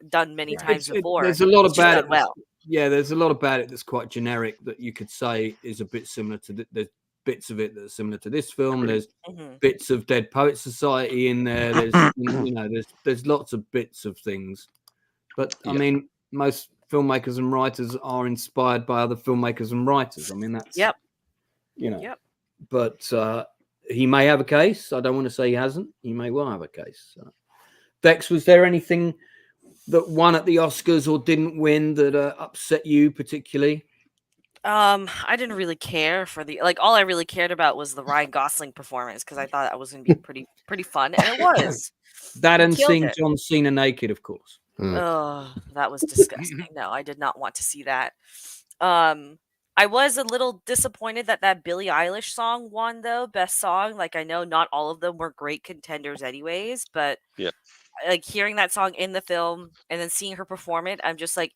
done many times before. There's a lot about it. Well. Yeah, there's a lot about it that's quite generic that you could say is a bit similar to there's bits of it that are similar to this film. There's bits of Dead Poets Society in there. There's there's lots of bits of things. But I mean, most filmmakers and writers are inspired by other filmmakers and writers. I mean, that's But he may have a case. I don't want to say he hasn't. He may well have a case. Dex, was there anything that won at the Oscars or didn't win that upset you particularly? I didn't really care for all I really cared about was the Ryan Gosling performance because I thought that was going to be pretty fun, and it was. That and seeing John Cena naked, of course. Oh, that was disgusting. No, I did not want to see that. I was a little disappointed that Billie Eilish song won, though, best song. Like, I know not all of them were great contenders anyways, but like hearing that song in the film and then seeing her perform it, I'm just like,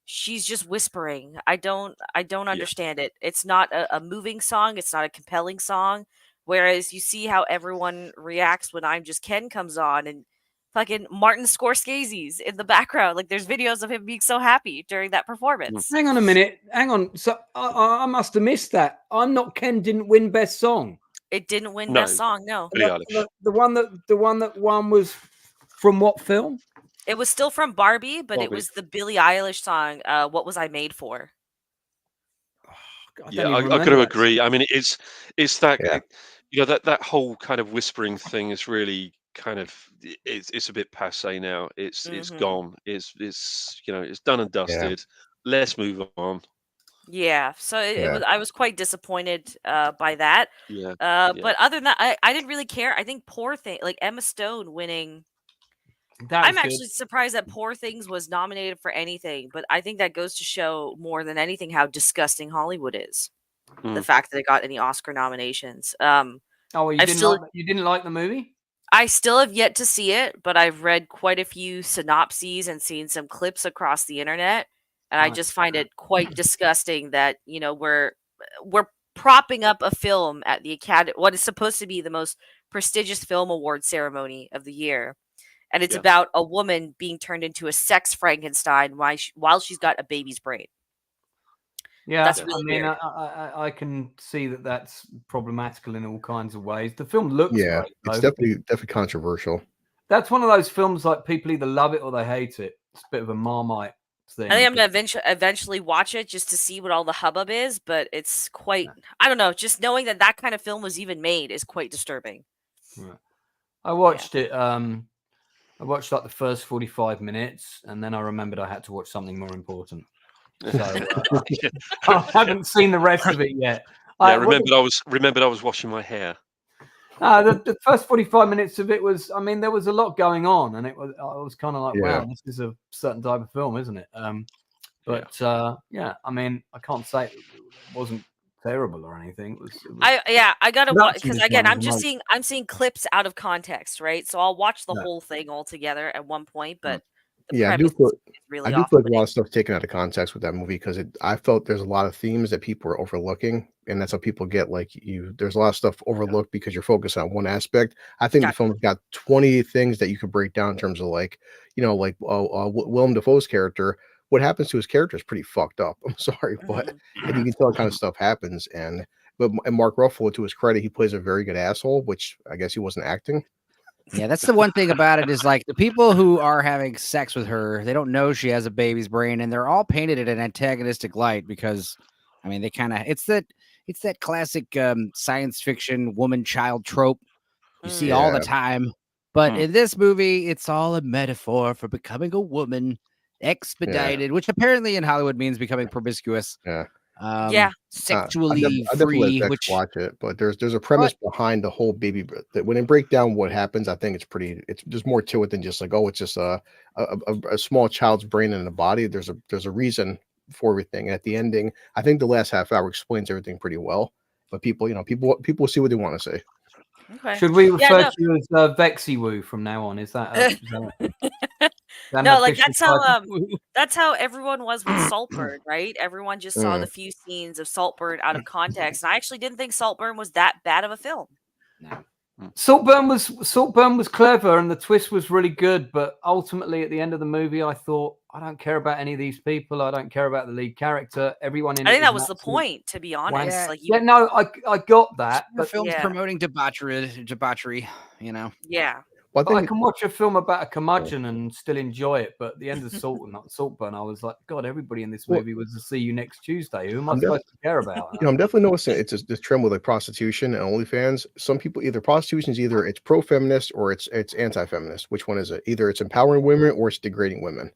she's just whispering. I don't understand it. It's not a moving song. It's not a compelling song. Whereas you see how everyone reacts when I'm Just Ken comes on and fucking Martin Scorsese's in the background. Like there's videos of him being so happy during that performance. Hang on a minute. Hang on. So I must have missed that. I'm Not Ken didn't win best song. It didn't win best song. No. The one that won was from what film? It was still from Barbie, but it was the Billie Eilish song, What Was I Made For? Oh, God, I got to agree. I mean, it's that, that whole kind of whispering thing is really kind of, it's a bit passé now. It's gone. It's done and dusted. Let's move on. Yeah. So I was quite disappointed by that. But other than that, I didn't really care. I think Poor Thing, like Emma Stone winning. I'm actually surprised that Poor Things was nominated for anything, but I think that goes to show more than anything how disgusting Hollywood is. The fact that it got any Oscar nominations. You didn't like the movie? I still have yet to see it, but I've read quite a few synopses and seen some clips across the internet, and I just find it quite disgusting that we're propping up a film at the Academy, what is supposed to be the most prestigious film award ceremony of the year. And it's about a woman being turned into a sex Frankenstein while she's got a baby's brain. Yeah, that's really weird. I can see that that's problematical in all kinds of ways. The film looks great, it's definitely controversial. That's one of those films like people either love it or they hate it. It's a bit of a Marmite I think I'm gonna eventually watch it just to see what all the hubbub is, but it's quite. I don't know. Just knowing that kind of film was even made is quite disturbing. Right. I watched it. I watched like the first 45 minutes, and then I remembered I had to watch something more important. So I haven't seen the rest of it yet. I remembered I was washing my hair. The first 45 minutes of it was, I mean, there was a lot going on, and I was kind of like, wow, this is a certain type of film, isn't it? I mean, I can't say it wasn't terrible or anything. I gotta watch, because again, I'm seeing clips out of context, right? So I'll watch the whole thing all together at one point, but I do feel like a lot of stuff taken out of context with that movie, because I felt there's a lot of themes that people are overlooking, and that's how people get there's a lot of stuff overlooked because you're focused on one aspect. I think the film's got 20 things that you could break down in terms of Willem Dafoe's character. What happens to his character is pretty fucked up. I'm sorry, but and you can tell what kind of stuff happens. And Mark Ruffalo, to his credit, he plays a very good asshole, which I guess he wasn't acting. Yeah, that's the one thing about it, is like the people who are having sex with her, they don't know she has a baby's brain, and they're all painted in an antagonistic light because, I mean, they kind of it's that classic science fiction woman-child trope you see all the time. But in this movie, it's all a metaphor for becoming a woman, expedited, which apparently in Hollywood means becoming promiscuous. Sexually free. Which watch it, but there's a premise behind the whole baby that when they break down what happens, I think there's more to it than just it's just a small child's brain in a body. There's a reason for everything. And at the ending, I think the last half hour explains everything pretty well. But people will see what they want to say. Okay. Should we refer to you as Vexy Woo from now on? Is that no, like that's how everyone was with Saltburn, right? Everyone just saw the few scenes of Saltburn out of context, and I actually didn't think Saltburn was that bad of a film. No. Saltburn was clever, and the twist was really good, but ultimately at the end of the movie, I thought, I don't care about any of these people. I don't care about the lead character. Everyone in it. I think that was the point, to be honest. I got that. But films promoting debauchery, you know. Yeah. But I can watch a film about a curmudgeon and still enjoy it. But at the end of Saltburn, I was like, God, everybody in this movie was to see you next Tuesday. Who am I supposed to care about? I'm definitely noticing it's this trend with prostitution and OnlyFans. Some people prostitution is either it's pro-feminist or it's anti-feminist. Which one is it? Either it's empowering women or it's degrading women.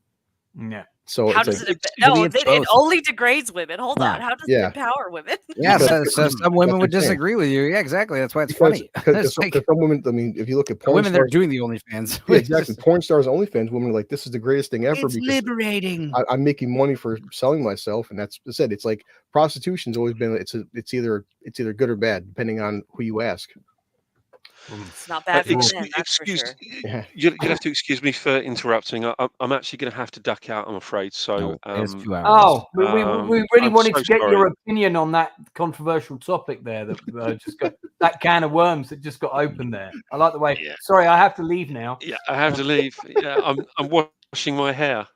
Yeah. So how does it only degrades women. Hold on. How does it empower women? Yeah, so some women would disagree with you. Yeah, exactly. That's why it's funny. Because some women, I mean, if you look at porn women, they're doing the OnlyFans. Yeah, exactly. Porn stars, OnlyFans, women are like, this is the greatest thing ever. It's liberating. I'm making money for selling myself, and that's said. It's like prostitution's always been. It's either good or bad, depending on who you ask. It's not bad for men, that's for sure. You'll have to excuse me for interrupting. I'm actually going to have to duck out, I'm afraid. So, we really wanted to get your opinion on that controversial topic there that just got that can of worms that just got opened there. I like the way. Yeah. Sorry, I have to leave now. Yeah, I have to leave. Yeah, I'm washing my hair.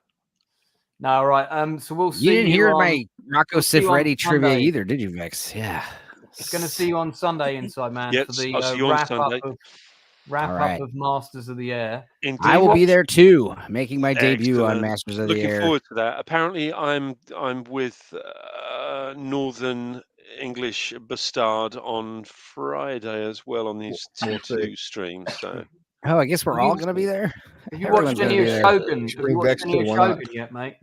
No, all right. So we'll see. You didn't hear my Rocco Siffredi trivia either, did you, Vex? Yeah. Going to see you on Sunday, Inside Man, yes, for the wrap up of Masters of the Air. Indeed. I will be there too, making my debut on Masters of the Air. Looking forward to that. Apparently, I'm with Northern English Bastard on Friday as well on these two streams. So. Oh, I guess we're all going to be there. Have you watched any of Shogun? Yet, mate?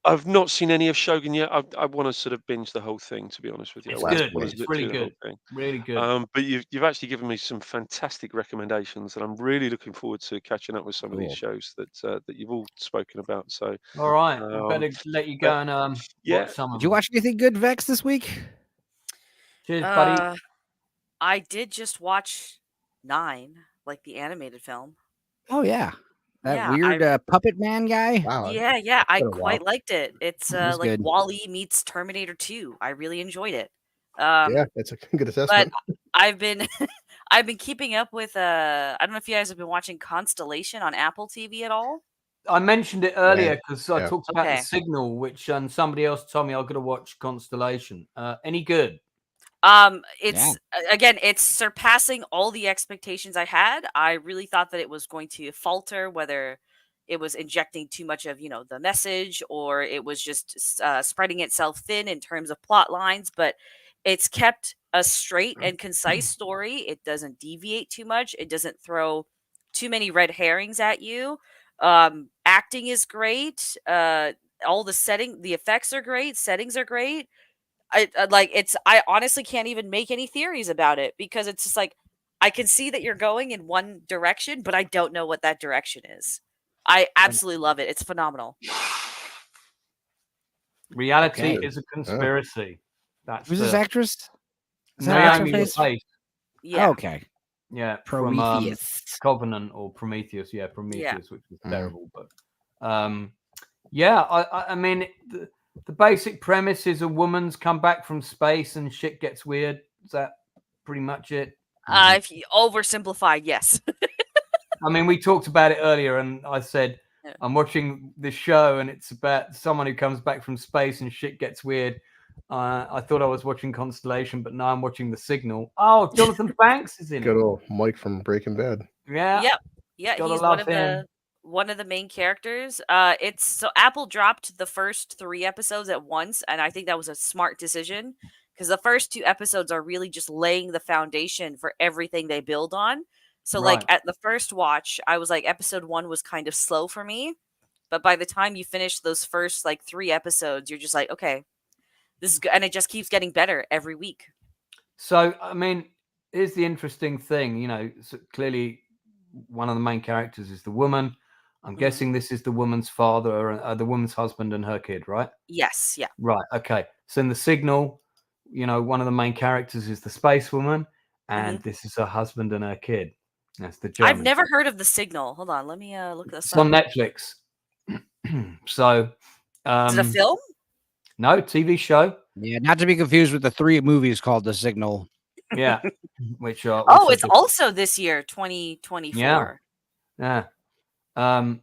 I've not seen any of Shogun yet. I want to sort of binge the whole thing, to be honest with you. It's good. It's really good. Really good. But you've actually given me some fantastic recommendations, and I'm really looking forward to catching up with some of these shows that you've all spoken about. So, all right, better let you go and watch some of them. Did you watch anything good, Vex, this week? Cheers, buddy. I did just watch 9, like the animated film. Oh yeah. That weird puppet man guy. Wow. Yeah. I quite liked it. It's like good. WALL-E meets Terminator 2. I really enjoyed it. Yeah, that's a good assessment. But I've been keeping up with I don't know if you guys have been watching Constellation on Apple TV at all. I mentioned it earlier because I talked about The Signal, which somebody else told me I've got to watch Constellation. Any good? It's surpassing all the expectations I had. I really thought that it was going to falter, whether it was injecting too much of, the message, or it was just spreading itself thin in terms of plot lines. But it's kept a straight and concise story. It doesn't deviate too much. It doesn't throw too many red herrings at you. Acting is great. All the effects are great. Settings are great. I honestly can't even make any theories about it, because it's just like, I can see that you're going in one direction, but I don't know what that direction is. I absolutely love it. It's phenomenal. Reality Okay. is a conspiracy. That's Who's this actress? Is that Naomi her face? Rapace. Yeah. Oh, okay. Yeah, Prometheus. from Covenant or Prometheus. Yeah, Prometheus, which was Mhm. terrible. But yeah, I mean, the basic premise is a woman's come back from space and shit gets weird. Is that pretty much it? If you oversimplify, yes. I mean, we talked about it earlier, and I said Yeah. I'm watching this show, and it's about someone who comes back from space and shit gets weird. I thought I was watching Constellation, but now I'm watching The Signal. Oh, Jonathan Banks is in Good it. old Mike from Breaking Bad. Yeah. Yep. Yeah, Gotta he's love him. one of the main characters. So Apple dropped the first 3 episodes at once, and I think that was a smart decision, because the first 2 episodes are really just laying the foundation for everything they build on. So Right. at the first watch, I was like, episode 1 was kind of slow for me, but by the time you finish those first 3 episodes, you're just like, okay, this is good, and it just keeps getting better every week. So, I mean, here's the interesting thing. So clearly one of the main characters is the woman. I'm guessing this is the woman's father, or the woman's husband and her kid, right? Yes, yeah. Right. Okay. So in The Signal, one of the main characters is the space woman, and this is her husband and her kid. That's the German. I've never heard of The Signal. Hold on, let me look this It's up. on Netflix. So, Is it a film? no, TV show. Yeah, not to be confused with the 3 movies called The Signal. Yeah. which are It's also this year, 2024. Yeah. And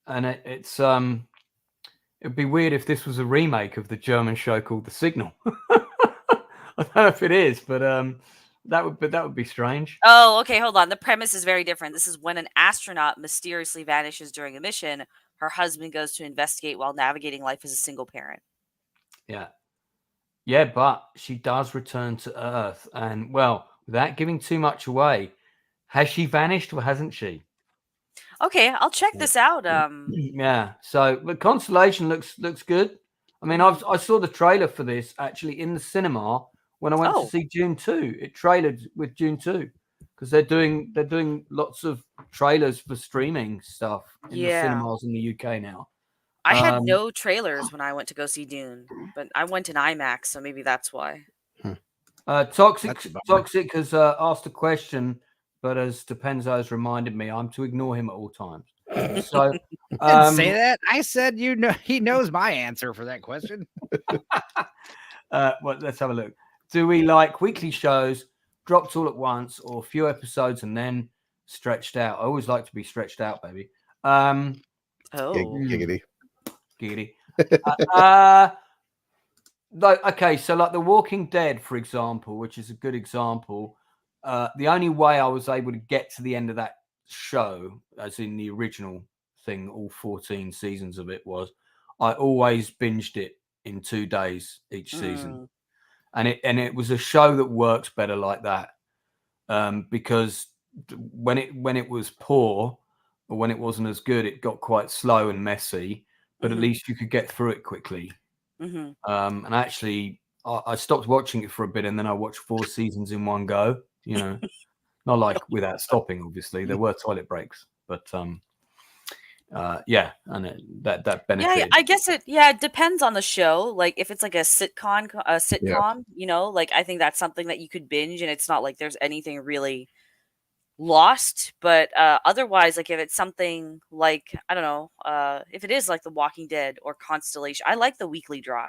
it's it'd be weird if this was a remake of the German show called The Signal. I don't know if it is, but that would be strange. Oh, okay, hold on. The premise is very different. This is when an astronaut mysteriously vanishes during a mission. Her husband goes to investigate while navigating life as a single parent. Yeah. Yeah, but she does return to Earth, and well, without giving too much away, has she vanished or hasn't she? Okay, I'll check this out. Yeah. So, but Constellation looks good. I mean, I saw the trailer for this actually in the cinema when I went to see June 2. It trailered with June 2 because they're doing lots of trailers for streaming stuff in the cinemas in the UK now. I had no trailers when I went to go see Dune, but I went in IMAX, so maybe that's why. Toxic has asked a question, but as Depenzo has reminded me, I'm to ignore him at all times. So I didn't say that. I said he knows my answer for that question. well, let's have a look. Do we like weekly shows dropped all at once, or a few episodes and then stretched out? I always like to be stretched out, baby. Giggity. Okay, so like The Walking Dead, for example, which is a good example. The only way I was able to get to the end of that show, as in the original thing, all 14 seasons of it, was I always binged it in 2 days each season, and it was a show that works better like that, because when it was poor or when it wasn't as good, it got quite slow and messy, but at least you could get through it quickly. And actually, I stopped watching it for a bit, and then I watched 4 seasons in one go. Not like without stopping. Obviously, there were toilet breaks, but yeah, and that benefited. Yeah, I guess it depends on the show. Like if it's like a sitcom, I think that's something that you could binge, and it's not like there's anything really lost. But otherwise, like if it's something like, I don't know, if it is like The Walking Dead or Constellation, I like the weekly drop.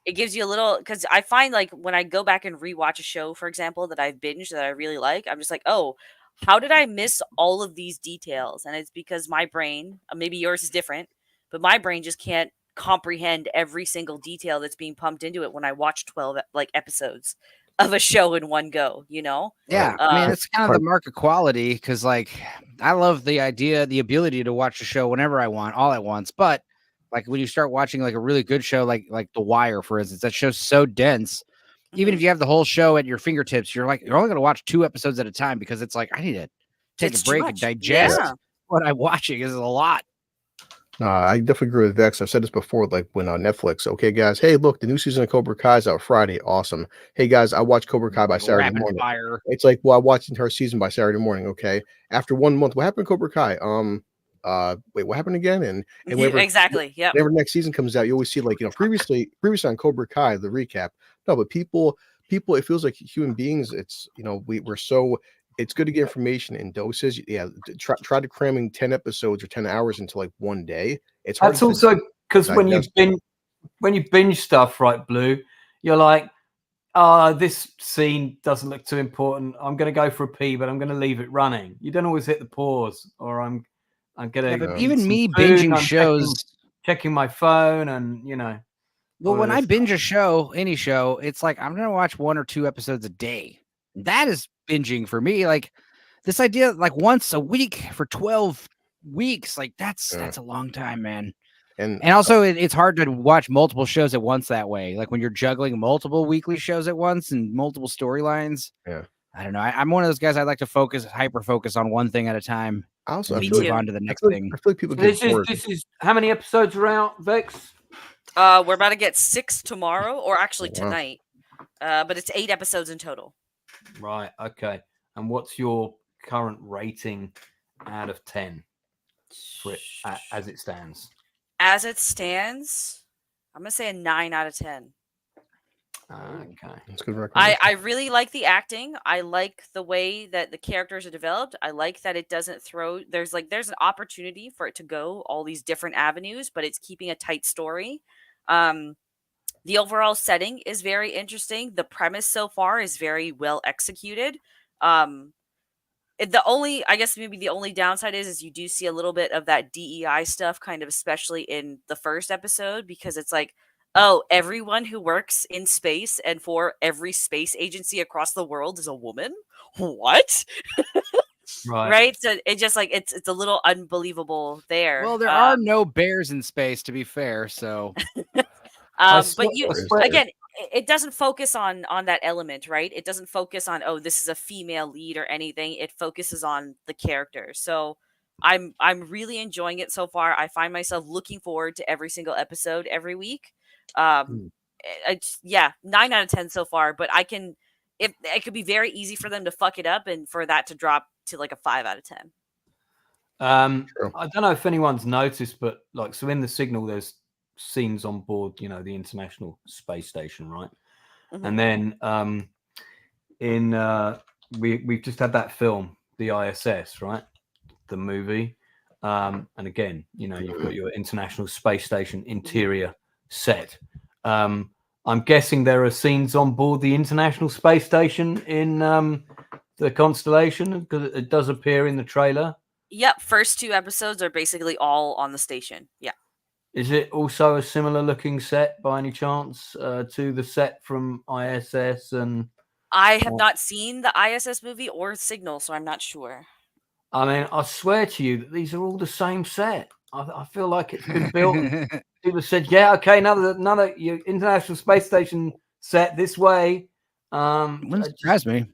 It gives you a little, because I find like when I go back and rewatch a show, for example, that I've binged that I really like, I'm just like, oh, how did I miss all of these details? And it's because my brain, maybe yours is different, but my brain just can't comprehend every single detail that's being pumped into it when I watch 12 episodes. of a show in one go, you know? Yeah, I mean, it's kind of the mark of quality because, like, I love the ability to watch a show whenever I want, all at once. But like when you start watching like a really good show, like The Wire, for instance, that show's so dense. Even if you have the whole show at your fingertips, you're only going to watch 2 episodes at a time because it's like I need to take a break and digest what I'm watching. Is a lot. I definitely agree with Vex. I've said this before, like when on Netflix. Okay, guys. Hey, look, the new season of Cobra Kai is out Friday. Awesome. Hey, guys, I watched Cobra Kai by Saturday morning. Fire. It's like, well, I watched the entire season by Saturday morning. Okay. After 1 month, what happened to Cobra Kai? Wait, what happened again? And exactly. Yeah. Whenever next season comes out, you always see like, previously on Cobra Kai, the recap. No, but people, it feels like human beings. It's, we're so. It's good to get information in doses. Yeah, try to cramming 10 episodes or 10 hours into like one day. It's hard. That's also because when you binge stuff, right, Blue, you're like, this scene doesn't look too important. I'm going to go for a pee, but I'm going to leave it running. You don't always hit the pause, or I'm going to. Yeah, but even me binging shows, checking my phone, and Well, when I binge a show, any show, it's like I'm going to watch 1 or 2 episodes a day. That is binging for me. Like this idea, like once a week for 12 weeks, like that's a long time, man. And also it's hard to watch multiple shows at once that way. Like when you're juggling multiple weekly shows at once and multiple storylines. Yeah. I don't know. I'm one of those guys. I like to hyper focus on one thing at a time. Also, move on to the next thing. I feel like people get bored. This is how many episodes are out, Vex? We're about to get 6 tomorrow, or actually tonight. But it's 8 episodes in total. Right. Okay. And what's your current rating out of 10 for it as it stands? As it stands, I'm gonna say a 9 out of 10. Okay, that's good. I really like the acting. I like the way that the characters are developed. I like that it doesn't throw. There's an opportunity for it to go all these different avenues, but it's keeping a tight story. The overall setting is very interesting. The premise so far is very well executed. The only downside is you do see a little bit of that DEI stuff, kind of especially in the first episode, because it's like, oh, everyone who works in space and for every space agency across the world is a woman? What? Right? So it just like it's a little unbelievable there. Well, there are no bears in space, to be fair, so again, it doesn't focus on that element, right? It doesn't focus on, oh, this is a female lead or anything. It focuses on the character. So I'm really enjoying it so far. I find myself looking forward to every single episode every week. 9 out of 10 so far, but it could be very easy for them to fuck it up and for that to drop to like a 5 out of 10. I don't know if anyone's noticed, but like, so in The Signal, there's scenes on board, the International Space Station, right? Mm-hmm. And then we've just had that film, the ISS, right? The movie. And again, you've got your International Space Station interior set. I'm guessing there are scenes on board the International Space Station in the Constellation, because it does appear in the trailer. Yep, first 2 episodes are basically all on the station. Yeah. Is it also a similar looking set by any chance to the set from ISS? And I have not seen the ISS movie or Signal, so I'm not sure. I mean, I swear to you that these are all the same set. I feel like it's been built. People said, "Yeah, okay, another your International Space Station set this way." Wouldn't surprise me.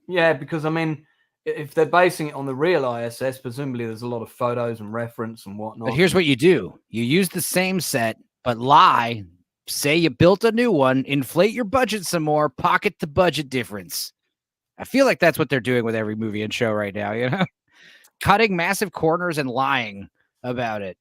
Yeah, because I mean, if they're basing it on the real ISS, presumably there's a lot of photos and reference and whatnot. But here's what you do. You use the same set, but lie. Say you built a new one, inflate your budget some more, pocket the budget difference. I feel like that's what they're doing with every movie and show right now, Cutting massive corners and lying about it.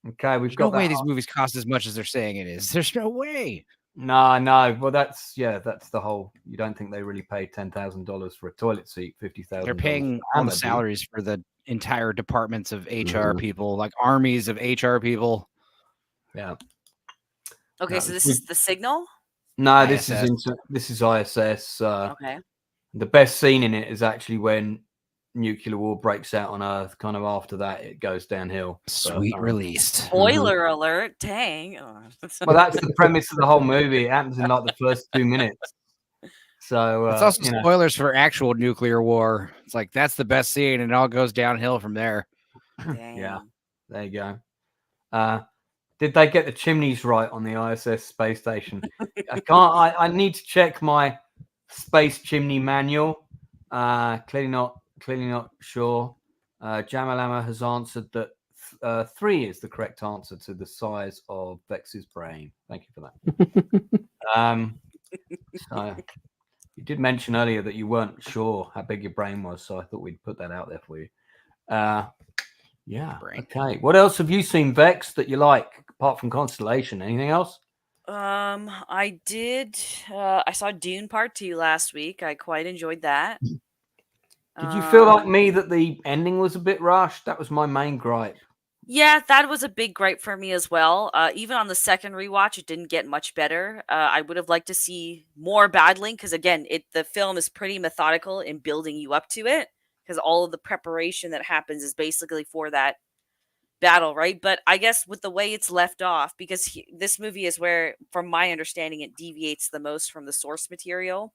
Okay, There's no way these movies cost as much as they're saying it is. There's no way. No. Well, that's the whole. You don't think they really paid $10,000 for a toilet seat? $50,000. They're paying all the salaries for the entire departments of HR people, like armies of HR people. Yeah. Okay, so this is The Signal? No, this is ISS. Okay. The best scene in it is actually when nuclear war breaks out on Earth. Kind of after that, it goes downhill. Sweet release. Spoiler alert! Dang. Well, that's the premise of the whole movie. It happens in like the first 2 minutes. So it's also spoilers for actual nuclear war. It's like that's the best scene, and it all goes downhill from there. Yeah, there you go. Did they get the chimneys right on the ISS space station? I need to check my space chimney manual. Clearly not sure. Jamalama has answered that 3 is the correct answer to the size of Vex's brain. Thank you for that. So you did mention earlier that you weren't sure how big your brain was, so I thought we'd put that out there for you. Yeah. Okay. What else have you seen, Vex, that you like apart from Constellation? Anything else? I did. I saw Dune Part 2 last week. I quite enjoyed that. Did you feel like me that the ending was a bit rushed? That was my main gripe. Yeah, that was a big gripe for me as well. Even on the second rewatch, it didn't get much better. I would have liked to see more battling because, again, the film is pretty methodical in building you up to it because all of the preparation that happens is basically for that battle, right? But I guess with the way it's left off, because this movie is where, from my understanding, it deviates the most from the source material.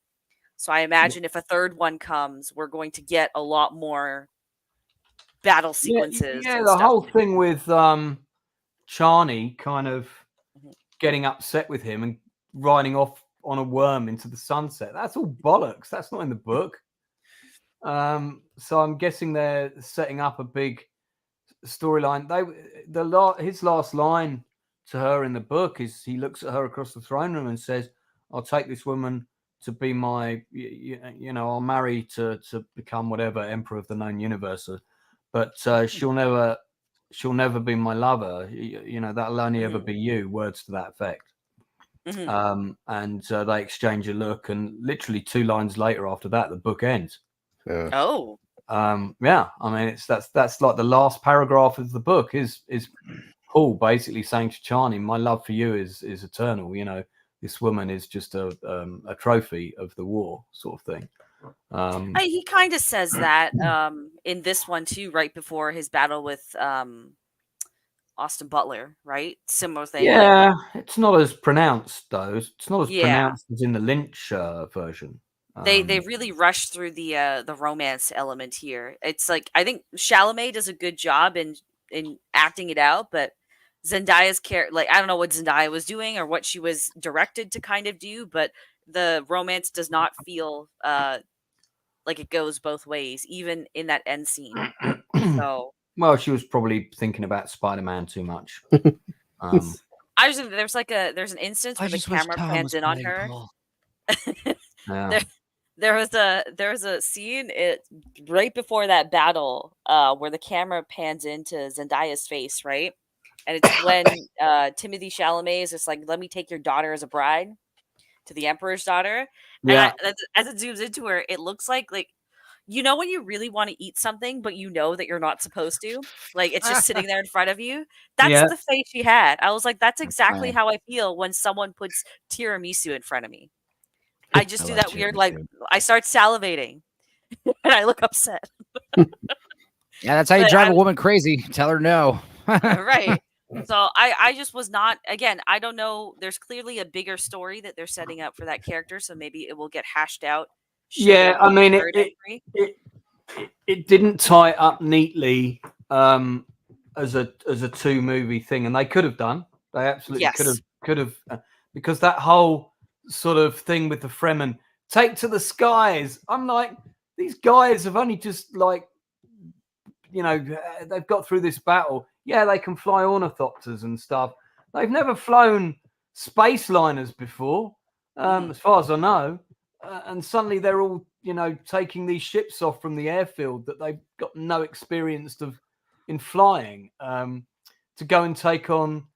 So I imagine if a third one comes, we're going to get a lot more battle sequences. Yeah, the whole thing with Chani kind of getting upset with him and riding off on a worm into the sunset. That's all bollocks. That's not in the book. So I'm guessing they're setting up a big storyline. His last line to her in the book is he looks at her across the throne room and says, "I'll take this woman to be my, I'll marry to become whatever emperor of the known universe, but she'll never be my lover. That'll only ever be you." Words to that effect. And they exchange a look, and literally 2 lines later after that, the book ends. Yeah. Oh. Yeah. I mean, that's like the last paragraph of the book is Paul basically saying to Chani, "My love for you is eternal. This woman is just a trophy of the war," sort of thing. He kind of says that in this one too, right before his battle with Austin Butler, right? Similar thing. Yeah, it's not as pronounced though. It's not as pronounced as in the Lynch version. They really rush through the romance element here. It's like I think Chalamet does a good job in acting it out, but Zendaya's character, like I don't know what Zendaya was doing or what she was directed to kind of do, but the romance does not feel like it goes both ways, even in that end scene. So, well, she was probably thinking about Spider-Man too much. there's an instance where the camera pans in on her. Yeah. There was a scene right before that battle where the camera pans into Zendaya's face, right? And it's when Timothée Chalamet is just like, "Let me take your daughter as a bride," to the Emperor's daughter. Yeah. And as it zooms into her, it looks like when you really want to eat something, but you know that you're not supposed to. Like it's just sitting there in front of you. That's the face she had. I was like, that's exactly how I feel when someone puts tiramisu in front of me. I just do that weird, like I start salivating and I look upset. Yeah, that's how you drive a woman crazy. Tell her no. Right. So I just was not, again, I don't know. There's clearly a bigger story that they're setting up for that character. So maybe it will get hashed out. Yeah, I mean, it didn't tie up neatly as a 2-movie thing, and they could have done. They absolutely could have because that whole sort of thing with the Fremen, take to the skies. I'm like, these guys have only just they've got through this battle. Yeah, they can fly ornithopters and stuff. They've never flown space liners before, as far as I know. And suddenly they're all, taking these ships off from the airfield that they've got no experience in flying to go and take on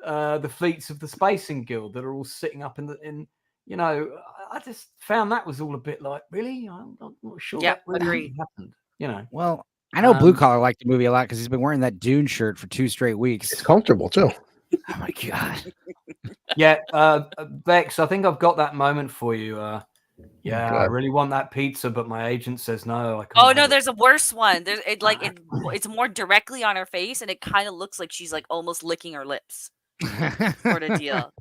the fleets of the Spacing Guild that are all sitting up I just found that was all a bit like, really? I'm not sure that really happened, Well, I know Blue Collar liked the movie a lot because he's been wearing that Dune shirt for 2 straight weeks. It's comfortable too. Oh my God. Yeah, Bex, I think I've got that moment for you. I really want that pizza, but my agent says no. I can't. Oh no, there's a worse one. It's more directly on her face, and it kind of looks like she's like almost licking her lips, sort of deal.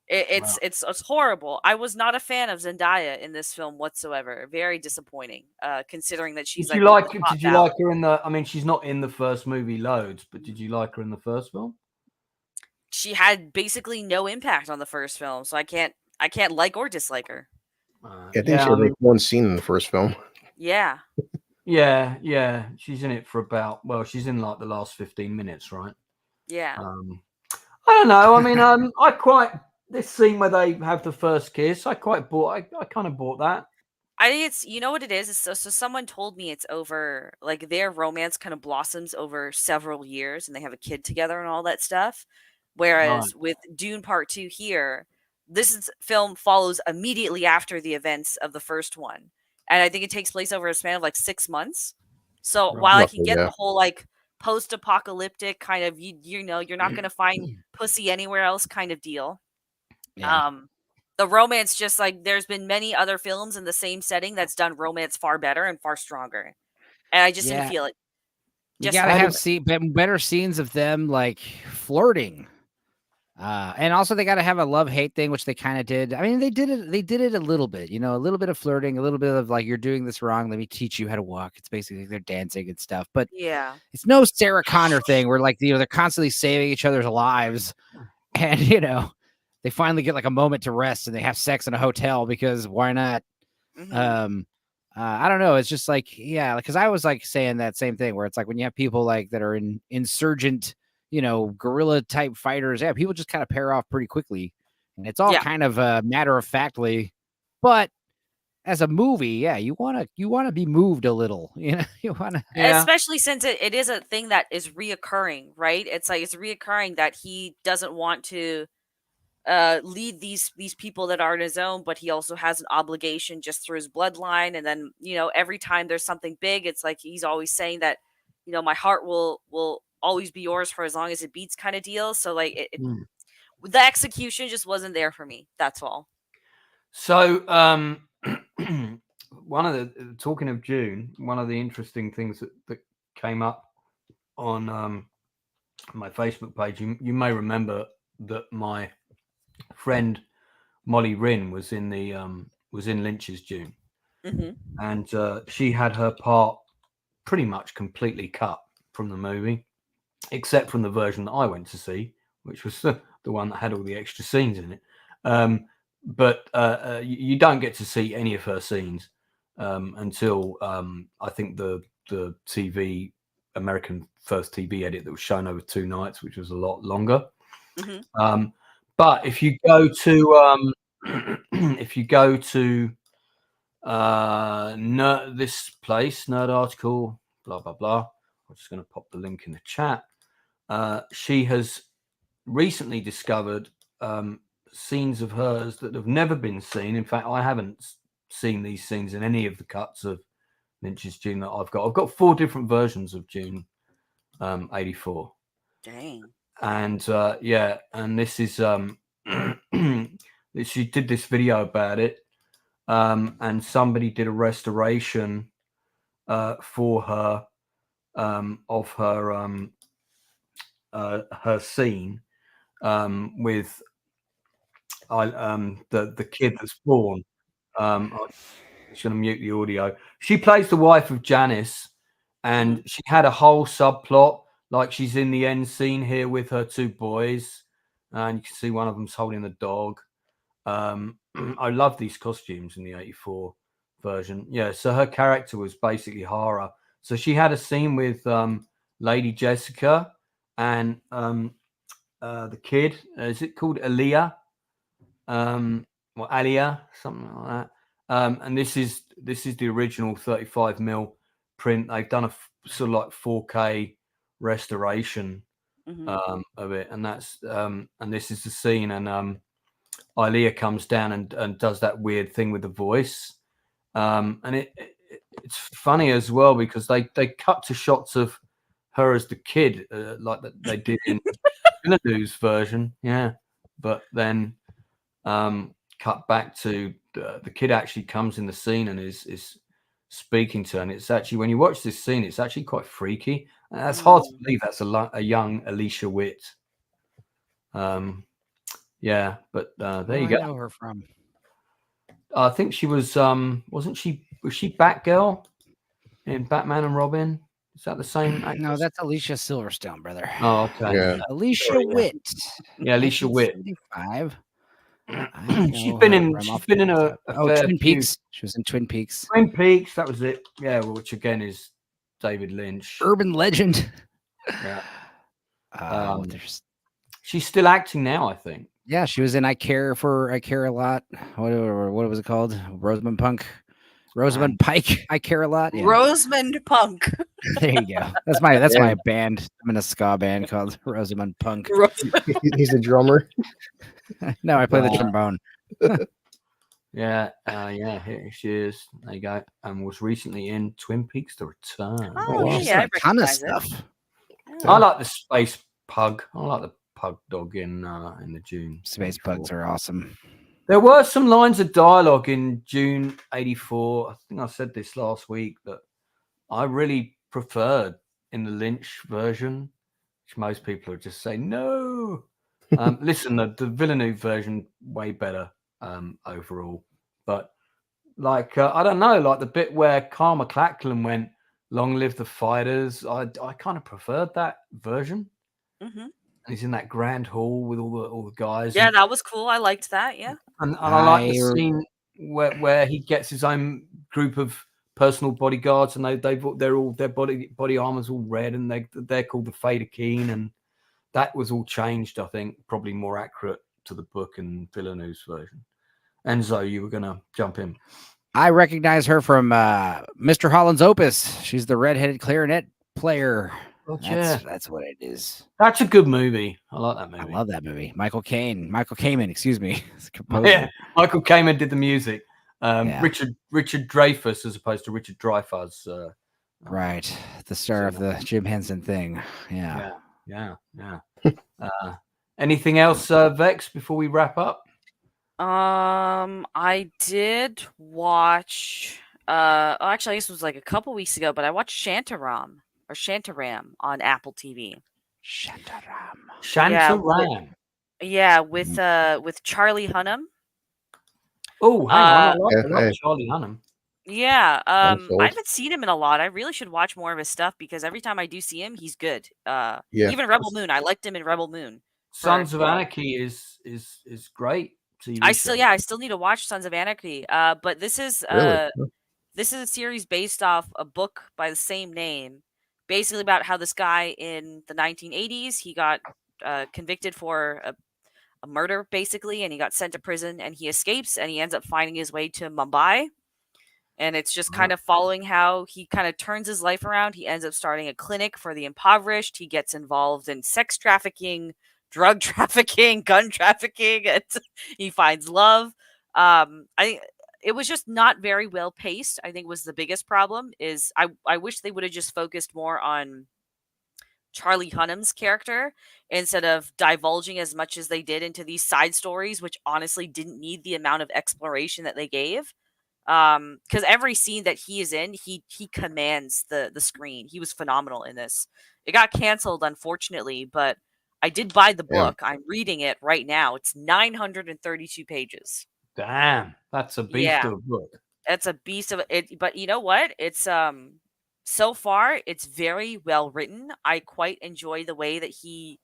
It's horrible. I was not a fan of Zendaya in this film whatsoever. Very disappointing, considering that she's Did you like her in the? I mean, she's not in the first movie loads, but did you like her in the first film? She had basically no impact on the first film, so I can't like or dislike her. I think she had like one scene in the first film. Yeah. Yeah. She's in it for about. Well, she's in like the last 15 minutes, right? Yeah. I don't know. I mean, I quite this scene where they have the first kiss. I kind of bought that. I think it's, you know what it is? So someone told me it's over, like their romance kind of blossoms over several years and they have a kid together and all that stuff. Whereas with Dune Part 2 here, film follows immediately after the events of the first one. And I think it takes place over a span of like 6 months. So while I can get the whole like post-apocalyptic kind of, you know, you're not going to find pussy anywhere else kind of deal. Yeah. The romance, just like there's been many other films in the same setting that's done romance far better and far stronger, and I just didn't feel it. You gotta have better scenes of them like flirting, and also they gotta have a love-hate thing, which they kind of did. I mean, they did it a little bit, you know, a little bit of flirting, a little bit of like, you're doing this wrong, let me teach you how to walk. It's basically they're dancing and stuff, but yeah, it's no Sarah Connor thing where like, you know, they're constantly saving each other's lives, and you know. They finally get like a moment to rest and they have sex in a hotel because why not? Mm-hmm. I don't know. It's just like, yeah, because I was like saying that same thing where it's like when you have people like that are in insurgent, you know, guerrilla type fighters, yeah, people just kind of pair off pretty quickly. And it's all kind of matter of factly. But as a movie, yeah, you want to be moved a little, you know, you want to, especially since it is a thing that is reoccurring, right? It's like it's reoccurring that he doesn't want to lead these people that are in his own, but he also has an obligation just through his bloodline. And then, you know, every time there's something big, it's like he's always saying that, you know, my heart will always be yours for as long as it beats kind of deal. So like the execution just wasn't there for me. That's all. So talking of June, one of the interesting things that came up on my Facebook page, you may remember that my friend Molly Rinn was in Lynch's June, and she had her part pretty much completely cut from the movie, except from the version that I went to see, which was the one that had all the extra scenes in it. But you don't get to see any of her scenes until I think the TV American first TV edit that was shown over 2 nights, which was a lot longer. But if you go to this place, Nerd Article, blah blah blah. I'm just going to pop the link in the chat. She has recently discovered scenes of hers that have never been seen. In fact, I haven't seen these scenes in any of the cuts of Lynch's June that I've got. I've got 4 different versions of June 84. Dang. And and this is she did this video about it, and somebody did a restoration for her of her scene with the kid that's born. I'm just going to mute the audio. She plays the wife of Janice, and she had a whole subplot. Like she's in the end scene here with her 2 boys, and you can see one of them's holding the dog. I love these costumes in the 84 version. Yeah, so her character was basically horror. So she had a scene with Lady Jessica and the kid. Is it called Aaliyah? Or Alia, something like that. And this is the original 35mm print. They've done a sort of like 4K restoration of it, and that's and this is the scene, and Ilea comes down and does that weird thing with the voice, and it's funny as well because they cut to shots of her as the kid, like that they did in the news version, but then cut back to the kid actually comes in the scene and is speaking to her, and it's actually, when you watch this scene, it's actually quite freaky. And that's hard to believe that's a young Alicia Witt. Yeah, but there you I go. know her from. I think she was wasn't she? Was she Batgirl in Batman and Robin? Is that the same actress? No, that's Alicia Silverstone, brother. Oh, okay. Yeah. Alicia Sorry, yeah. Witt. Yeah, Alicia Witt. 1975. She's been in a fair Twin few- Peaks. She was in Twin Peaks. Twin Peaks, that was it. Yeah, which again is David Lynch. Urban Legend. Yeah. There's She's still acting now, I think. Yeah, she was in I Care a Lot. What was it called? Rosamund Pike. I Care a Lot. Yeah. Rosamund Punk. There you go. That's my band. I'm in a ska band called Rosamund Punk. He's a drummer. No, I play the trombone. Yeah, here she is. There you go. And was recently in Twin Peaks: The Return. Oh, She's yeah, done a ton of stuff. I like the space pug. I like the pug dog in the June. Space bugs are awesome. There were some lines of dialogue in June '84. I think I said this last week that I really preferred in the Lynch version, which most people would just say no. Listen, the Villeneuve version way better overall, but like I don't know, like the bit where Carl McLachlan went, "Long live the fighters." I kind of preferred that version. Mm-hmm. And he's in that grand hall with all the guys. Yeah, that was cool. I liked that. Yeah, and I like the scene where he gets his own group of personal bodyguards, and they're all their body armor's all red, and they're called the Fader Keen, and that was all changed. I think probably more accurate to the book and Villeneuve's version. Enzo, you were gonna jump in. I recognize her from Mr. Holland's Opus. She's the redheaded clarinet player. That's what it is. That's a good movie. I like that movie. I love that movie. Michael Kamen, excuse me. Composer. Yeah, Michael Kamen did the music. Yeah. Richard Dreyfuss as opposed to Richard Dreyfuss. Right, the star of the Jim Henson thing. Yeah. Anything else, Vex, before we wrap up? I did watch. Actually, I guess it was like a couple weeks ago, but I watched Shantaram on Apple TV. Shantaram. Yeah, with Charlie Hunnam. Oh, hang on, I like Charlie Hunnam. Yeah, I haven't seen him in a lot. I really should watch more of his stuff because every time I do see him, he's good. Even Rebel Moon, I liked him in Rebel Moon. Sons of Anarchy is great. I still need to watch Sons of Anarchy. But this is a series based off a book by the same name, basically about how this guy in the 1980s he got convicted for a murder, basically, and he got sent to prison, and he escapes, and he ends up finding his way to Mumbai. And it's just kind of following how he kind of turns his life around. He ends up starting a clinic for the impoverished. He gets involved in sex trafficking, drug trafficking, gun trafficking, and he finds love. It was just not very well paced. I think was the biggest problem. Is I wish they would have just focused more on Charlie Hunnam's character instead of divulging as much as they did into these side stories, which honestly didn't need the amount of exploration that they gave. Because every scene that he is in, he commands the screen. He was phenomenal in this. It got canceled, unfortunately, but I did buy the book. I'm reading it right now. It's 932 pages. Damn, that's a beast of a book. It's a beast of it. But you know what? It's so far it's very well written. I quite enjoy the way that he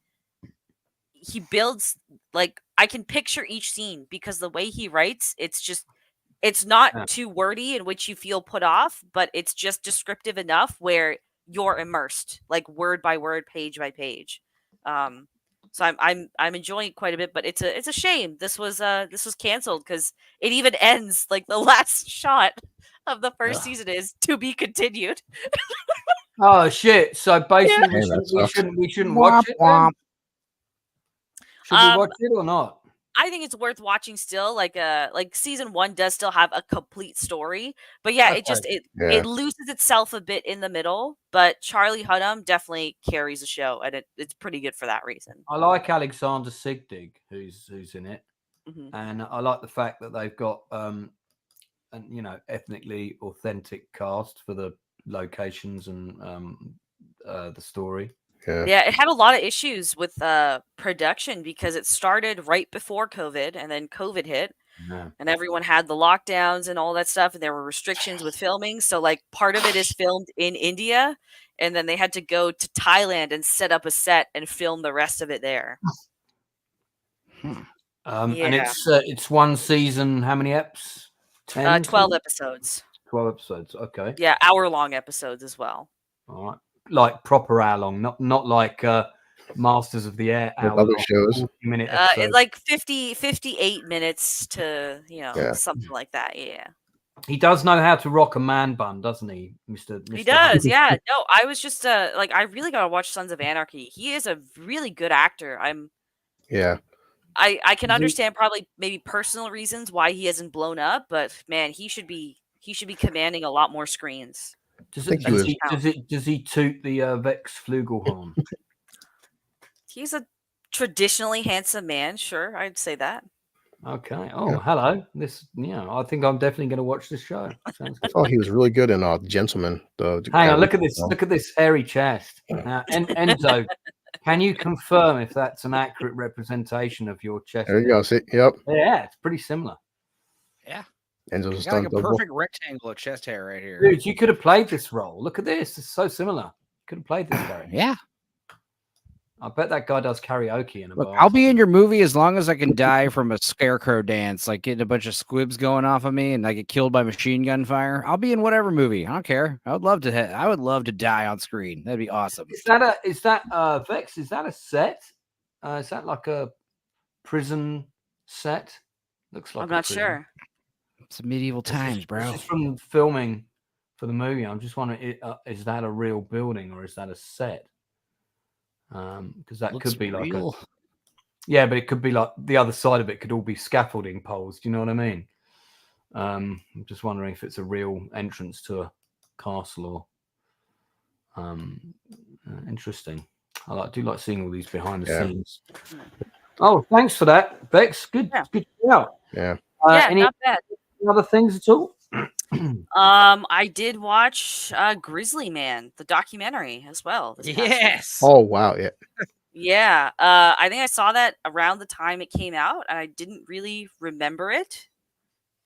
builds. Like I can picture each scene because the way he writes, it's not too wordy in which you feel put off, but it's just descriptive enough where you're immersed, like word by word, page by page. So I'm enjoying it quite a bit, but it's a shame this was canceled because it even ends like the last shot of the first season is to be continued. Oh shit! So basically, we shouldn't watch it. Then? Should we watch it or not? I think it's worth watching still. Like season 1 does still have a complete story, but yeah, it loses itself a bit in the middle. But Charlie Hunnam definitely carries the show, and it's pretty good for that reason. I like Alexander Sigdig, who's in it, Mm-hmm. and I like the fact that they've got ethnically authentic cast for the locations and the story. Yeah, it had a lot of issues with production because it started right before COVID, and then COVID hit, and everyone had the lockdowns and all that stuff, and there were restrictions with filming. So, like, part of it is filmed in India, and then they had to go to Thailand and set up a set and film the rest of it there. And Yeah. it's one season. How many eps? 10? 12 episodes. 12 episodes. Okay. Yeah, hour-long episodes as well. All right. Like proper hour long, not like Masters of the Air hour other long, shows. 40-minute It's episodes. like 58 minutes to, something like that. Yeah. He does know how to rock a man bun, doesn't he, Mr. He does, yeah. No, I was just I really gotta watch Sons of Anarchy. He is a really good actor. I can understand probably maybe personal reasons why he hasn't blown up, but man, he should be commanding a lot more screens. Does think he does he toot the Vex Flugelhorn? He's a traditionally handsome man, sure, I'd say that. Okay. Oh, hello. This, I think I'm definitely going to watch this show. Sounds good. Oh, he was really good in Gentleman. Hang on, look at this. Look at this hairy chest. Enzo, can you confirm if that's an accurate representation of your chest? There you go. See, yep. Yeah, it's pretty similar. Yeah. Enzo's He's got like a perfect rectangle of chest hair right here. Dude, you could have played this role. Look at this. It's so similar. Could have played this guy. Yeah. I bet that guy does karaoke in a bar. I'll be in your movie as long as I can die from a scarecrow dance, like getting a bunch of squibs going off of me and I get killed by machine gun fire. I'll be in whatever movie. I don't care. I would love to die on screen. That'd be awesome. Is that Vex? Is that a set? Is that like a prison set? Looks like I'm not sure. It's medieval times, bro. This is from filming for the movie. I'm just wondering, is that a real building or is that a set? Because that could be real. Like yeah, but it could be like the other side of it could all be scaffolding poles. Do you know what I mean? I'm just wondering if it's a real entrance to a castle or interesting. I do like seeing all these behind the scenes. Oh, thanks for that, Bex. Good shout. Yeah. Not bad. Any other things at all? I did watch Grizzly Man, the documentary as well. Yes. Oh wow, yeah. Yeah. I think I saw that around the time it came out, and I didn't really remember it.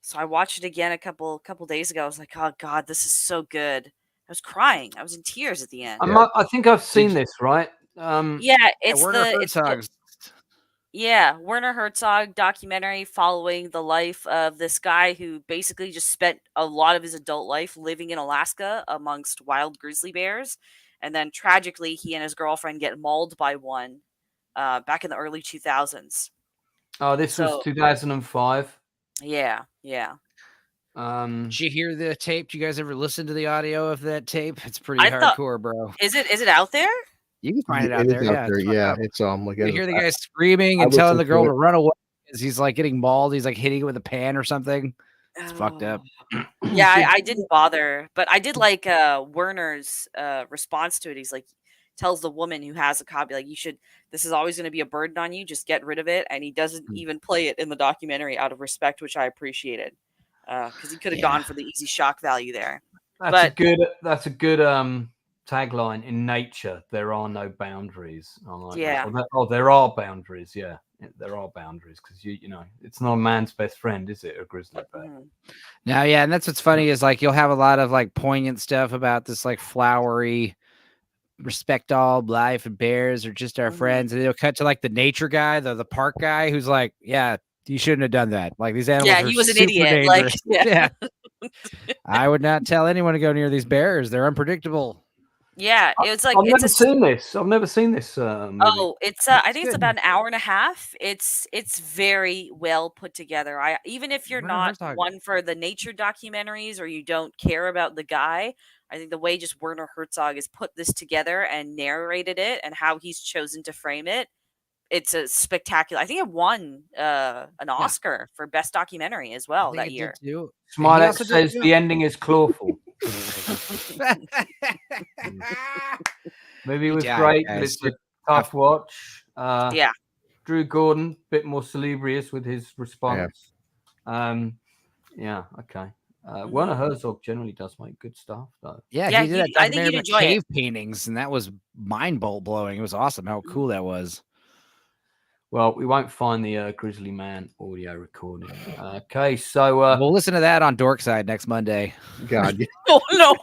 So I watched it again a couple days ago. I was like, oh god, this is so good. I was crying. I was in tears at the end. I think I've seen this, right? It's Herzog's. Werner Herzog documentary following the life of this guy who basically just spent a lot of his adult life living in Alaska amongst wild grizzly bears. And then tragically, he and his girlfriend get mauled by one back in the early 2000s. Oh, this was 2005. Yeah. Did you hear the tape? Did you guys ever listen to the audio of that tape? It's pretty hardcore, bro. Is it out there? You can find it out there. It's like you hear the guy screaming and telling the girl to run away as he's like getting mauled. He's like hitting it with a pan or something. It's fucked up. Yeah, I didn't bother, but I did like Werner's response to it. He's like, tells the woman who has a copy, like, this is always going to be a burden on you. Just get rid of it. And he doesn't even play it in the documentary out of respect, which I appreciated. Because he could have gone for the easy shock value there. That's a good tagline. In nature, there are no boundaries. There are boundaries. Yeah, there are boundaries because you know it's not a man's best friend, is it? A grizzly bear. Now, yeah, and that's what's funny is like you'll have a lot of like poignant stuff about this like flowery respect all life and bears are just our friends, and they'll cut to like the nature guy, the park guy, who's like, yeah, you shouldn't have done that. Like these animals. Yeah, he was an idiot. Dangerous. Like, yeah. I would not tell anyone to go near these bears. They're unpredictable. Yeah, it's like I've never seen this. Movie. Oh, it's I think it's about an hour and a half. It's very well put together. Even if you're not one for the nature documentaries or you don't care about the guy, I think the way just Werner Herzog has put this together and narrated it and how he's chosen to frame it, it's a spectacular. I think it won an Oscar for best documentary as well that year. Smilex says the ending is clawful. Movie was great. It's a tough watch. Drew Gordon, bit more salubrious with his response. Okay. Werner Herzog generally does make good stuff, though. Yeah, Yeah, he did you- that I think documentary you'd about enjoy cave paintings, and that was mind blowing. It was awesome how cool that was. Well, we won't find the Grizzly Man audio recording. Okay, so We'll listen to that on Dorkside next Monday. God, Oh no!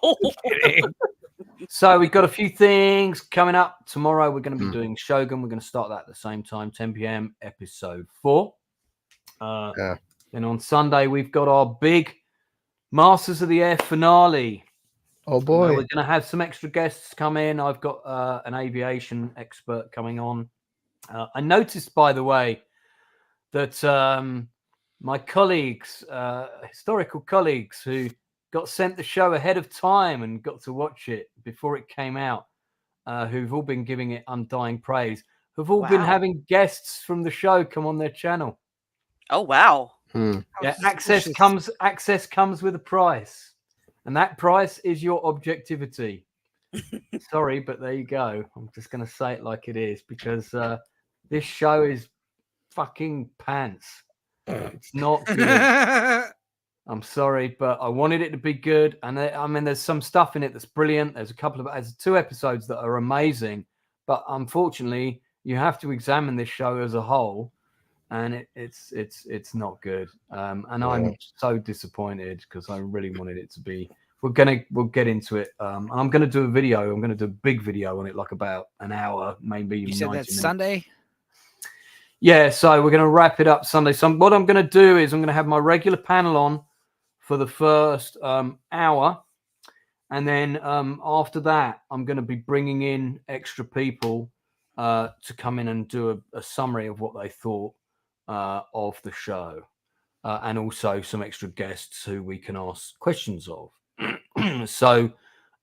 so we've got a few things coming up tomorrow. We're going to be doing Shogun. We're going to start that at the same time, 10 p.m. episode 4. Then on Sunday we've got our big Masters of the Air finale. oh boy, We're going to have some extra guests come in. I've got an aviation expert coming on. I noticed, by the way, that my colleagues, historical colleagues who got sent the show ahead of time and got to watch it before it came out, who've all been giving it undying praise, have all been having guests from the show come on their channel. Oh wow! Yeah, access comes with a price, and that price is your objectivity. Sorry, but there you go. I'm just going to say it like it is, because this show is fucking pants. It's not good. I'm sorry, but I wanted it to be good, and I mean, there's some stuff in it that's brilliant. There's there's 2 episodes that are amazing, but unfortunately, you have to examine this show as a whole. And it's not good, and I'm so disappointed because I really wanted it to be. We'll get into it, and I'm gonna do a video. I'm gonna do a big video on it, like about an hour, maybe. You said 90 that's minutes. Sunday? Yeah, so we're gonna wrap it up Sunday. So what I'm gonna do is I'm gonna have my regular panel on for the first hour, and then after that, I'm gonna be bringing in extra people to come in and do a summary of what they thought of the show, and also some extra guests who we can ask questions of. So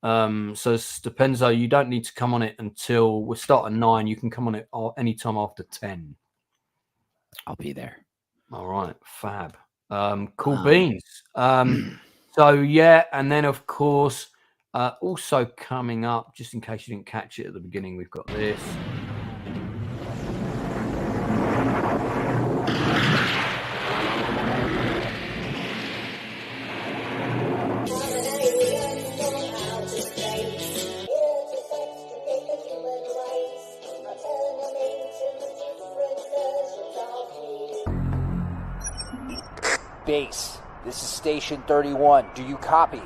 it depends. Though, you don't need to come on it until we start at 9. You can come on it anytime after 10. I'll be there. All right, fab. Cool beans. So yeah, and then of course, also coming up, just in case you didn't catch it at the beginning, we've got this. Base, this is Station 31. Do you copy?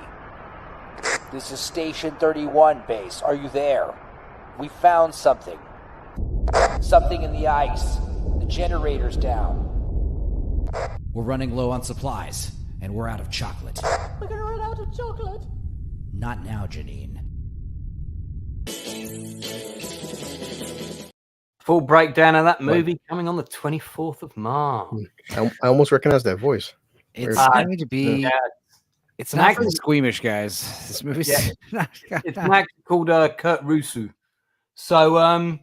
This is Station 31, Base. Are you there? We found something. Something in the ice. The generator's down. We're running low on supplies, and we're out of chocolate. We're gonna run out of chocolate. Not now, Janine. Full breakdown of that movie coming on the 24th of March. I almost recognize that voice. It's Weird. going to be. Yeah. It's not for the squeamish guys. This movie's It's an actor called Kurt Russell. So,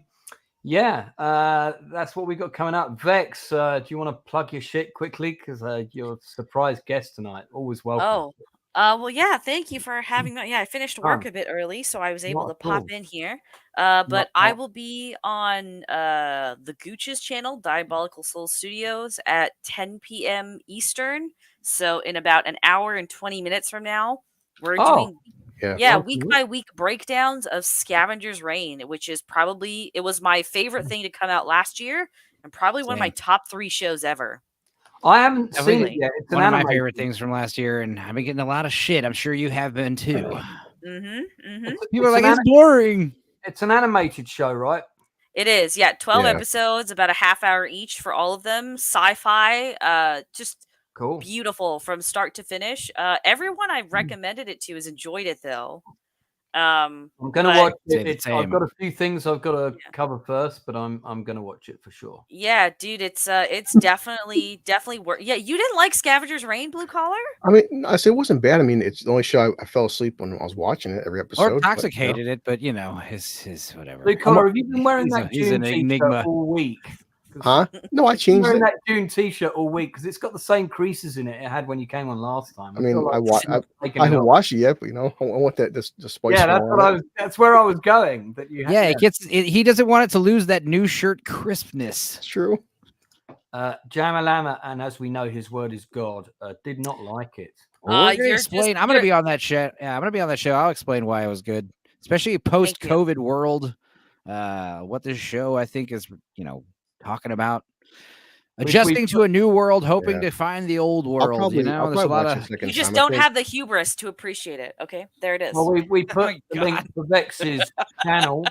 that's what we got coming up. Vex, do you want to plug your shit quickly? Because you're a surprise guest tonight. Always welcome. Well, yeah, thank you for having me. Yeah, I finished work a bit early, so I was able to pop in here. But I will be on the Gooch's channel, Diabolical Soul Studios, at 10 p.m. Eastern. So in about an hour and 20 minutes from now, we're doing week by week breakdowns of Scavenger's Reign, which is probably, it was my favorite thing to come out last year and probably one of my top 3 shows ever. I haven't seen it yet. It's one of my favorite things from last year, and I've been getting a lot of shit. I'm sure you have been too. People are like, it's boring. It's an animated show, right? It is, 12 episodes, about a half hour each for all of them. Sci-fi, just cool, beautiful from start to finish. Everyone I've recommended it to has enjoyed it, though. I'm gonna watch it. I've got a few things I've got to cover first, but I'm gonna watch it for sure. Yeah, dude, it's definitely worth. Yeah, you didn't like Scavenger's Reign, Blue Collar? I mean, I say it wasn't bad. I mean, it's the only show I fell asleep when I was watching it every episode. Or intoxicated it, but you know, his whatever. Blue Collar, have you been wearing that he's an June enigma t-shirt all week? Huh? No, I changed wearing it. that June t-shirt all week because it's got the same creases in it had when you came on last time. I mean, feel like I haven't watched it yet, but you know, I want that the spice. Yeah, that's where I was going. That you. He doesn't want it to lose that new shirt crispness. It's true. Jamalama, and as we know, his word is God. Did not like it. Well, we're gonna You're explain. just I'm gonna be on that show. Yeah, I'm gonna be on that show. I'll explain why it was good, especially post-COVID world. What this show I think is, talking about adjusting to a new world, hoping to find the old world. There's a lot of. You just don't have the hubris to appreciate it. Okay, there it is. Well, we put the link to Vex's channel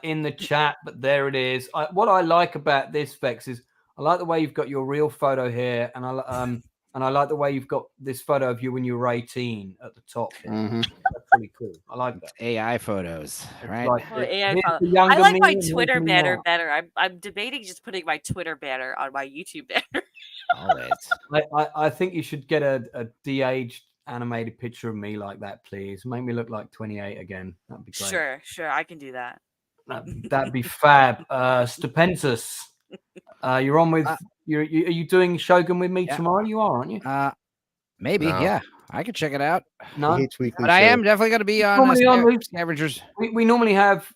in the chat, but there it is. What I like about this, Vex, is I like the way you've got your real photo here, and I like the way you've got this photo of you when you were 18 at the top. Mm-hmm. That's pretty cool. I like that. AI photos, right? I like my Twitter banner better. I'm debating just putting my Twitter banner on my YouTube banner. I think you should get a de-aged animated picture of me like that, please. Make me look like 28 again. That'd be great. Sure, I can do that. That'd be fab. Stupentus, you're on with. Are you doing Shogun with me tomorrow? You are, aren't you? Maybe. No. Yeah, I could check it out. No, but I am definitely going to be on Scavengers. We normally have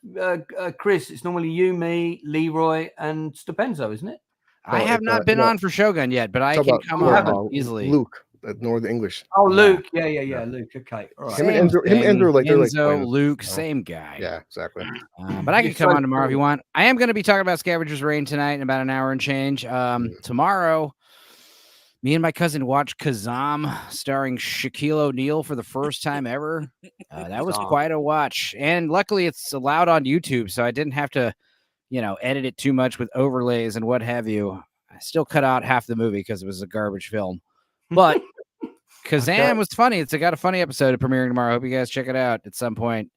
Chris. It's normally you, me, Leroy, and Stupenzo, isn't it? I have not been on for Shogun yet, but I can come on easily. Luke, Northern English. Oh, Luke. Yeah, Luke. Okay, all right. Him and Andrew, like they're like Enzo, Luke, same guy. Yeah, exactly. But I can come on tomorrow if you want. I am going to be talking about Scavenger's Reign tonight in about an hour and change. Tomorrow, me and my cousin watched Kazam starring Shaquille O'Neal for the first time ever. That was quite a watch. And luckily it's allowed on YouTube, so I didn't have to, edit it too much with overlays and what have you. I still cut out half the movie because it was a garbage film. But Kazam was funny. It's got a funny episode premiering tomorrow. I hope you guys check it out at some point.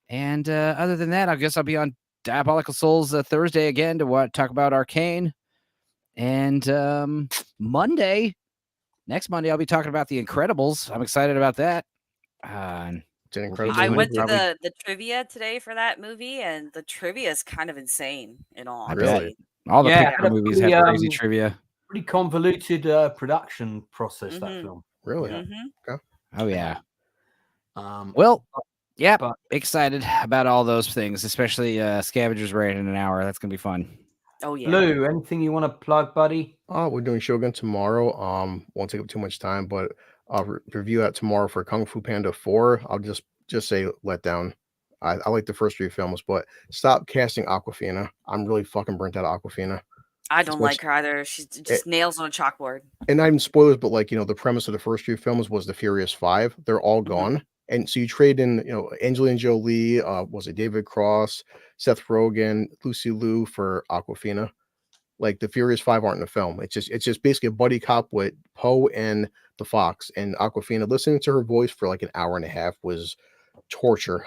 And other than that, I guess I'll be on Diabolical Souls Thursday again to talk about Arcane. And next Monday, I'll be talking about The Incredibles. I'm excited about that. I went to the trivia today for that movie, and the trivia is kind of insane in all honesty. All the Pixar movies have crazy trivia. Pretty convoluted production process, that film. Really? Okay. Oh, yeah. Well, yeah, excited about all those things, especially Scavenger's Reign in an hour. That's going to be fun. Oh, yeah. Lou, anything you want to plug, buddy? We're doing Shogun tomorrow. Won't take up too much time, but I'll review that tomorrow for Kung Fu Panda 4. I'll just say let down. I like the first 3 films, but stop casting Awkwafina. I'm really fucking burnt out of Awkwafina. I don't like her either. She's just nails on a chalkboard. And not even spoilers, but the premise of the first 3 films was the Furious 5. They're all gone. And so you trade in, Angelina Jolie, was it David Cross, Seth Rogen, Lucy Liu for Awkwafina. Like the Furious 5 aren't in the film. It's just basically a buddy cop with Poe and the Fox and Awkwafina. Listening to her voice for like an hour and a half was torture.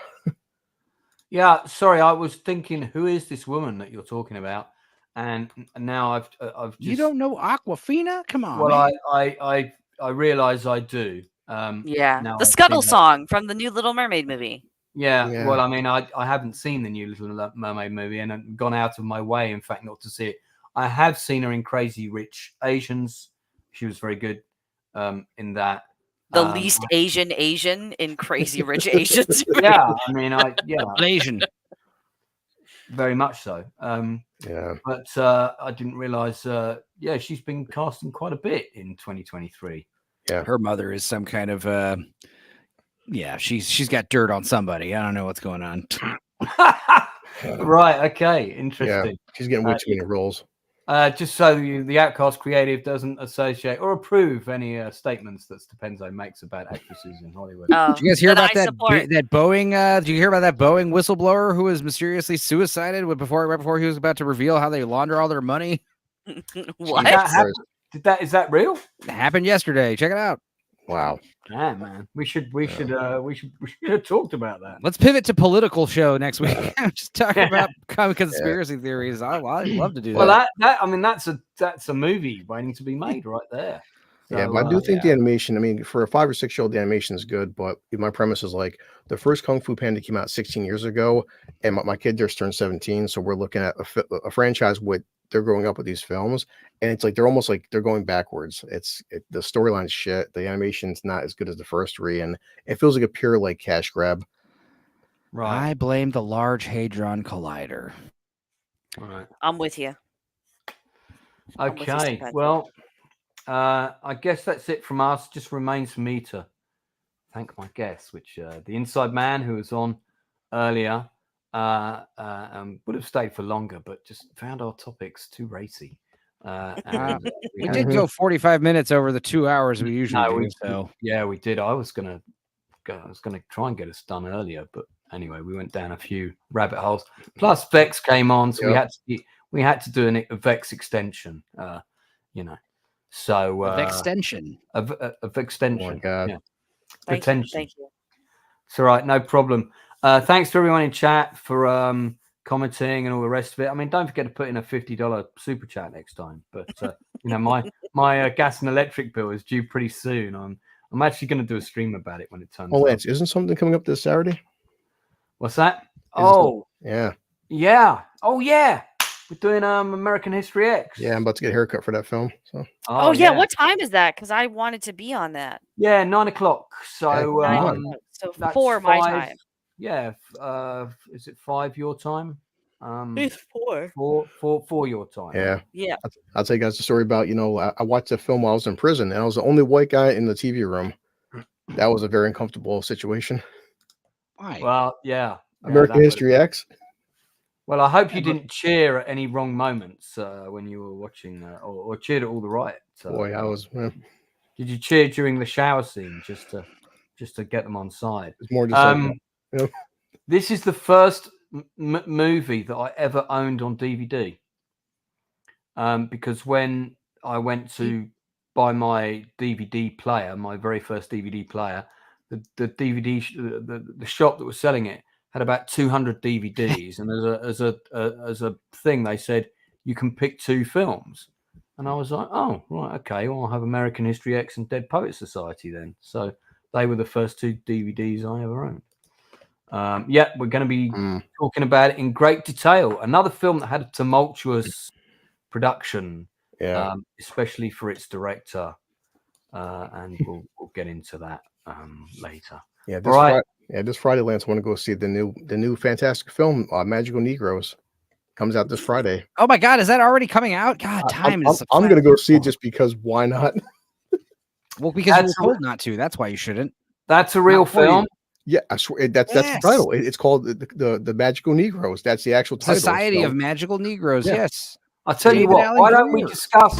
Yeah, sorry, I was thinking, who is this woman that you're talking about? And now I've just... You don't know Awkwafina? Come on. Well, I realize I do. The Scuttle song from the new Little Mermaid movie. Yeah. Well, I mean, I haven't seen the new Little Mermaid movie and gone out of my way, in fact, not to see it. I have seen her in Crazy Rich Asians. She was very good in that. The least Asian in Crazy Rich Asians. Yeah, I mean, Asian. Very much so. But I didn't realize. She's been casting quite a bit in 2023. Yeah, her mother is some kind of. She's got dirt on somebody. I don't know what's going on. Right. Okay. Interesting. Yeah, she's getting way too many roles. Just so the Outcast Creative doesn't associate or approve any statements that Stupenzo makes about actresses in Hollywood. Did you guys hear about that Boeing? Did you hear about that Boeing whistleblower who was mysteriously suicided right before he was about to reveal how they launder all their money? What? Is that real? It happened yesterday. Check it out. Wow. Yeah, man. We should have talked about that. Let's pivot to political show next week. Just talking about conspiracy theories. I love to do that. Well, that's a movie waiting to be made right there. So, yeah, but I do think the animation, I mean, for a 5 or 6 year old, the animation is good. But my premise is like the first Kung Fu Panda came out 16 years ago, and my kid just turned 17. So we're looking at a franchise with they're growing up with these films, and it's like they're almost like they're going backwards. The storyline's shit. The animation's not as good as the first 3, and it feels like a pure like cash grab. Right. I blame the Large Hadron Collider. All right. I'm with you. Okay. Well, I guess that's it from us. Just remains for me to thank my guests, which the Inside Man, who was on earlier, would have stayed for longer, but just found our topics too racy. We did go 45 minutes over the 2 hours we usually do. So yeah, we did. I was gonna try and get us done earlier, but anyway, we went down a few rabbit holes. Plus, Vex came on, so we had to do a Vex extension. So extension of extension. Oh my God. Yeah. Thank you. It's all right, no problem. Thanks to everyone in chat for commenting and all the rest of it. I mean, don't forget to put in a $50 super chat next time. But my gas and electric bill is due pretty soon. I'm actually going to do a stream about it when it turns. Oh, Lance, isn't something coming up this Saturday? What's that? Yeah. Oh yeah. We're doing American History X. Yeah, I'm about to get a haircut for that film. So. Oh yeah, what time is that? Because I wanted to be on that. Yeah, 9 o'clock. So 4 my time. Yeah. Is it 5 your time? It's 4. 4 your time. Yeah. Yeah. I'll tell you guys a story about, I watched a film while I was in prison, and I was the only white guy in the TV room. That was a very uncomfortable situation. Why? Well, yeah. American History X. Well, I hope you didn't cheer at any wrong moments when you were watching, or cheered at all the right. Boy, I was. Did you cheer during the shower scene just to get them on side? It's more just This is the first movie that I ever owned on DVD. Because when I went to buy my DVD player, my very first DVD player, the DVD the shop that was selling it had about 200 DVDs, and as a thing they said you can pick 2 films, and I was like, oh right, okay, well I'll have American History X and Dead Poets Society then. So they were the first 2 DVDs I ever owned. We're going to be talking about it in great detail. Another film that had a tumultuous production, especially for its director, and we'll get into that later. Yeah, this Friday, Lance, I want to go see the new fantastic film, Magical Negroes. Comes out this Friday. Oh my God, is that already coming out? God, I'm going to go see it just because. Why not? Well, because you were told not to. That's why you shouldn't. That's a real film. Yeah, I swear that's the title. It's called the Magical Negroes. That's the actual title. Society of Magical Negroes. Yeah. Yes. I'll tell you what. Why don't we discuss?